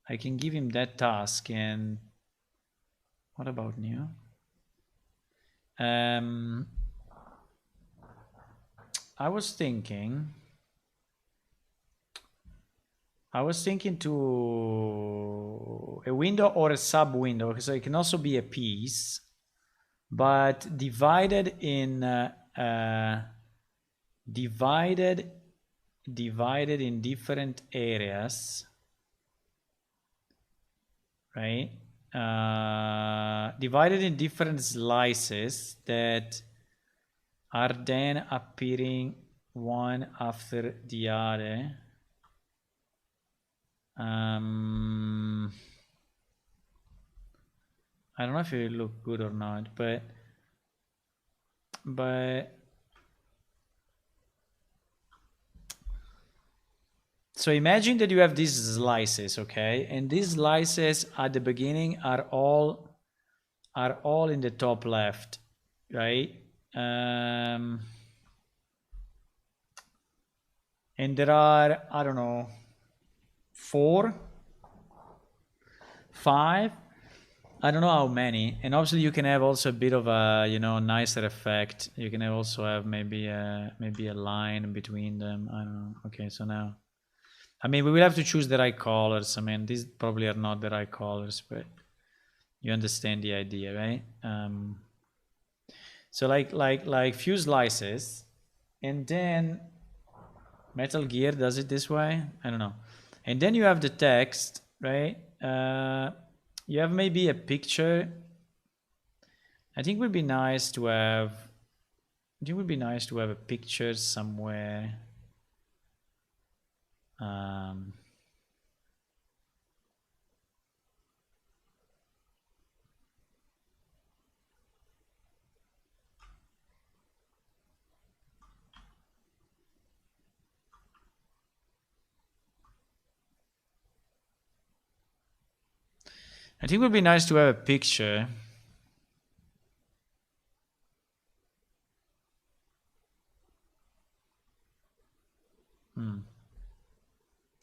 that task. And what about new? I was thinking to a window or a sub window, so it can also be a piece, but divided in divided in different areas, right? Divided in different slices that are then appearing one after the other. I don't know if it will look good or not, but so imagine that you have these slices, okay? And these slices at the beginning are all in the top left, right? And there are, I don't know, 4, 5, I don't know how many. And obviously you can have also a bit of a, you know, nicer effect. You can also have maybe a line between them. I don't know. Okay, so now, I mean, we will have to choose the right colors. I mean, these probably are not the right colors, but you understand the idea, right? So like few slices, and then Metal Gear does it this way. I don't know. And then you have the text, right? You have maybe a picture. I think it would be nice to have. It would be nice to have a picture somewhere. I think it would be nice to have a picture.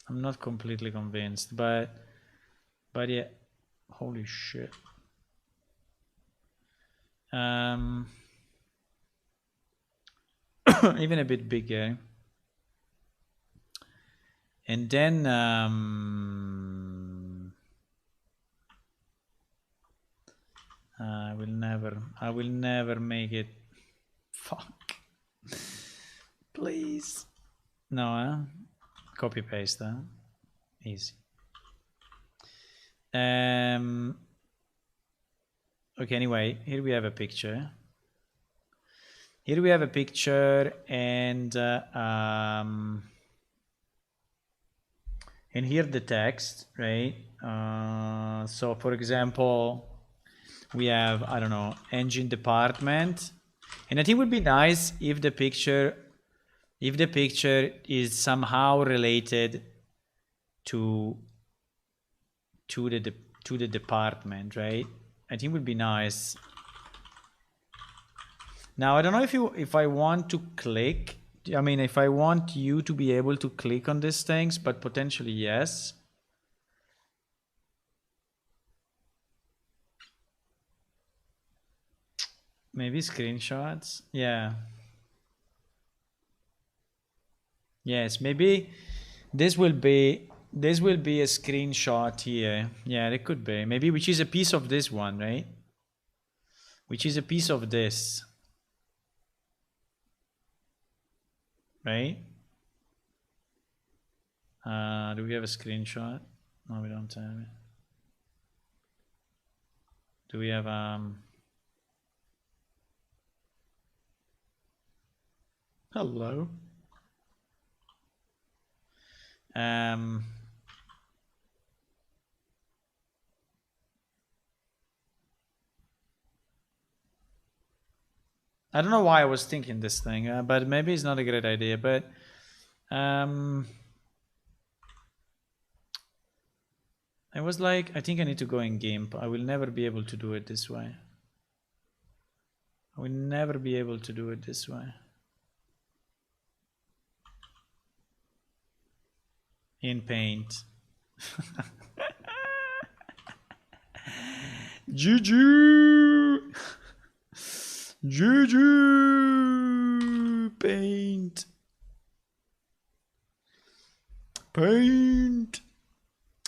I'm not completely convinced, but yeah, holy shit. Even a bit bigger. And then I will never make it. Fuck. Please. No, copy paste, easy. Okay, anyway, here we have a picture. Here we have a picture, and here the text, right? So for example, we have, I don't know, engine department, and I think it would be nice if the picture is somehow related to the department, right? I think it would be nice. Now I don't know if I want to click. I mean, if I want you to be able to click on these things, but potentially yes. Maybe screenshots. Yeah. Yes, maybe this will be a screenshot here. Yeah, it could be. Maybe which is a piece of this one, right? Which is a piece of this. Right? Do we have a screenshot? No, we don't have it. Do we have hello? I don't know why I was thinking this thing, but maybe it's not a great idea. But I was like, I think I need to go in GIMP. I will never be able to do it this way. I will never be able to do it this way. In Paint. Juju! Juju! Paint. Paint.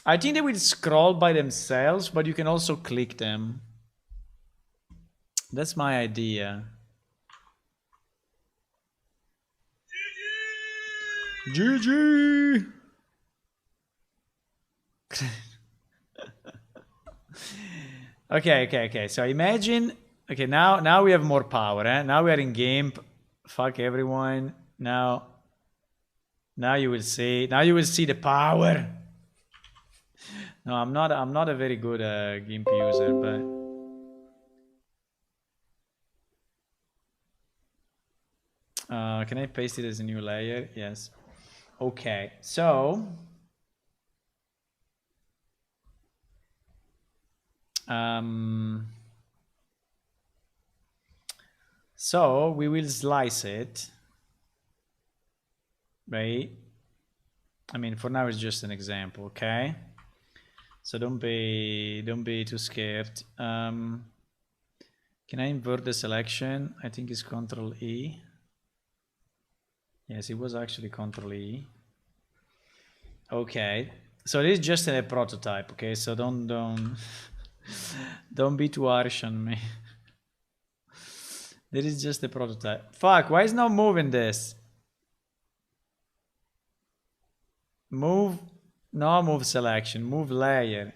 I think they will scroll by themselves, but you can also click them. That's my idea. GG! Okay. So imagine. Okay, now we have more power. Now we are in GIMP. Fuck everyone. Now you will see. Now you will see the power. No, I'm not a very good GIMP user, but can I paste it as a new layer? Yes. Okay, so so we will slice it, right? I mean, for now it's just an example, okay? So don't be too scared. Can I invert the selection? I think it's Control E. Yes, it was actually Control E. Okay, so it is just a prototype. Okay, so don't don't be too harsh on me. This is just a prototype. Fuck! Why is not moving this? Move. No, move selection. Move layer.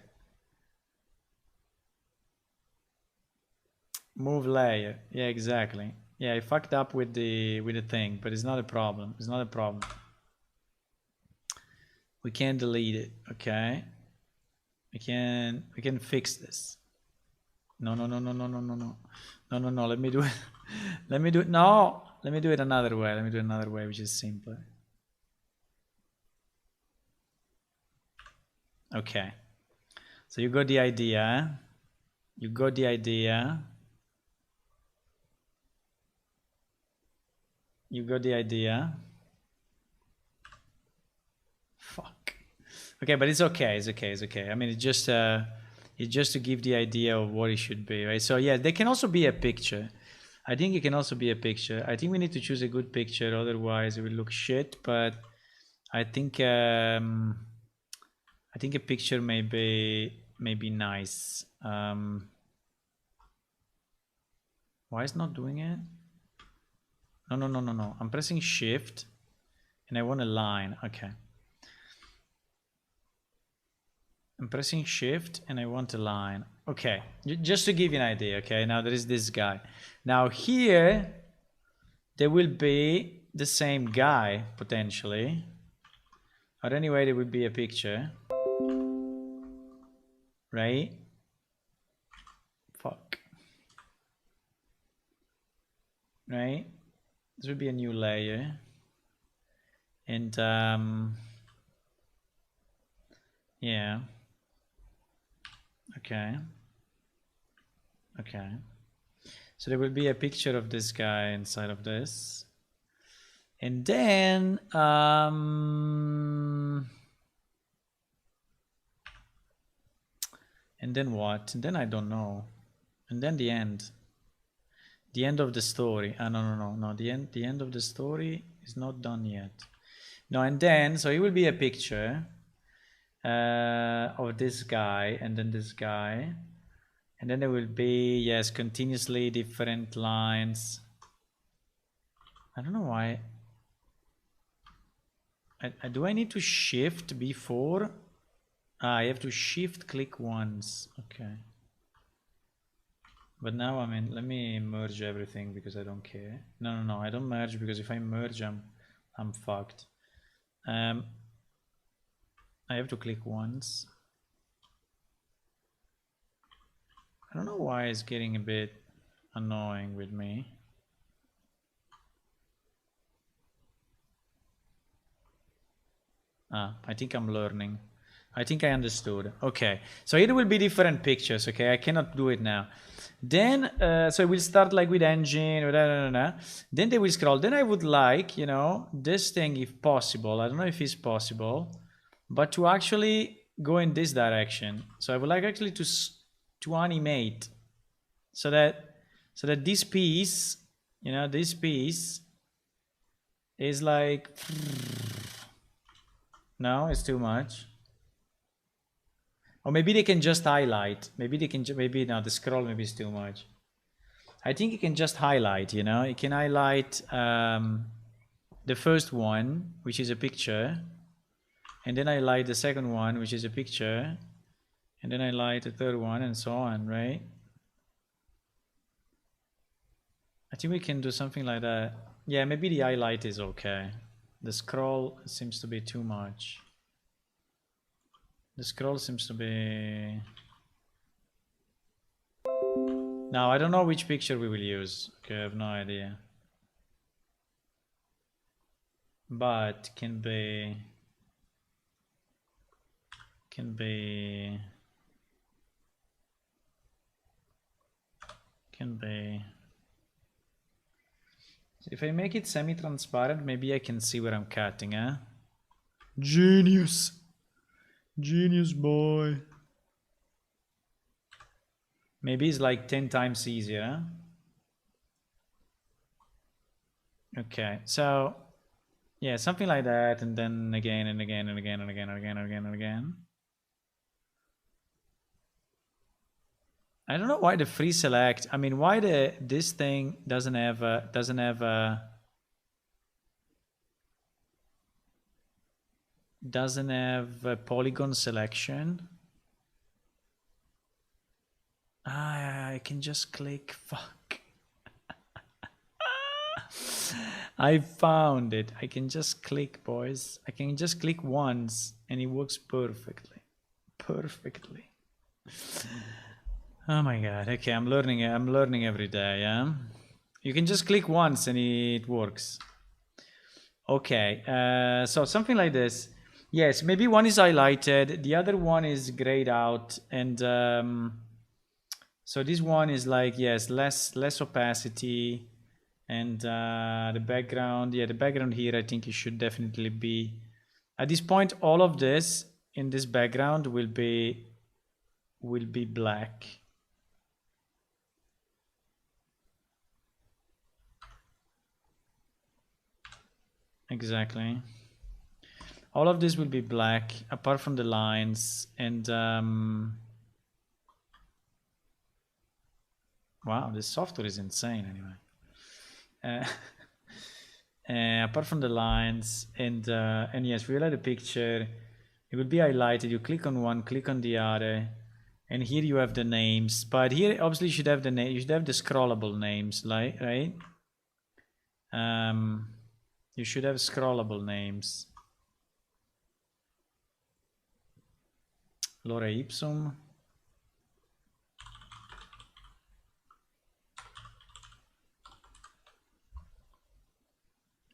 Move layer. Yeah, exactly. Yeah, I fucked up with the thing, but it's not a problem. It's not a problem. We can delete it. Okay. We can fix this. No. Let me do it. Let me do it. No. Let me do it another way. Let me do it another way, which is simpler. Okay. So you got the idea. You got the idea. You got the idea. Fuck. Okay, but it's okay. It's okay. It's okay. I mean, it's just to give the idea of what it should be, right? So yeah, there can also be a picture. I think it can also be a picture. I think we need to choose a good picture, otherwise it will look shit. But I think a picture may be nice. Why is not doing it? No. I'm pressing shift and I want a line. Okay. I'm pressing shift and I want a line. Okay, just to give you an idea. Okay, now there is this guy. Now here, there will be the same guy, potentially. But anyway, there will be a picture. Right? Fuck. Right? This will be a new layer. And, yeah. Okay. Okay. So there will be a picture of this guy inside of this. And then, and then what? And then I don't know. And then the end. The end of the story. No. The end of the story is not done yet. No, and then, so it will be a picture of this guy and then this guy. And then there will be, yes, continuously different lines. I don't know why. Do I need to shift before? I have to shift click once. Okay. But now, I mean, let me merge everything because I don't care. No, I don't merge because if I merge, I'm fucked. I have to click once. I don't know why it's getting a bit annoying with me. I think I'm learning. I think I understood. Okay, so here will be different pictures. Okay, I cannot do it now. Then, so we'll start like with engine, then they will scroll. Then I would like, you know, this thing if possible. I don't know if it's possible, but to actually go in this direction. So I would like actually to animate, so that this piece, you know, this piece is like. No, it's too much. Or maybe they can just highlight. Maybe they can. Maybe no, the scroll maybe is too much. I think you can just highlight. You know, you can highlight the first one, which is a picture, and then highlight the second one, which is a picture, and then highlight the third one, and so on. Right? I think we can do something like that. Yeah, maybe the highlight is okay. The scroll seems to be too much. The scroll seems to be... Now, I don't know which picture we will use. Okay, I have no idea. But can be... If I make it semi-transparent, maybe I can see where I'm cutting, eh? Genius! Genius boy! Maybe it's like 10 times easier, huh? Okay, so... Yeah, something like that, and then again, and again, and again, and again, and again, and again, and again. I don't know why the free select. I mean, why this thing doesn't have a polygon selection. I can just click. Fuck. I found it. I can just click, boys. I can just click once, and it works perfectly. Perfectly. Oh my god. Okay, I'm learning every day, yeah? You can just click once and it works. Okay, so something like this. Yes, maybe one is highlighted, the other one is grayed out, and so this one is like, yes, less opacity, and the background, yeah, the background here, I think it should definitely be, at this point, all of this in this background will be black. Exactly. All of this will be black apart from the lines, and wow, this software is insane anyway. Apart from the lines, and yes, we will add a picture. It will be highlighted. You click on one, click on the other, and here you have the names. But here, obviously, you should have the name. You should have the scrollable names, like right. You should have scrollable names. Lore ipsum.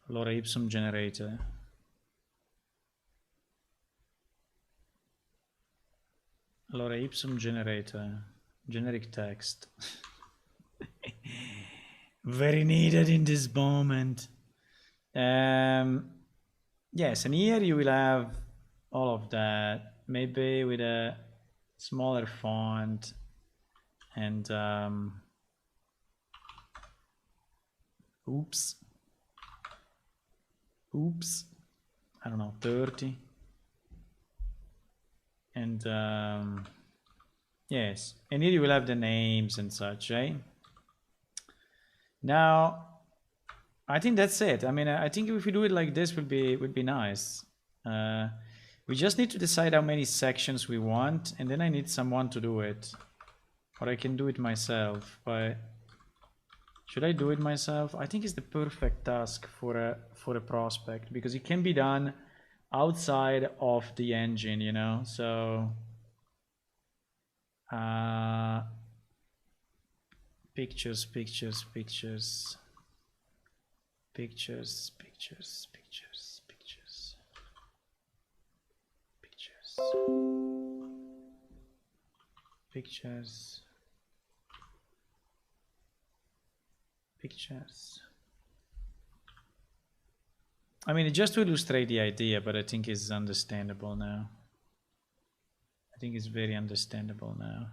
Lore ipsum generator. Lore ipsum generator. Generic text. Very needed in this moment. Yes, and here you will have all of that. Maybe with a smaller font and oops, I don't know, 30. And yes, and here you will have the names and such, right? Now, I think that's it. I mean, I think if we do it like this, would be nice. We just need to decide how many sections we want, and then I need someone to do it, or I can do it myself. But should I do it myself? I think it's the perfect task for a prospect, because it can be done outside of the engine, you know. So pictures. Pictures. I mean, just to illustrate the idea, but I think it's understandable now. I think it's very understandable now.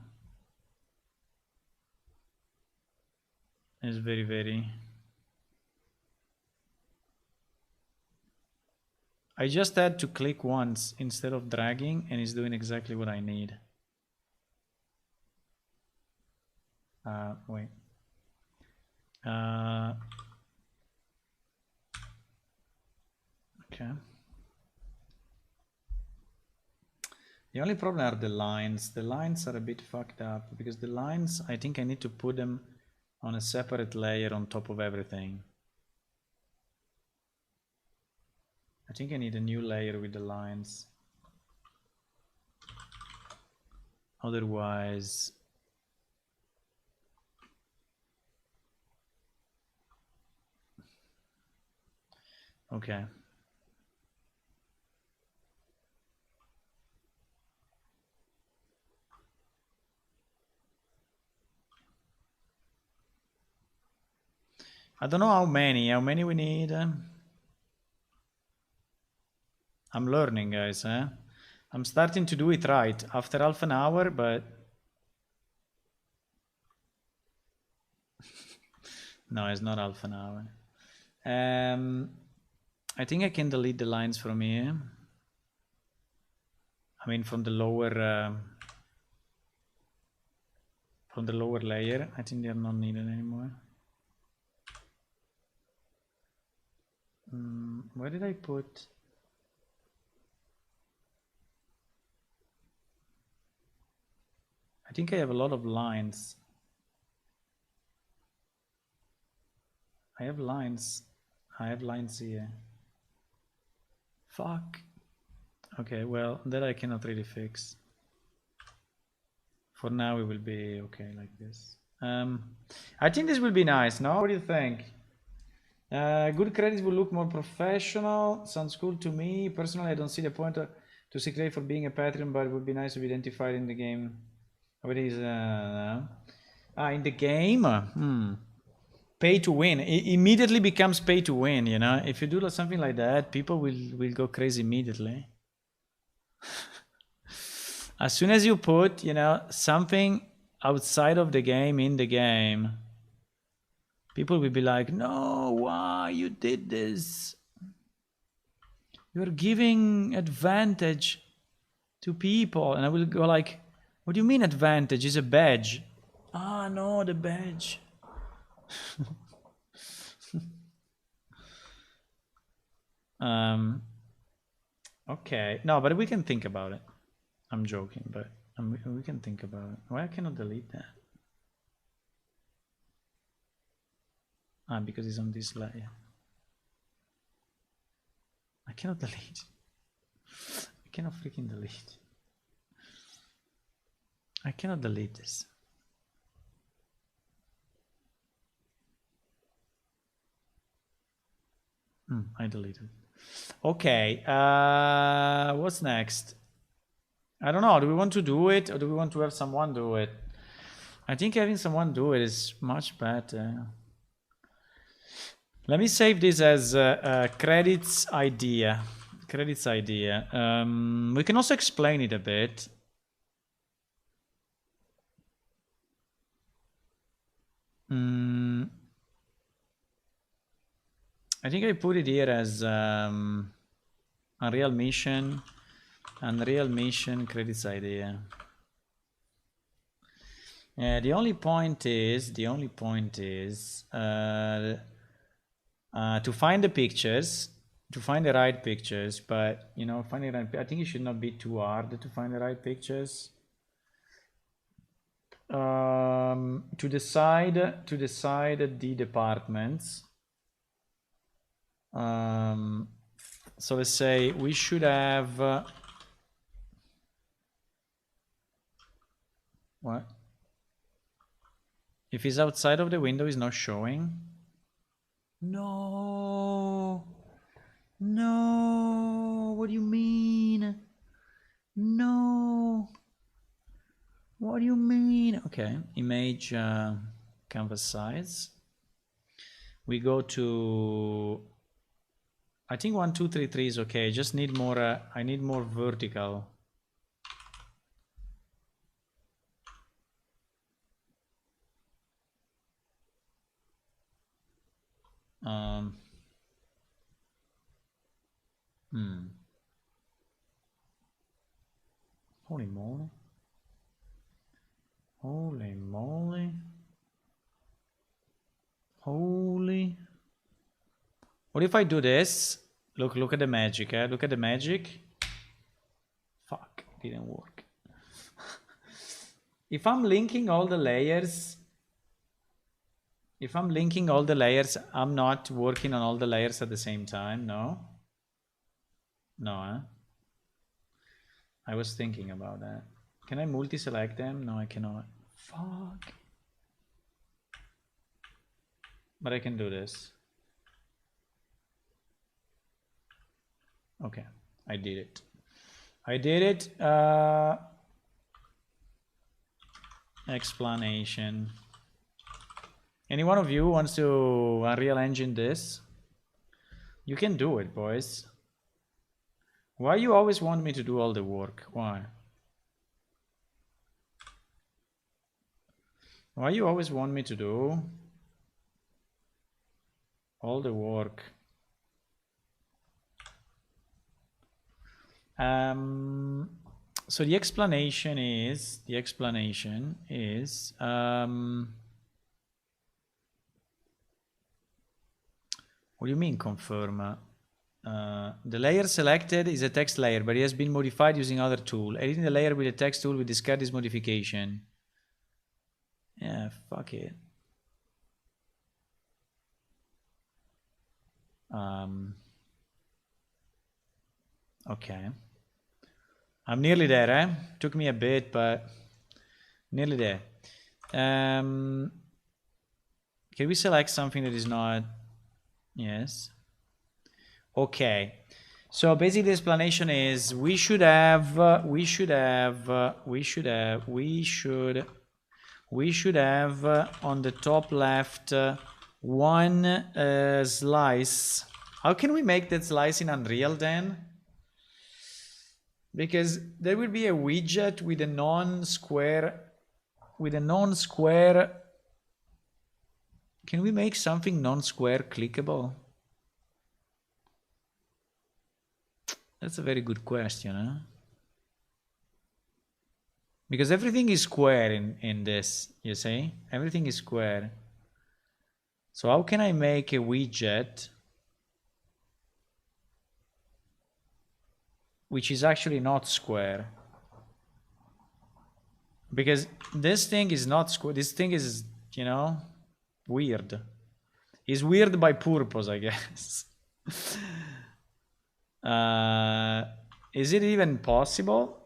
It's very. I just had to click once instead of dragging, and it's doing exactly what I need. Wait. Okay. The only problem are the lines. The lines are a bit fucked up, because the lines, I think I need to put them on a separate layer on top of everything. I think I need a new layer with the lines. Otherwise, okay. I don't know how many we need. I'm learning, guys. I'm starting to do it right after half an hour, but no, it's not half an hour. I think I can delete the lines from here. I mean, from the lower layer. I think they're not needed anymore. Where did I put? I think I have a lot of lines. I have lines here. Fuck. Okay, well, that I cannot really fix. For now, it will be okay like this. I think this will be nice, no? What do you think? Good credits will look more professional. Sounds cool to me. Personally, I don't see the point to seek credit for being a Patreon, but it would be nice to be identified in the game. What is in the game? Pay to win. It immediately becomes pay to win, you know. If you do something like that, people will go crazy immediately. As soon as you put, you know, something outside of the game in the game, people will be like, no, why you did this? You're giving advantage to people. And I will go like, what do you mean advantage? It's a badge. Ah, no, the badge. Okay. No, but we can think about it. I'm joking, but we can think about it. Why I cannot delete that? Ah, because it's on this layer. I cannot delete. I cannot freaking delete. I cannot delete this. I deleted. Okay. What's next? I don't know. Do we want to do it, or do we want to have someone do it? I think having someone do it is much better. Let me save this as credits idea. Credits idea. We can also explain it a bit. I think I put it here as Unreal Mission credits idea. The only point is to find the pictures, to find the right pictures. But you know, finding the right, I think it should not be too hard to find the right pictures. To decide the departments. So let's say we should have what? If it's outside of the window, it's not showing. No. No. What do you mean? No. What do you mean? Okay. Image canvas size. We go to, I think 1, 2, 3, 3 is okay. Just need more. I need more vertical. Holy moly. Holy moly. Holy. What if I do this? Look at the magic, Look at the magic. Fuck, didn't work. If I'm linking all the layers, I'm not working on all the layers at the same time, no? No, I was thinking about that. Can I multi-select them? No, I cannot. Fuck. But I can do this. Okay, I did it. I did it. Explanation. Any one of you wants to Unreal Engine this? You can do it, boys. Why you always want me to do all the work? Why? Why you always want me to do all the work? So the explanation is what do you mean confirm? The layer selected is a text layer, but it has been modified using other tool. Editing the layer with a text tool will discard this modification. Yeah, fuck it. Okay. I'm nearly there, Took me a bit, but nearly there. Can we select something that is not? Yes. Okay. So basically the explanation is we should have on the top left one slice. How can we make that slice in Unreal then? because there will be a widget with a non-square, can we make something non-square clickable? That's a very good question, huh? Because everything is square in this, you see? Everything is square. So how can I make a widget which is actually not square? Because this thing is not square. This thing is, you know, weird. It's weird by purpose, I guess. Is it even possible?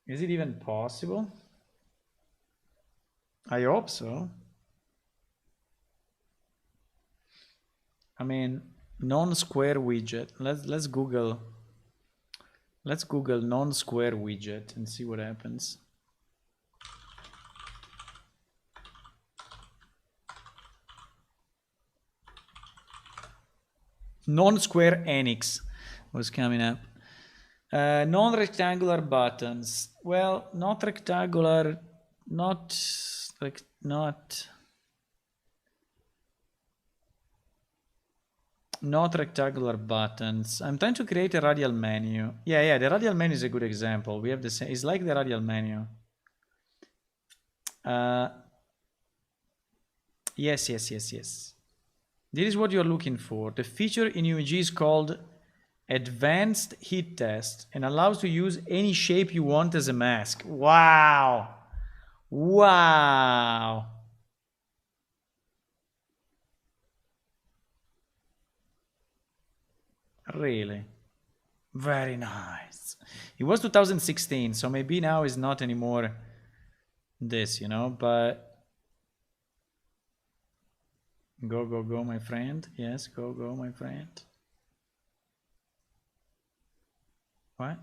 Is it even possible? I hope so. I mean, non-square widget. Let's Google non-square widget and see what happens. Non-square Enix was coming up. Non-rectangular buttons. Well, not rectangular, not rectangular buttons. I'm trying to create a radial menu. Yeah, the radial menu is a good example. We have the same. It's like the radial menu. Yes. This is what you're looking for. The feature in UMG is called Advanced Heat Test and allows to use any shape you want as a mask. Wow. Really? Very nice. It was 2016, so maybe now is not anymore this, you know, but go, my friend. Yes, go, my friend. What?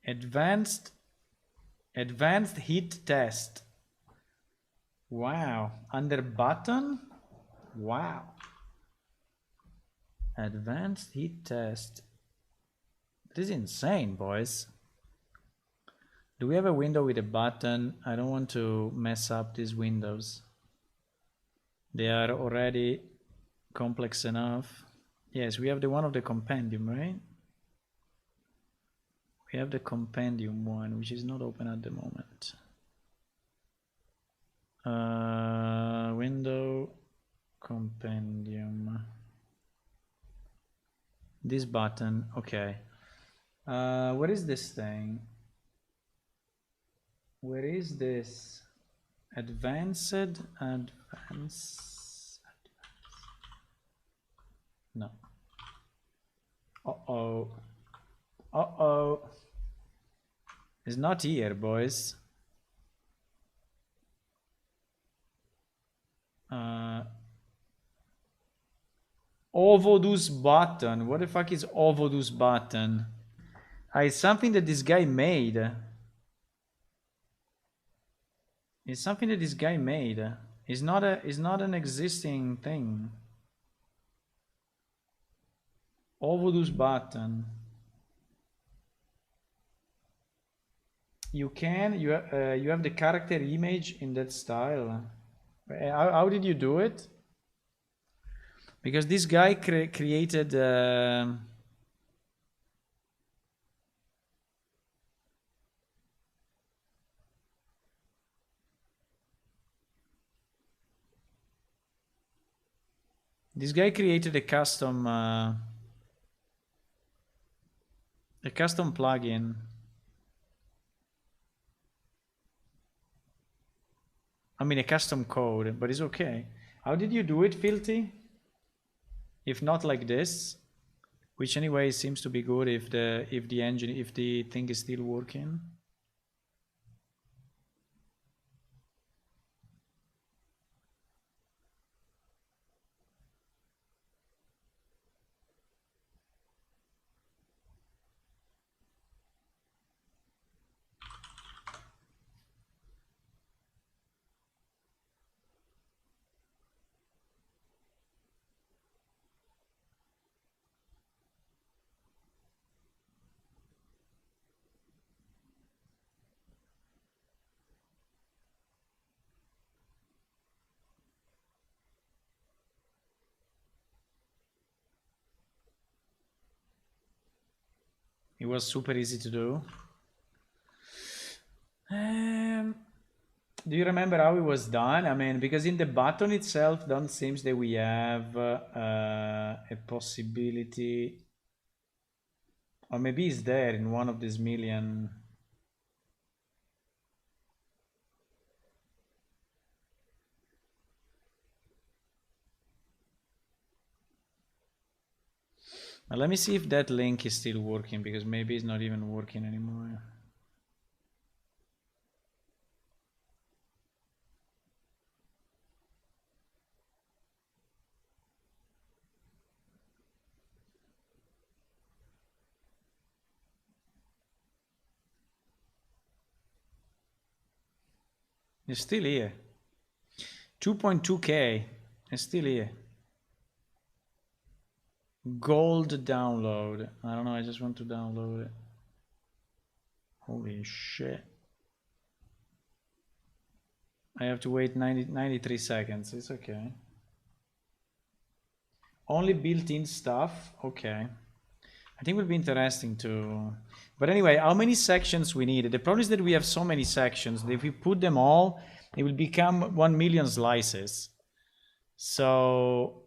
Advanced heat test. Wow. Under button? Wow. Advanced heat test. This is insane, boys. Do we have a window with a button? I don't want to mess up these windows. They are already complex enough. Yes, we have the one of the compendium, right? We have the compendium one, which is not open at the moment. Window, compendium. This button, okay. What is this thing? Where is this? Advanced. No. Uh-oh. It's not here, boys. Ovodus button. What the fuck is Ovodus button? It's something that this guy made. It's something that this guy made. It's not an existing thing. Ovodus button. You have the character image in that style. How did you do it? Because this guy created this guy created a custom plugin. I mean a custom code, but it's okay. How did you do it, Filthy? If not like this, which anyway seems to be good if the thing is still working. It was super easy to do. Do you remember how it was done? I mean, because in the button itself, don't seems that we have a possibility, or maybe it's there in one of these million. Let me see if that link is still working, because maybe it's not even working anymore. It's still here. 2.2K. It's still here. Gold download. I don't know, I just want to download it. Holy shit. I have to wait 93 seconds. It's okay. Only built-in stuff. Okay. I think it will be interesting to... But anyway, how many sections we need? The problem is that we have so many sections that if we put them all, it will become 1 million slices. So...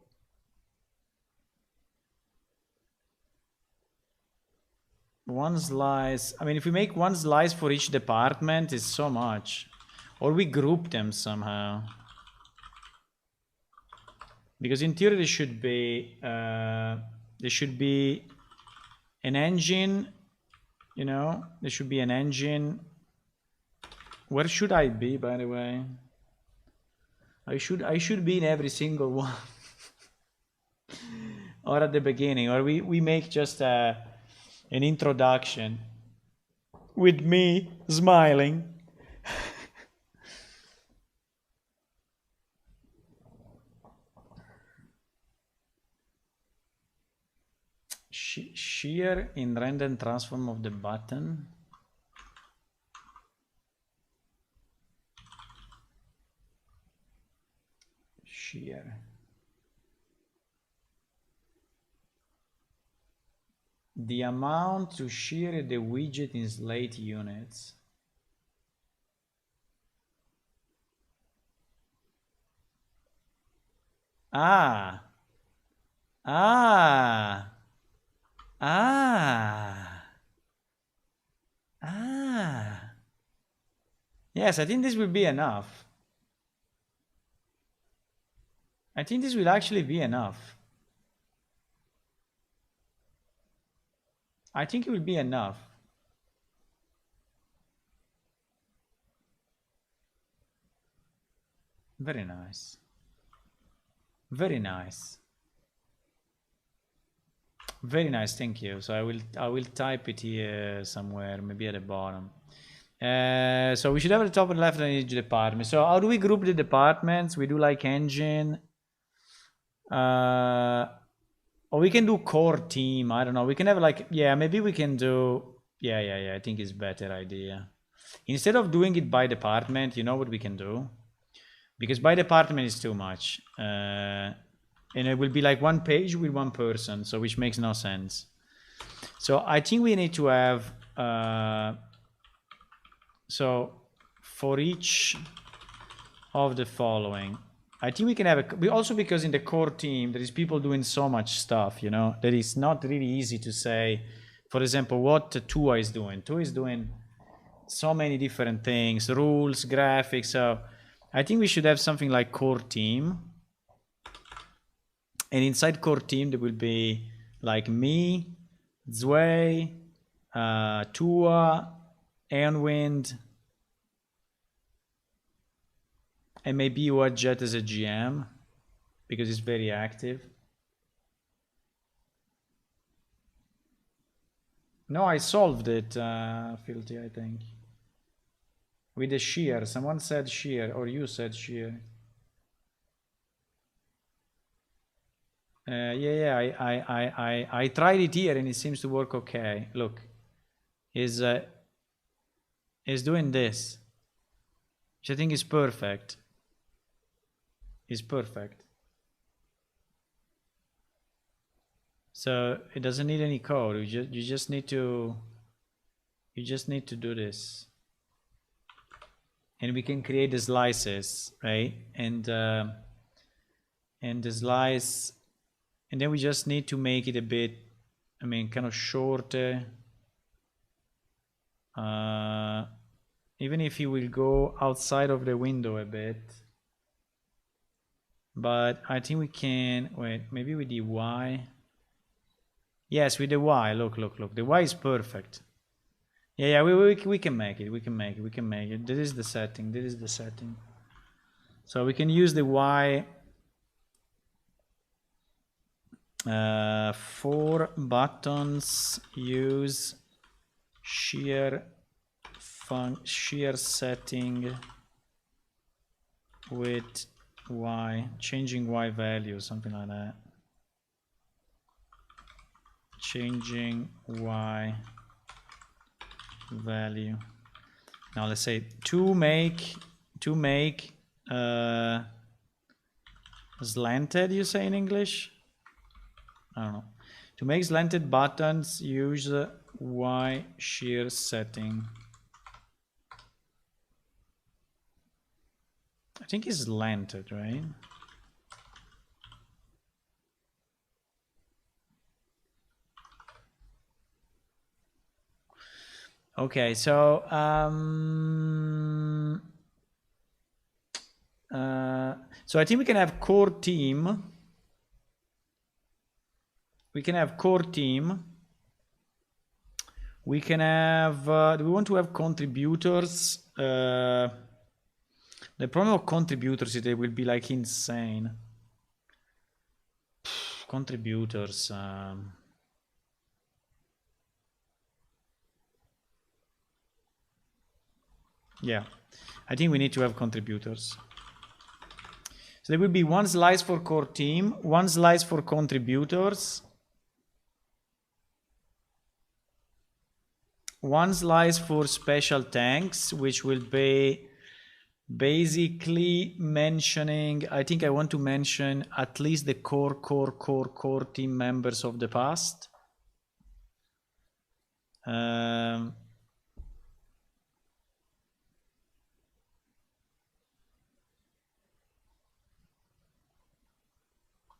one slice... I mean, if we make one slice for each department, it's so much. Or we group them somehow. Because in theory, there should be an engine, you know, there should be an engine. Where should I be, by the way? I should be in every single one. Or at the beginning, or we make just an introduction with me smiling. Shear in random transform of the button. Shear. The amount to shear the widget in slate units. Ah. Yes, I think this will be enough. I think this will actually be enough. I think it will be enough. Very nice. Very nice. Very nice, thank you. So I will type it here somewhere, maybe at the bottom. So we should have at the top and left on each department. So how do we group the departments? We do like engine. Or we can do core team. I don't know. We can have like, yeah, maybe we can do, yeah. I think it's a better idea. Instead of doing it by department, you know what we can do? Because by department is too much. And it will be like one page with one person, so which makes no sense. So I think we need to have, so for each of the following, I think we can have we also, because in the core team, there is people doing so much stuff, you know, that it's not really easy to say, for example, what Tua is doing. Tua is doing so many different things, rules, graphics. So I think we should have something like core team. And inside core team, there will be like me, Zwei, Tua, Aeonwind, and maybe you add Jet as a GM because it's very active. No, I solved it, Filthy, I think. With the shear. Someone said shear, or you said shear. I tried it here and it seems to work okay. Look, is doing this, which I think is perfect. Is perfect. So it doesn't need any code. You just need to do this, and we can create the slices, right? And the slice, and then we just need to make it a bit, I mean, kind of shorter. Even if you will go outside of the window a bit, but I think we can wait. Maybe with the Y. Yes, with the Y. Look. The Y is perfect. Yeah. We can make it. We can make it. This is the setting. So we can use the Y. For buttons, use shear setting with Y, changing Y value, something like that. Changing Y value. Now let's say to make slanted, you say in English? I don't know. To make slanted buttons, use Y shear setting. I think it's slanted, right? Okay, so so I think we can have core team. We can have core team. We can have. Do we want to have contributors? The problem of contributors is they will be like insane. Contributors. Yeah, I think we need to have contributors. So there will be one slice for core team, one slice for contributors, one slice for special tanks, which will be basically mentioning, I think I want to mention at least the core team members of the past.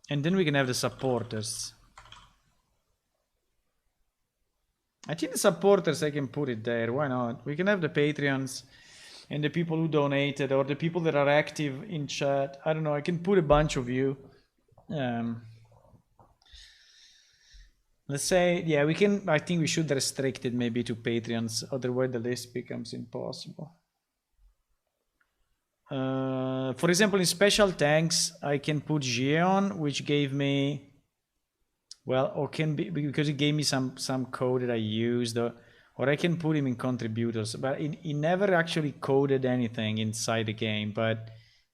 And then we can have the supporters. I think the supporters, I can put it there. Why not? We can have the Patreons and the people who donated, or the people that are active in chat. I don't know. I can put a bunch of you. Let's say, yeah, we can. I think we should restrict it maybe to Patreons. Otherwise, the list becomes impossible. For example, in special tanks, I can put Geon, which gave me, well, or can be because it gave me some code that I used, or I can put him in contributors. But he never actually coded anything inside the game, but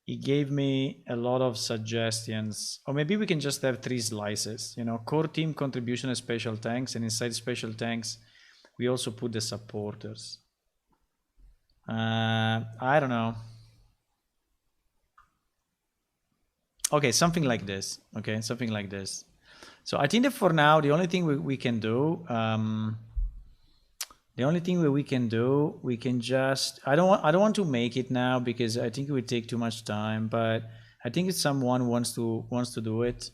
he gave me a lot of suggestions. Or maybe we can just have 3 slices, you know, core team, contribution, and special tanks, and inside special tanks, we also put the supporters. I don't know. Okay, something like this. Okay, something like this. So I think that for now, the only thing we can do, we can just, I don't want to make it now because I think it would take too much time. But I think if someone wants to do it,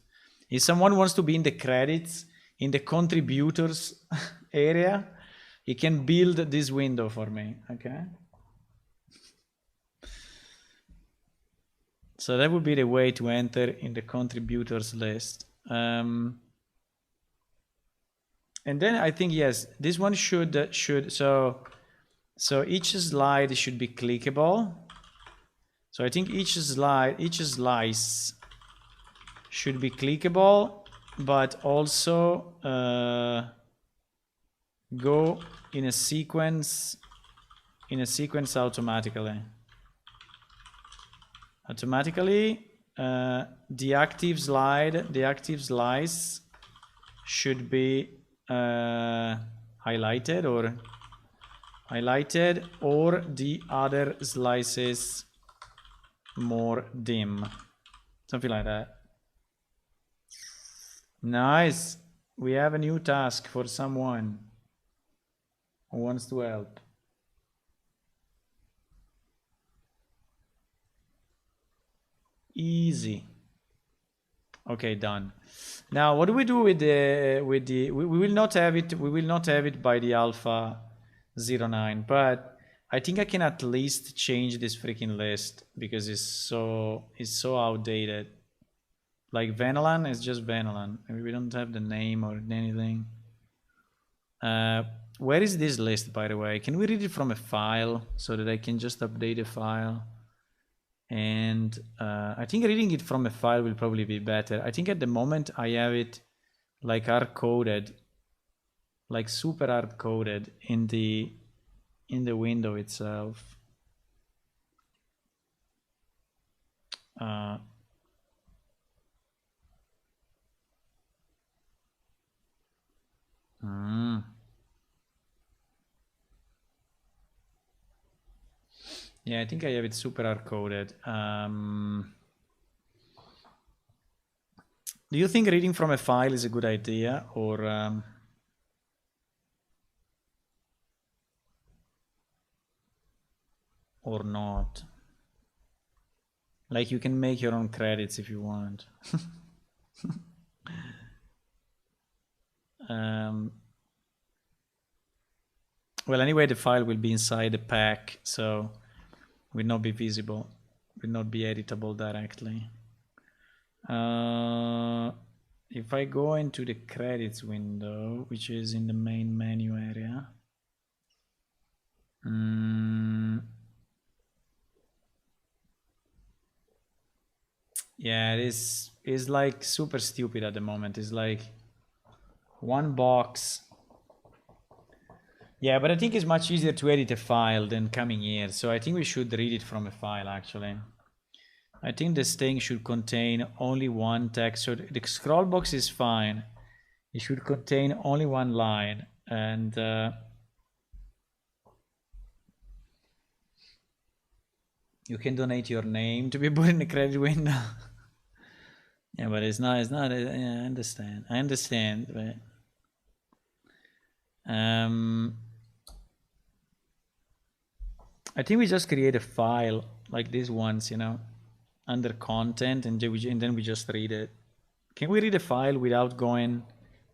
if someone wants to be in the credits, in the contributors area, he can build this window for me. Okay. So that would be the way to enter in the contributors list. And then I think, yes, this one should so each slide should be clickable. So I think each slice should be clickable, but also go in a sequence automatically. The active slice should be highlighted or the other slices more dim, something like that. Nice. We have a new task for someone who wants to help. Easy. Okay, done. Now, what do we do with the we will not have it. We will not have it by the alpha 09, but I think I can at least change this freaking list because it's so outdated. Like Venelan is just Venelan. We don't have the name or anything. Where is this list, by the way? Can we read it from a file so that I can just update a file? And I think reading it from a file will probably be better. I think at the moment I have it like hard-coded, like super hard-coded in the window itself. Yeah, I think I have it super hard-coded. Do you think reading from a file is a good idea, or not? Like you can make your own credits if you want. Well, anyway, the file will be inside the pack, so will not be visible, will not be editable directly. If I go into the credits window, which is in the main menu area, yeah, this is like super stupid at the moment. It's like one box. Yeah, but I think it's much easier to edit a file than coming here. So I think we should read it from a file, actually. I think this thing should contain only one text. So the scroll box is fine. It should contain only one line. And you can donate your name to be put in the credit window. Yeah, but it's not, yeah, I understand, but I think we just create a file like this once, you know, under content, and then we just read it. Can we read a file without going,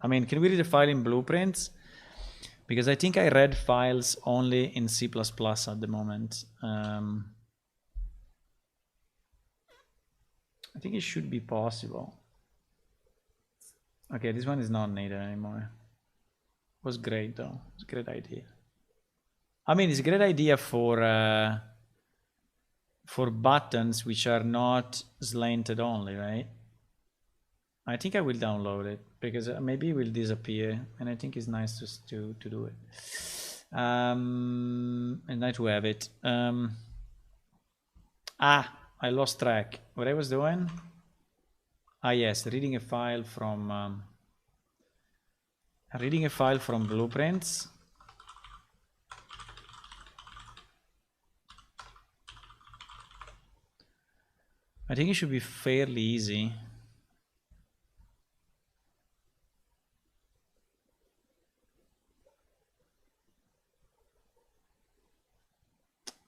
I mean, can we read a file in blueprints? Because I think I read files only in C++ at the moment. I think it should be possible. Okay, this one is not needed anymore. It was great though. It's a great idea. I mean, it's a great idea for buttons which are not slanted only, right? I think I will download it because maybe it will disappear, and I think it's nice to do it. And nice to have it. I lost track. What I was doing? Yes, reading a file from blueprints. I think it should be fairly easy.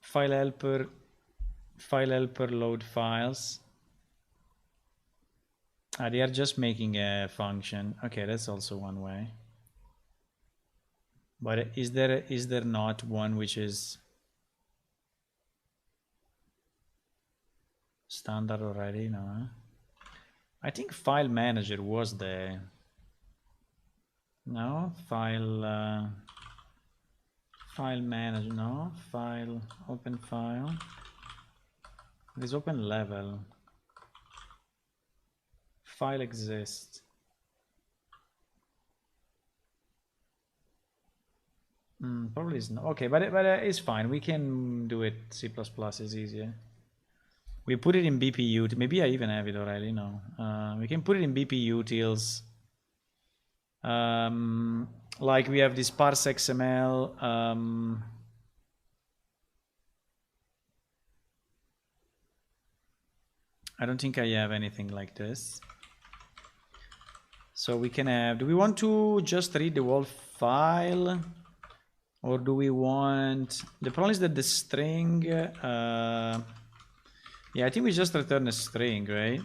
File helper load files. They are just making a function. Okay, that's also one way. But is there not one which is standard already? No. I think file manager was there. No, file manager, no, file, open file. There's open level. File exists. Probably is not. Okay, but it's fine. We can do it. C++ is easier. We put it in BPU. Maybe I even have it already. No. We can put it in BPU utils. Like we have this parse XML. I don't think I have anything like this. So we can have, do we want to just read the whole file? Or do we want, the problem is that the string, yeah, I think we just return a string, right?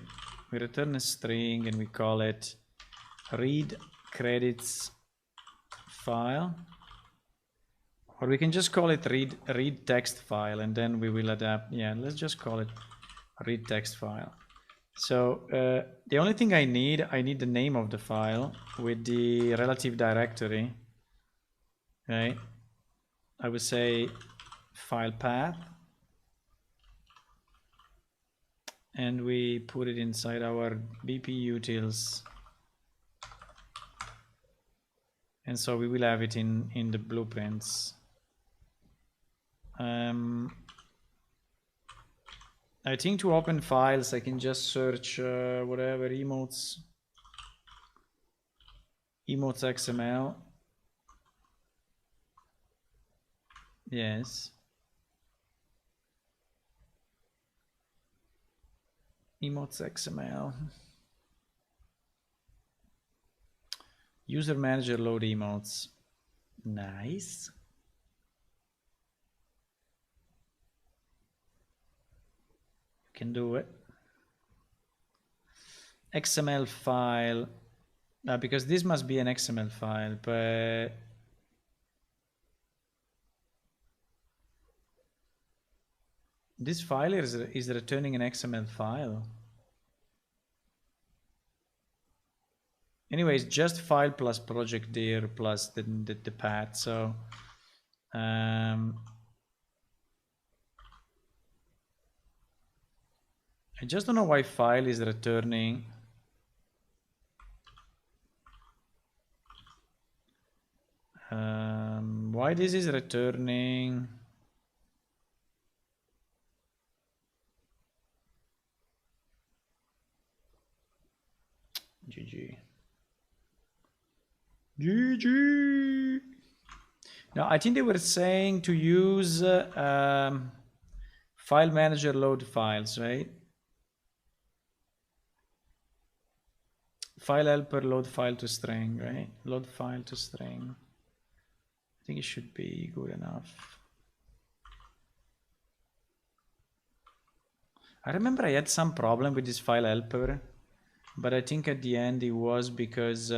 We return a string and we call it read credits file. Or we can just call it read text file, and then we will adapt. Yeah, let's just call it read text file. So the only thing I need the name of the file with the relative directory. Okay, I would say file path, and we put it inside our BP utils, and so we will have it in the blueprints. I think to open files, I can just search whatever emotes XML. Yes. Emotes XML. User manager load emotes. Nice. Can do it. XML file, because this must be an XML file, but this file is returning an XML file. Anyways, just file plus project dir plus the path. So I just don't know why file is returning. Why this is returning? GG. GG. No, I think they were saying to use file manager load files, right? File helper load file to string, right? Load file to string. I think it should be good enough. I remember I had some problem with this file helper, but I think at the end it was because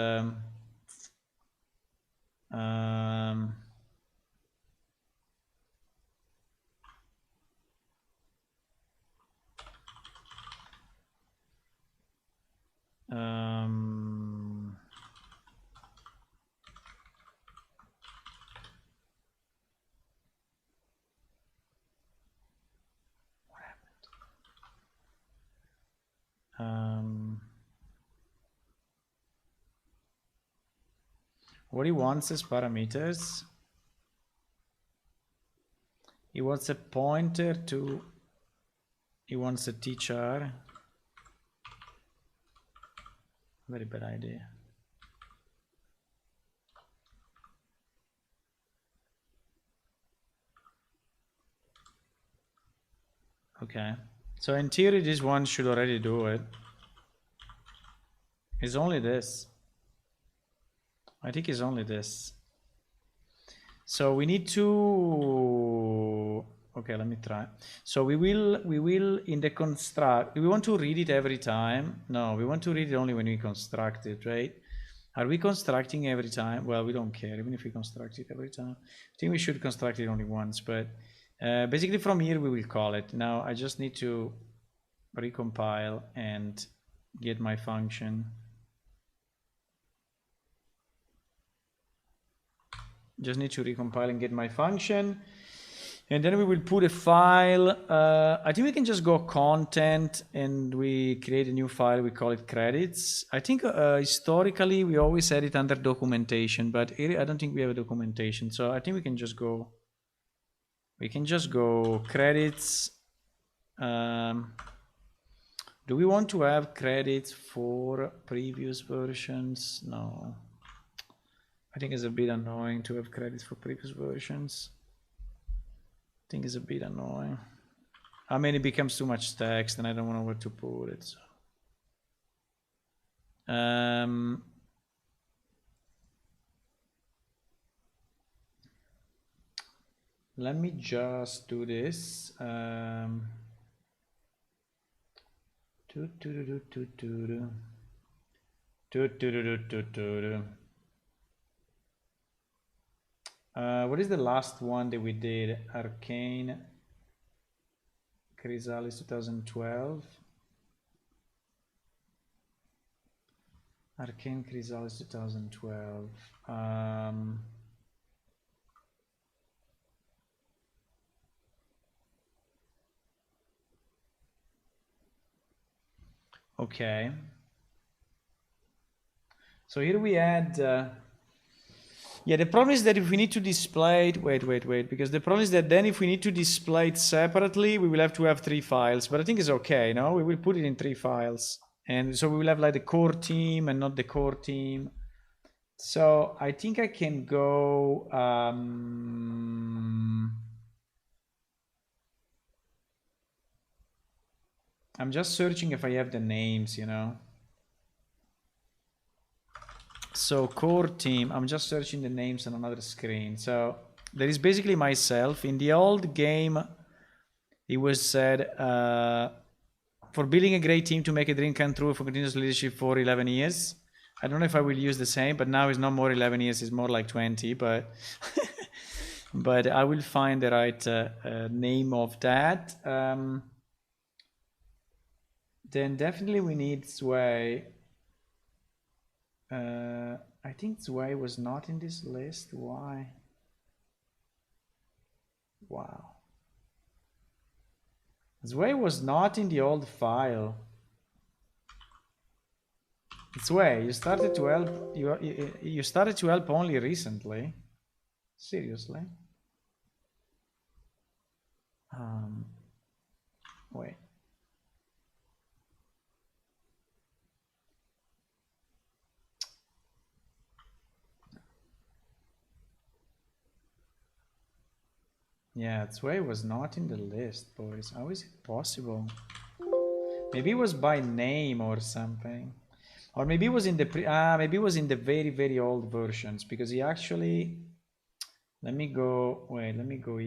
what he wants is parameters. He wants a pointer to, he wants a tchar. Very bad idea. Okay, so in theory this one should already do it. It's only this. I think it's only this. So we need to, okay, let me try. So we will in the construct, do we want to read it every time? No, we want to read it only when we construct it, right? Are we constructing every time? Well, we don't care, even if we construct it every time. I think we should construct it only once, but basically from here we will call it. Now I just need to recompile and get my function. Just need to recompile and get my function, and then we will put a file. I think we can just go content and we create a new file. We call it credits. I think historically we always had it under documentation, but I don't think we have a documentation. So I think we can just go. We can just go credits. Do we want to have credits for previous versions? No. I think it's a bit annoying to have credits for previous versions. I think it's a bit annoying. I mean, it becomes too much text and I don't know where to put it. So. let me just do this. What is the last one that we did? Arcane Chrysalis 2012. Arcane Chrysalis 2012. Okay. So here we add. Yeah, the problem is that if we need to display it, wait, because the problem is that then if we need to display it separately, we will have to have 3 files, but I think it's okay, no? We will put it in 3 files. And so we will have like the core team and not the core team. So I think I can go, I'm just searching if I have the names, you know? So core team, I'm just searching the names on another screen. So there is basically myself. In the old game, it was said, for building a great team to make a dream come true for continuous leadership for 11 years. I don't know if I will use the same, but now it's not more 11 years, it's more like 20, but but I will find the right name of that. Then definitely we need Sway. I think Zwei was not in this list. Why? Wow. Zwei was not in the old file. Zwei, you started to help. You started to help only recently. Seriously. Wait. Yeah, Zwei was not in the list, boys. How is it possible? Maybe it was by name or something. Or maybe it was in the maybe it was in the very, very old versions, because he actually, let me go here. Let me go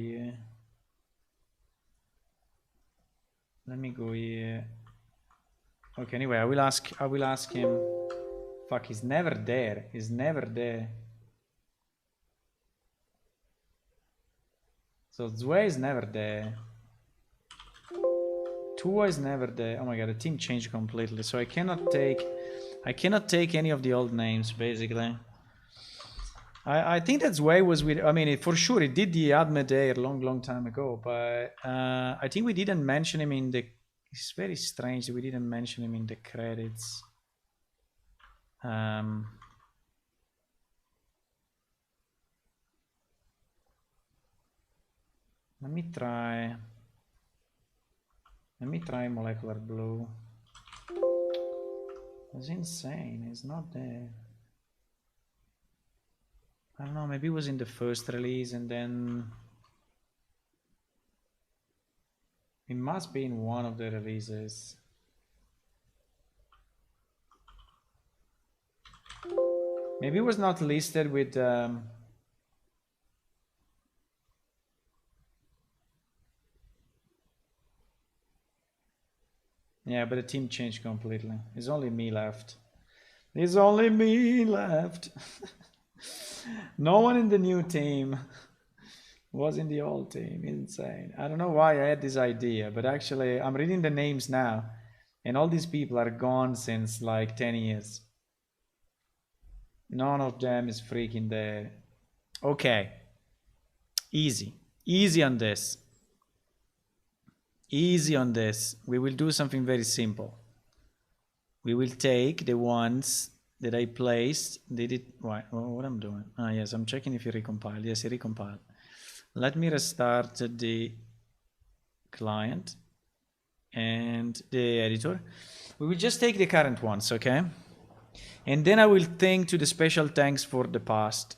here. Okay, anyway, I will ask him. Fuck, he's never there. He's never there. So Zwei is never there. Tua is never there. Oh my god, the team changed completely. So I cannot take any of the old names, basically. I think that Zwei was with, I mean, for sure it did the Adme Day a long time ago, but I think we didn't mention him in the, it's very strange that we didn't mention him in the credits. Let me try Molecular Blue. It's insane, it's not there. I don't know, maybe it was in the first release and then it must be in one of the releases. Maybe it was not listed with yeah, but the team changed completely. There's only me left. There's only me left. No one in the new team was in the old team. Insane. I don't know why I had this idea, but actually I'm reading the names now and all these people are gone since like 10 years. None of them is freaking there. Okay. Easy on this. Easy on this. We will do something very simple. We will take the ones that I placed. Did it right? What I'm doing? Ah, yes, I'm checking if he recompiled. Yes, he recompiled. Let me restart the client and the editor. We will just take the current ones, okay? And then I will think to the special thanks for the past.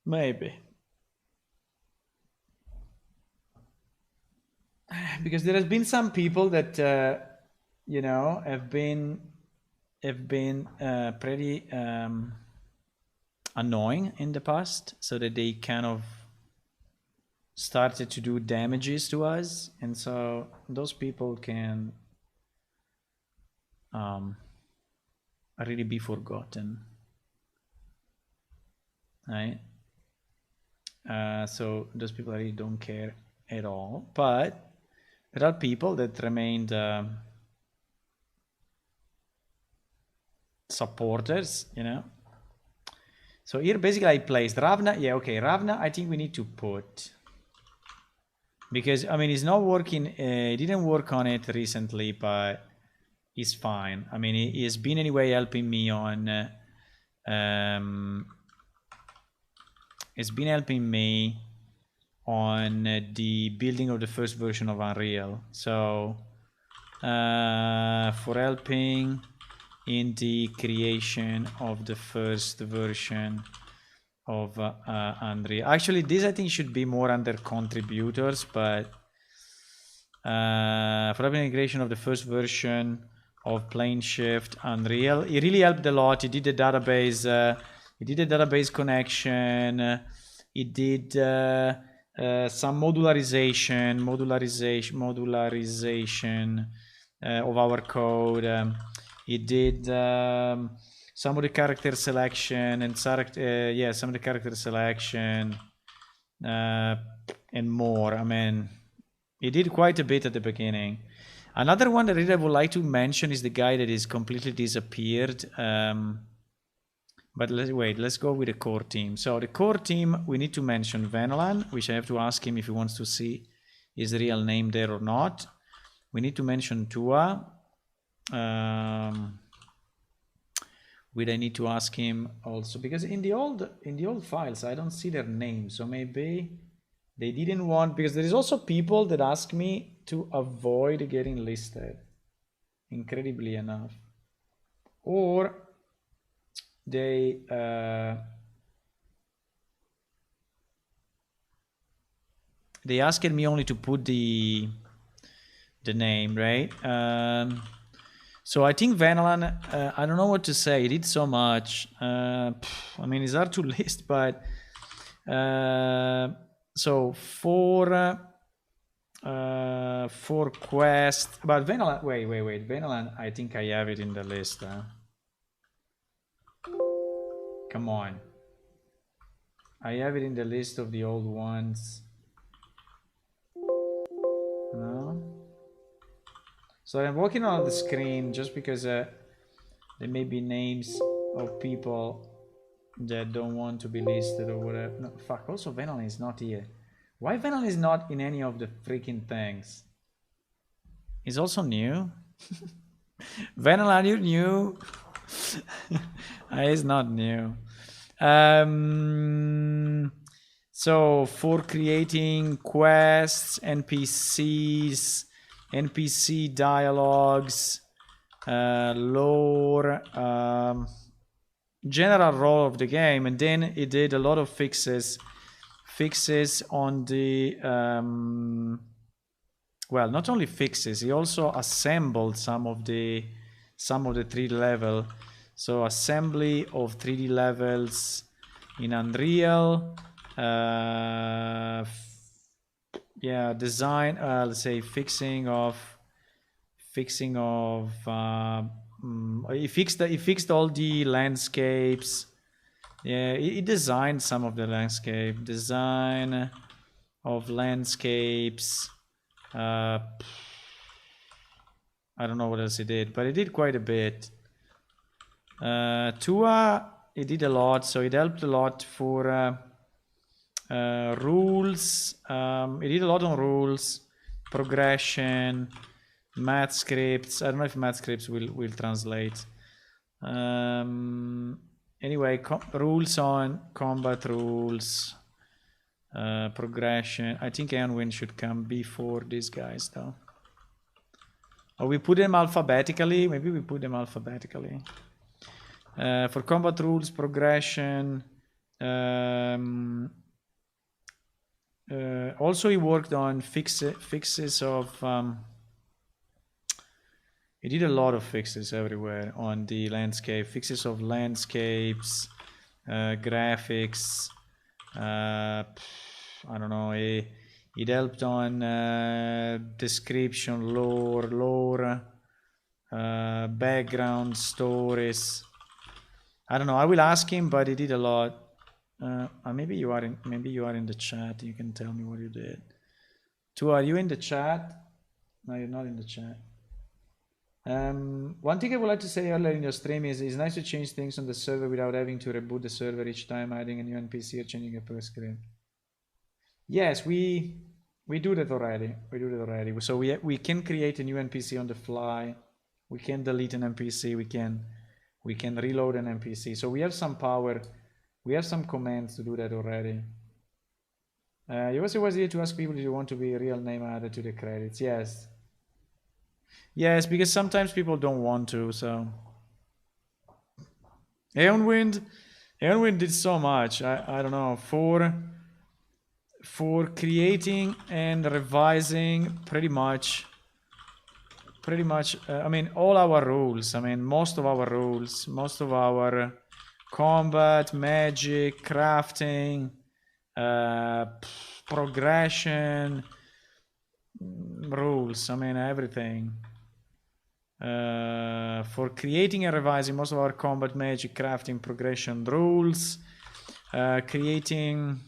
Maybe. Because there has been some people that you know have been pretty annoying in the past, so that they kind of started to do damages to us, and so those people can really be forgotten, right? So those people really don't care at all, but there are people that remained supporters, you know. So here basically I placed Ravna. Yeah, okay, Ravna I think we need to put, because I mean it's not working. It didn't work on it recently, but it's fine. I mean he has been anyway helping me on it's been helping me on the building of the first version of Unreal. So for helping in the creation of the first version of Unreal. Actually, this I think should be more under contributors, but for helping in the creation of the first version of Plane Shift Unreal, it really helped a lot. It did the database. It did a database connection. It did some modularization of our code. It did some of the character selection and some of the character selection and more. I mean, it did quite a bit at the beginning. Another one that I would like to mention is the guy that is completely disappeared. But let's go with the core team. So the core team, we need to mention Venolan, which I have to ask him if he wants to see his real name there or not. We need to mention Tua. Which I need to ask him also, because in the old files I don't see their names, so maybe they didn't want, because there is also people that ask me to avoid getting listed, incredibly enough, or they asked me only to put the name, right? So I think Vanalan, I don't know what to say. He did so much. I mean, it's hard to list, but so for quest, but Vanalan. Wait. Vanalan. I think I have it in the list. Come on. I have it in the list of the old ones. No. So I'm working on the screen just because there may be names of people that don't want to be listed or whatever. No, fuck, also Venom is not here. Why Venom is not in any of the freaking things? He's also new. Venom, are you new? He's not new. So for creating quests, NPCs, NPC dialogues, lore, general role of the game, and then it did a lot of fixes on the well, not only fixes, he also assembled some of the 3D level. So assembly of 3D levels in Unreal. Yeah, design, let's say fixing of he fixed all the landscapes. Yeah, he designed some of the landscape, design of landscapes. I don't know what else he did, but he did quite a bit. Tua, he did a lot, so it helped a lot for rules. He did a lot on rules, progression, math scripts. I don't know if math scripts will translate. Anyway, rules on combat rules, progression. I think Anwin should come before these guys though. Or we put them alphabetically. Maybe we put them alphabetically. For combat rules, progression. Also, he worked on fixes of. He did a lot of fixes everywhere on the landscape. Fixes of landscapes, graphics. I don't know. It helped on description, lore, background stories. I don't know. I will ask him, but he did a lot. Maybe you are in the chat. You can tell me what you did. Tu, are you in the chat? No, you're not in the chat. One thing I would like to say earlier in your stream is it's nice to change things on the server without having to reboot the server each time, adding a new NPC or changing a per script. Yes, we do that already. We do that already. So we can create a new NPC on the fly. We can delete an NPC. We can reload an NPC. So we have some power. We have some commands to do that already. You also was here to ask people if you want to be a real name added to the credits. Yes. Yes, because sometimes people don't want to, so. Eonwind did so much. I don't know, for creating and revising pretty much I mean all our rules. I mean most of our rules, most of our combat, magic, crafting, progression rules. I mean everything. For creating and revising most of our combat, magic, crafting, progression rules, creating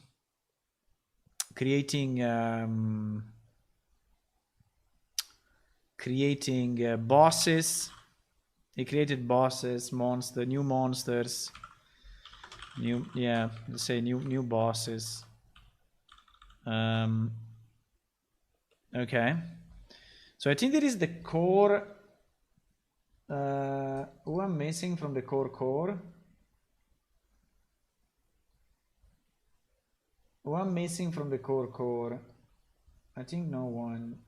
bosses. He created bosses, new monsters, let's say new bosses. Okay, so I think that is the core. Who I'm missing from the core? Who I'm missing from the core? I think no one.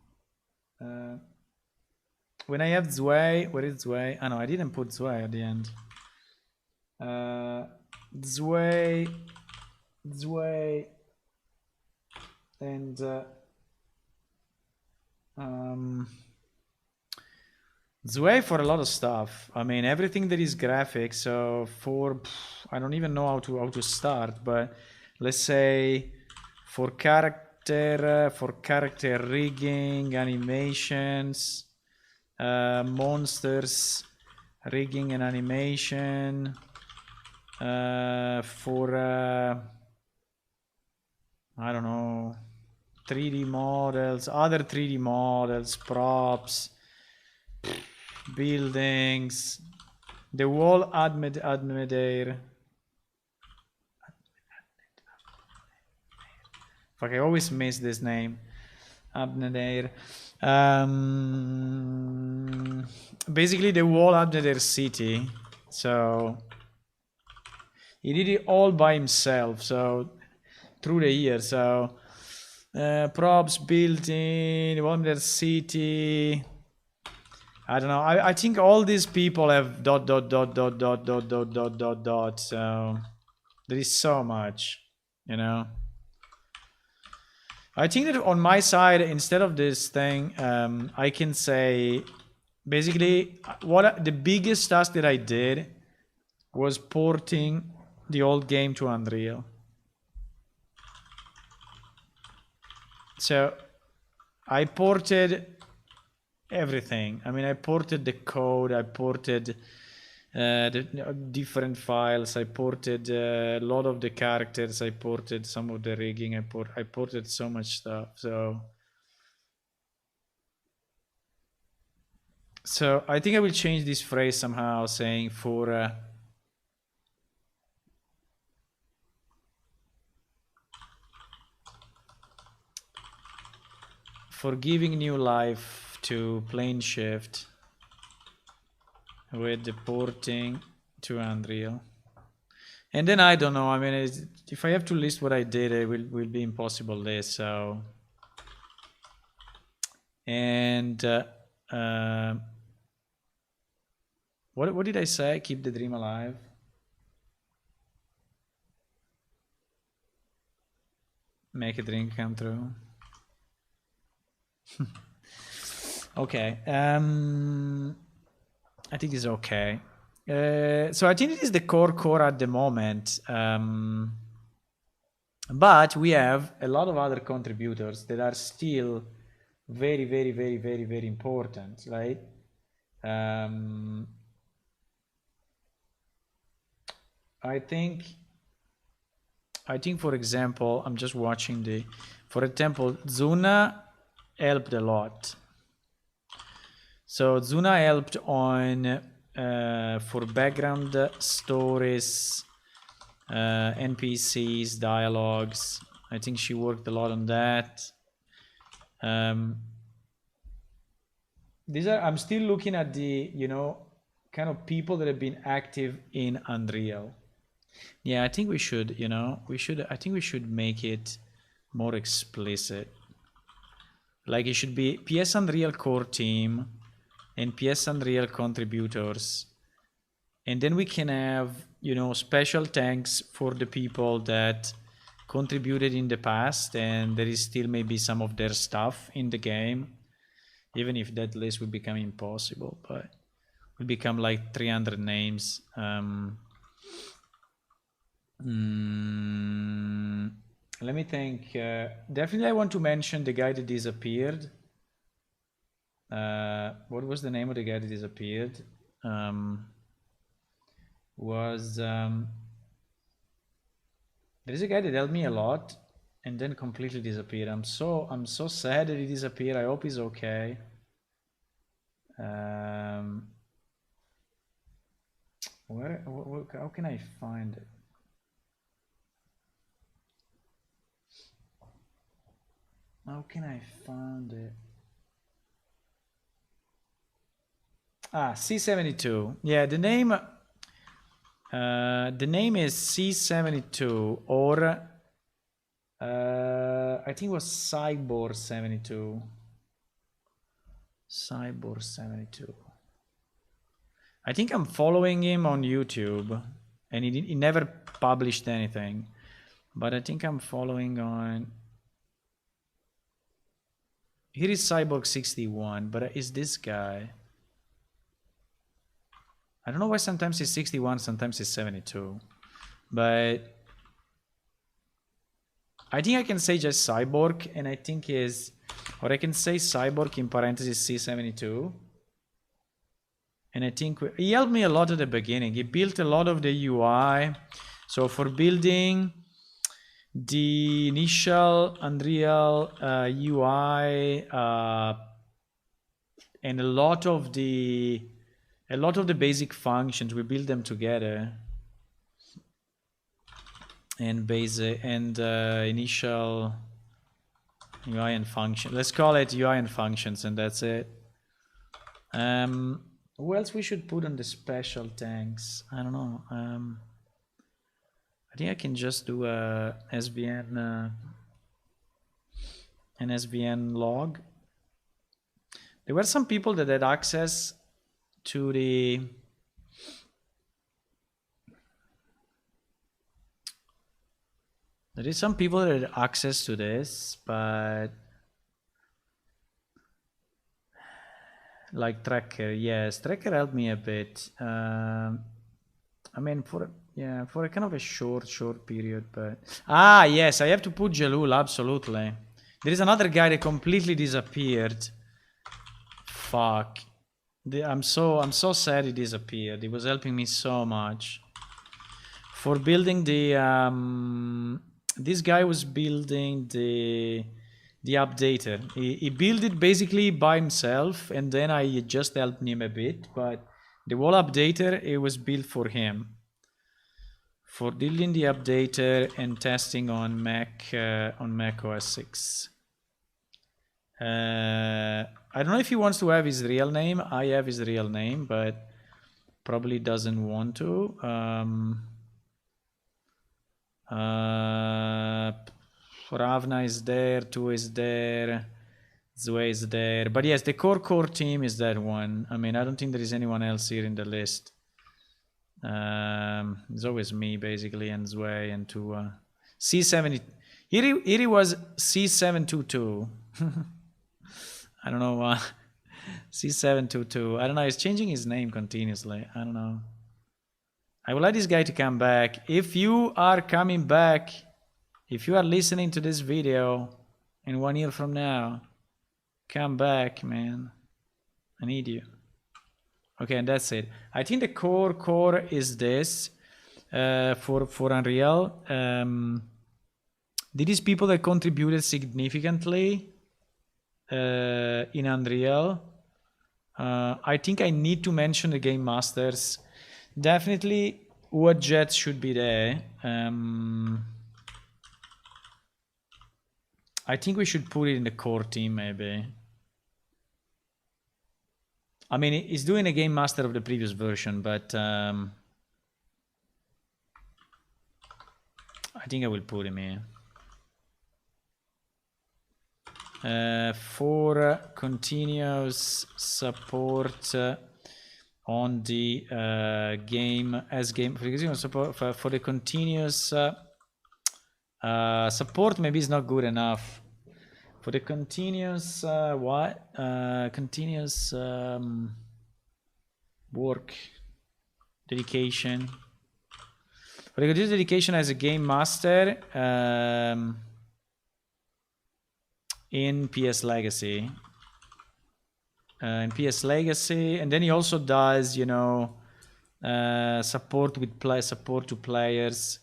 When I have Zwei, where is Zwei? Oh no, I didn't put Zwei at the end. Zwei, and Zwei for a lot of stuff. I mean everything that is graphics. So I don't even know how to start, but let's say for character rigging, animations, monsters rigging and animation, for I don't know, 3D models, other 3D models, props, buildings, the wall Admedair. Fuck, I always miss this name. Admedair. Basically the wall Admedair city. So he did it all by himself. So through the years. So props, building, Admedair city. I don't know. I think all these people have ... So there is so much, you know. I think that on my side, instead of this thing, I can say basically the biggest task that I did was porting the old game to Unreal. So I ported everything. I mean, I ported the code, I ported the different files, I ported a lot of the characters, I ported some of the rigging, I ported so much stuff. So I think I will change this phrase somehow, saying for giving new life to Plane Shift with the porting to Unreal. And then I don't know, I mean, if I have to list what I did, it will be impossible list. So, and what did I say? Keep the dream alive. Make a dream come true. Okay. I think it's okay. So I think it is the core at the moment. But we have a lot of other contributors that are still very important, right? I think, for example, I'm just watching for example, Zuna helped a lot. So Zuna helped on for background stories, NPCs, dialogues. I think she worked a lot on that. I'm still looking at the, kind of people that have been active in Unreal. Yeah, I think we should, I think we should make it more explicit. Like it should be PS Unreal core team and PS Unreal contributors. And then we can have, special thanks for the people that contributed in the past, and there is still maybe some of their stuff in the game, even if that list will become impossible, but will become like 300 names. Let me think. Definitely I want to mention the guy that disappeared. What was the name of the guy that disappeared? There is a guy that helped me a lot and then completely disappeared. I'm so sad that he disappeared. I hope he's okay. How can I find it? How can I find it? C72. Yeah, the name is C72, or I think it was Cyborg 72. Cyborg 72. I think I'm following him on YouTube, and he never published anything, but I think I'm following on. Here is Cyborg 61, but is this guy? I don't know why sometimes it's 61, sometimes it's 72, but I think I can say just Cyborg, and I think or I can say Cyborg in parentheses C72. And I think he helped me a lot at the beginning. He built a lot of the UI. So for building the initial Unreal UI and a lot of the basic functions, we build them together. And initial UI and function. Let's call it UI and functions, and that's it. Who else we should put on the special thanks? I don't know. I think I can just do a SVN, an SVN log. There were some people that had access to the there is some people that had access to this, but like Tracker, yes, Tracker helped me a bit. I mean, for a kind of a short period, but yes, I have to put Jalul, absolutely. There is another guy that completely disappeared. Fuck. I'm so sad he disappeared. He was helping me so much. For building the this guy was building the updater. He built it basically by himself, and then I just helped him a bit, but the whole updater, it was built for him. For building the updater and testing on Mac OS 6. I don't know if he wants to have his real name. I have his real name, but probably doesn't want to. Ravna is there, Tu is there, Zue is there. But yes, the core team is that one. I mean, I don't think there is anyone else here in the list. It's always me, basically, and Zue and Tua. C70. Here he was C722. I don't know why. C722. I don't know. He's changing his name continuously. I don't know. I would like this guy to come back. If you are coming back, if you are listening to this video in 1 year from now, come back, man. I need you. Okay, and that's it. I think the core is this for Unreal. These people that contributed significantly in Unreal. I think I need to mention the game masters. Definitely, what Jets should be there. I think we should put it in the core team, maybe. I mean, he's doing a game master of the previous version, but I think I will put him here. For continuous support on the game support for the continuous support maybe is not good enough. For the continuous continuous work dedication. For the continuous dedication as a game master in PS Legacy. In PS Legacy, and then he also does, you know, support to players.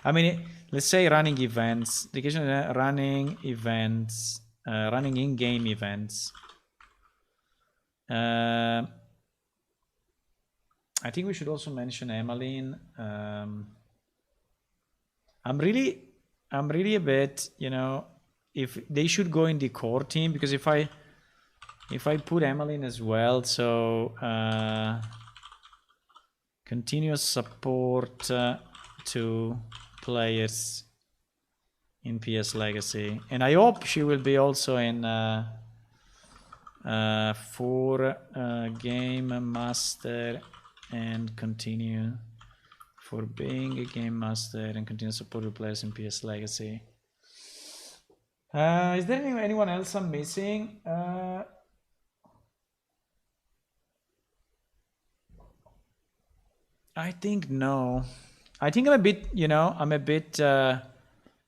I mean, let's say running events, dedication running events, running in-game events. I think we should also mention Emmeline. I'm really a bit, you know, if they should go in the core team, because if I put Emmeline as well, so continuous support to players in PS Legacy, and I hope she will be also in for game master and continue for being a game master and continue support to players in PS Legacy. Is there anyone else I'm missing? I think no. I think I'm a bit, you know,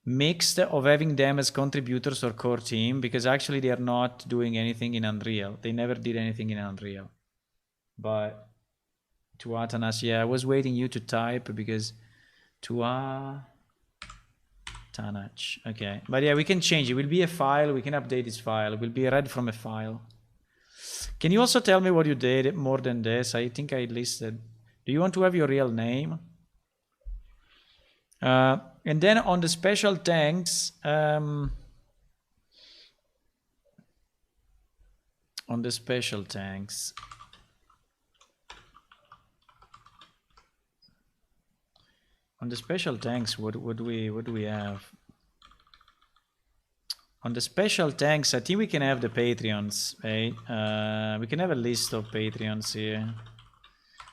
mixed of having them as contributors or core team, because actually they are not doing anything in Unreal. They never did anything in Unreal. But to Atanas, yeah, I was waiting you to type because to Tanach. Okay, but yeah, we can change. It will be a file. We can update this file. It will be read from a file. Can you also tell me what you did more than this? I think I listed. Do you want to have your real name? And then on the special thanks, on the special thanks, what do we have? On the special thanks, I think we can have the Patreons, right? We can have a list of Patreons here.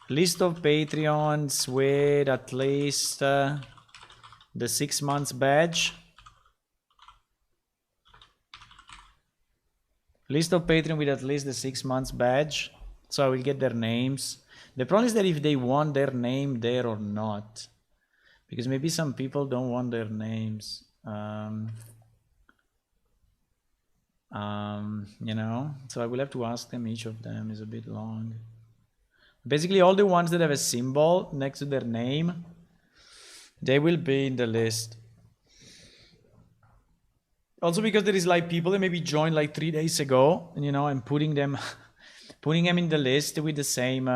List of Patreons with at least the 6 months badge. List of Patreon with at least the 6 months badge. So I will get their names. The problem is that if they want their name there or not. Because maybe some people don't want their names. You know, so I will have to ask them. Each of them is a bit long. Basically, all the ones that have a symbol next to their name, they will be in the list. Also because there is like people that maybe joined like 3 days ago, and you know, I'm putting them in the list with the same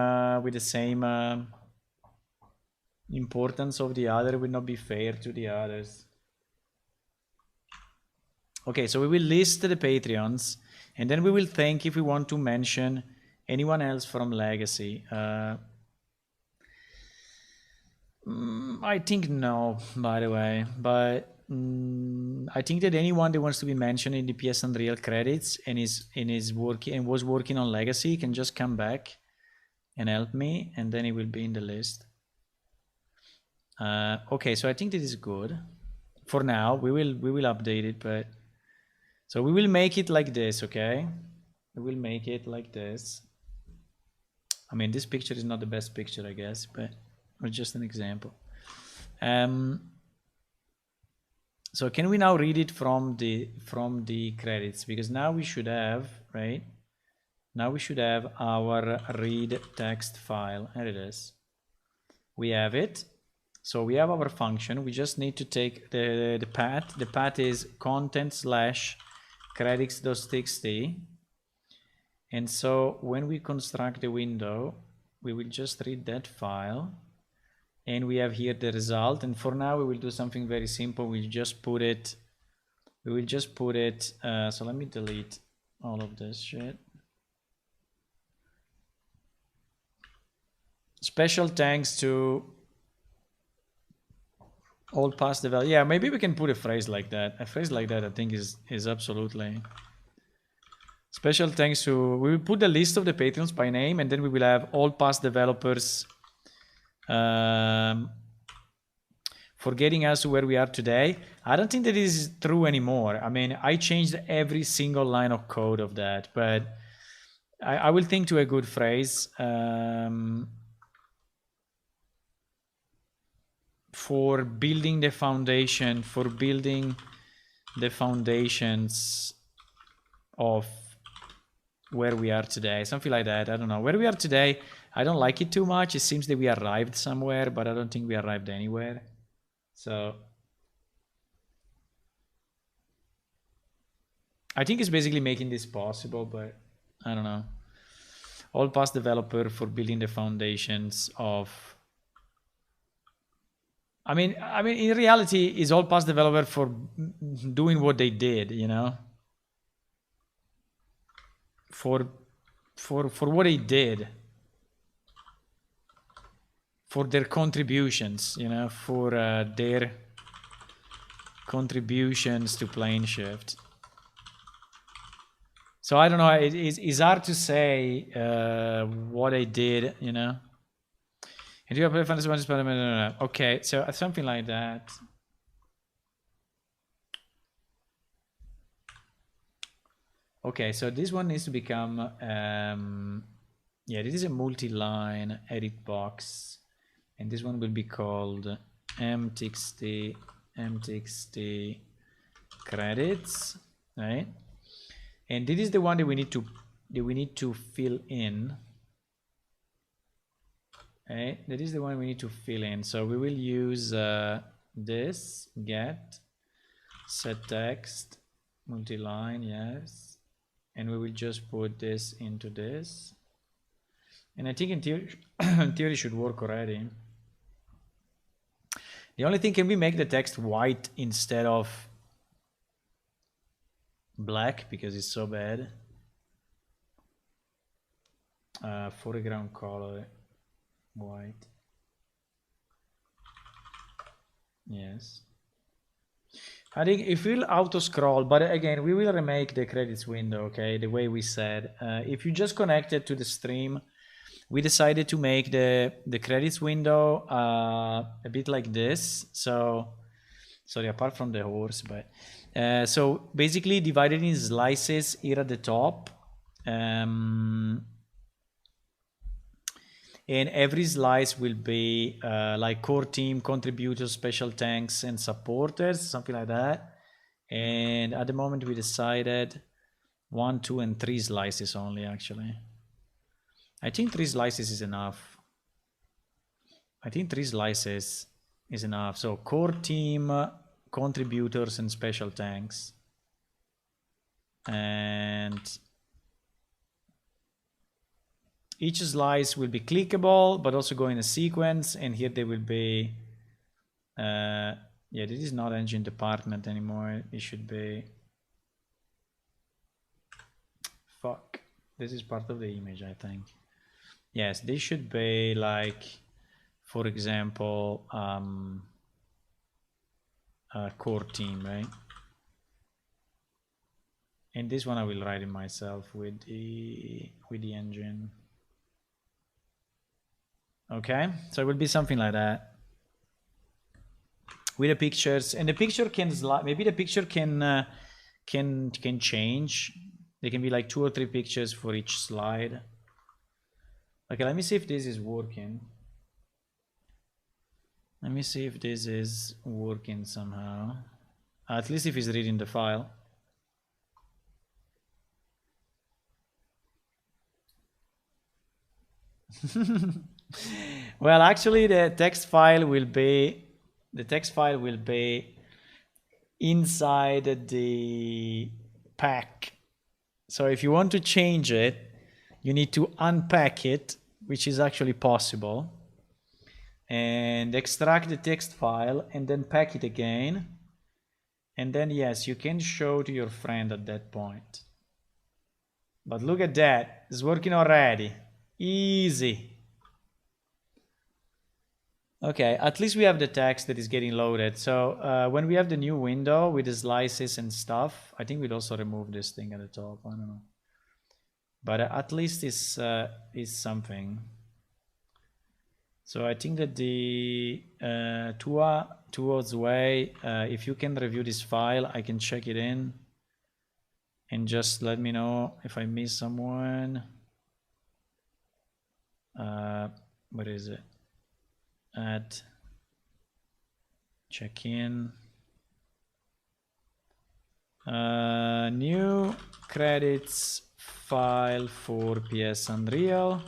importance of the other will not be fair to the others. Okay, so we will list the Patreons, and then we will think if we want to mention anyone else from Legacy. I think no, by the way, but I think that anyone that wants to be mentioned in the PS Unreal credits and was working on Legacy can just come back and help me, and then it will be in the list. Okay, so I think this is good for now. We will update it, but so we will make it like this. Okay, we will make it like this. I mean, this picture is not the best picture, I guess, but it's just an example. So can we now read it from the credits? Because now we should have, right? Now we should have our read text file. Here it is. We have it. So we have our function. We just need to take the path. The path is content/credits.txt. And so when we construct the window, we will just read that file. And we have here the result. And for now, we will do something very simple. We'll just put it. We will just put it. So let me delete all of this shit. Special thanks to all past developers. Yeah, maybe we can put a phrase like that. A phrase like that, I think, is absolutely. Special thanks to. We will put the list of the patrons by name, and then we will have all past developers. For getting us to where we are today. I don't think that this is true anymore. I mean, I changed every single line of code of that, but I will think to a good phrase for building the foundation, for building the foundations of where we are today, something like that. I don't know. Where we are today, I don't like it too much. It seems that we arrived somewhere, but I don't think we arrived anywhere. So I think it's basically making this possible, but I don't know. All past developer for building the foundations of. I mean, in reality, is all past developer for doing what they did, you know. For what they did. For their contributions, you know, for their contributions to plane shift. So I don't know, it's hard to say what I did, you know. And you have okay, so something like that. Okay, so this one needs to become, yeah, this is a multi-line edit box. And this one will be called mtxt credits, right? And this is the one that we need to fill in. Okay, that is the one we need to fill in. So we will use this get set text multi-line, yes, and we will just put this into this. And I think in theory should work already. The only thing, can we make the text white instead of black because it's so bad? Foreground color white. Yes. I think if we'll auto scroll, but again, we will remake the credits window, okay, the way we said. If you just connected to the stream, we decided to make the credits window a bit like this. So, sorry, apart from the horse, but so basically divided in slices here at the top. And every slice will be like core team, contributors, special thanks, and supporters, something like that. And at the moment we decided 1, 2, and 3 slices only, actually. I think 3 slices is enough. I think 3 slices is enough. So core team, contributors, and special thanks. And each slice will be clickable, but also go in a sequence. And here they will be, yeah, this is not engine department anymore. It should be, fuck, this is part of the image, I think. Yes, this should be like, for example, core team, right? And this one I will write it myself with the engine. Okay, so it will be something like that with the pictures, and the picture can slide. Maybe the picture can change. There can be like 2 or 3 pictures for each slide. Okay, let me see if this is working. Let me see if this is working somehow. At least if he's reading the file. Well, actually, the text file will be inside the pack. So if you want to change it, you need to unpack it, which is actually possible, and extract the text file and then pack it again. And then, yes, you can show to your friend at that point. But look at that, it's working already. Easy. Okay, at least we have the text that is getting loaded. So when we have the new window with the slices and stuff, I think we'd also remove this thing at the top. I don't know. But at least it's something. So I think that the towards way, if you can review this file, I can check it in. And just let me know if I miss someone. What is it? Add, check in. New credits file for PS Unreal.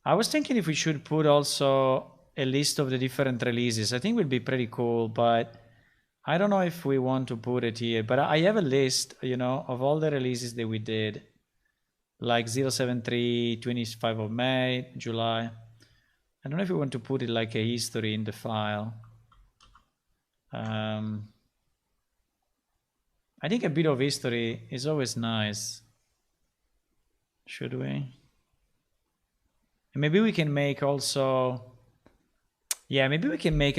I was thinking if we should put also a list of the different releases. I think it would be pretty cool, but I don't know if we want to put it here. But I have a list, you know, of all the releases that we did, like 073, 25 of May, July. I don't know if we want to put it like a history in the file. I think a bit of history is always nice. Should we? And maybe we can make also, yeah, maybe we can make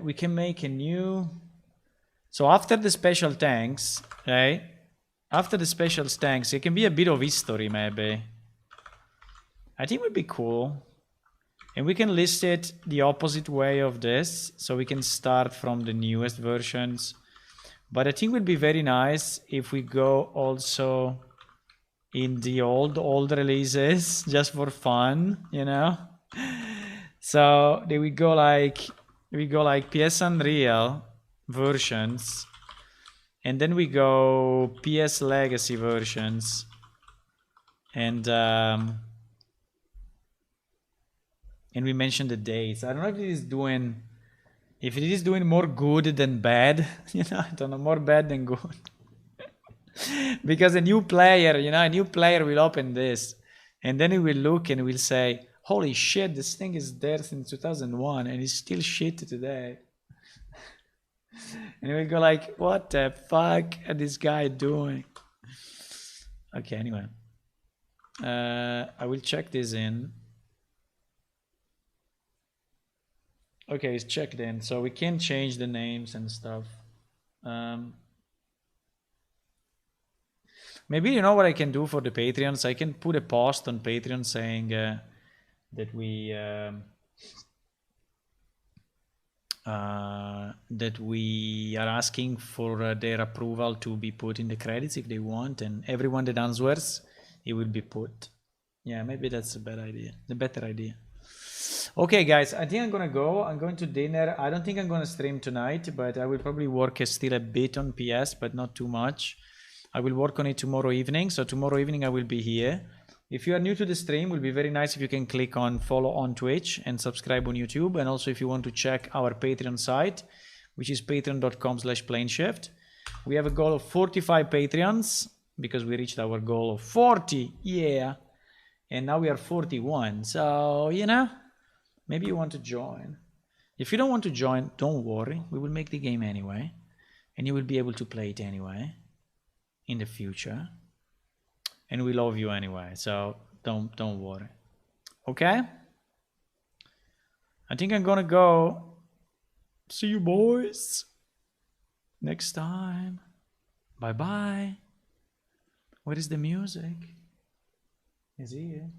we can make a new, so after the special tanks, right? After the special tanks, it can be a bit of history maybe. I think it would be cool. And we can list it the opposite way of this, so we can start from the newest versions. But I think it would be very nice if we go also in the old releases, just for fun, you know. So then we go like PS Unreal versions, and then we go PS Legacy versions, and we mention the dates. I don't know if it is doing, more good than bad. You know, I don't know, more bad than good. Because a new player will open this, and then he will look and will say, holy shit, this thing is there since 2001 and it's still shit today. And he will go like, what the fuck is this guy doing? Okay, anyway. I will check this in. Okay, it's checked in, so we can change the names and stuff. Maybe you know what I can do for the Patreons? I can put a post on Patreon saying that we are asking for their approval to be put in the credits if they want, and everyone that answers, it will be put. Yeah, maybe that's a better idea. Okay, guys, I think I'm gonna go. I'm going to dinner. I don't think I'm gonna stream tonight, but I will probably work still a bit on PS, but not too much. I will work on it tomorrow evening. So tomorrow evening I will be here. If you are new to the stream, it will be very nice if you can click on follow on Twitch and subscribe on YouTube. And also if you want to check our Patreon site, which is patreon.com/planeshift. We have a goal of 45 Patreons because we reached our goal of 40. Yeah. And now we are 41. So, you know, maybe you want to join. If you don't want to join, don't worry. We will make the game anyway. And you will be able to play it anyway in the future. And we love you anyway. So don't worry. Okay? I think I'm gonna go. See you boys next time. Bye-bye. Where is the music? Is he here?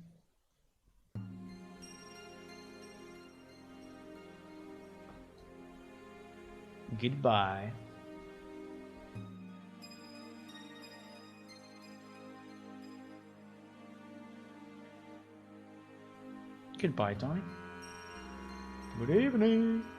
Goodbye. Goodbye, Tony. Good evening.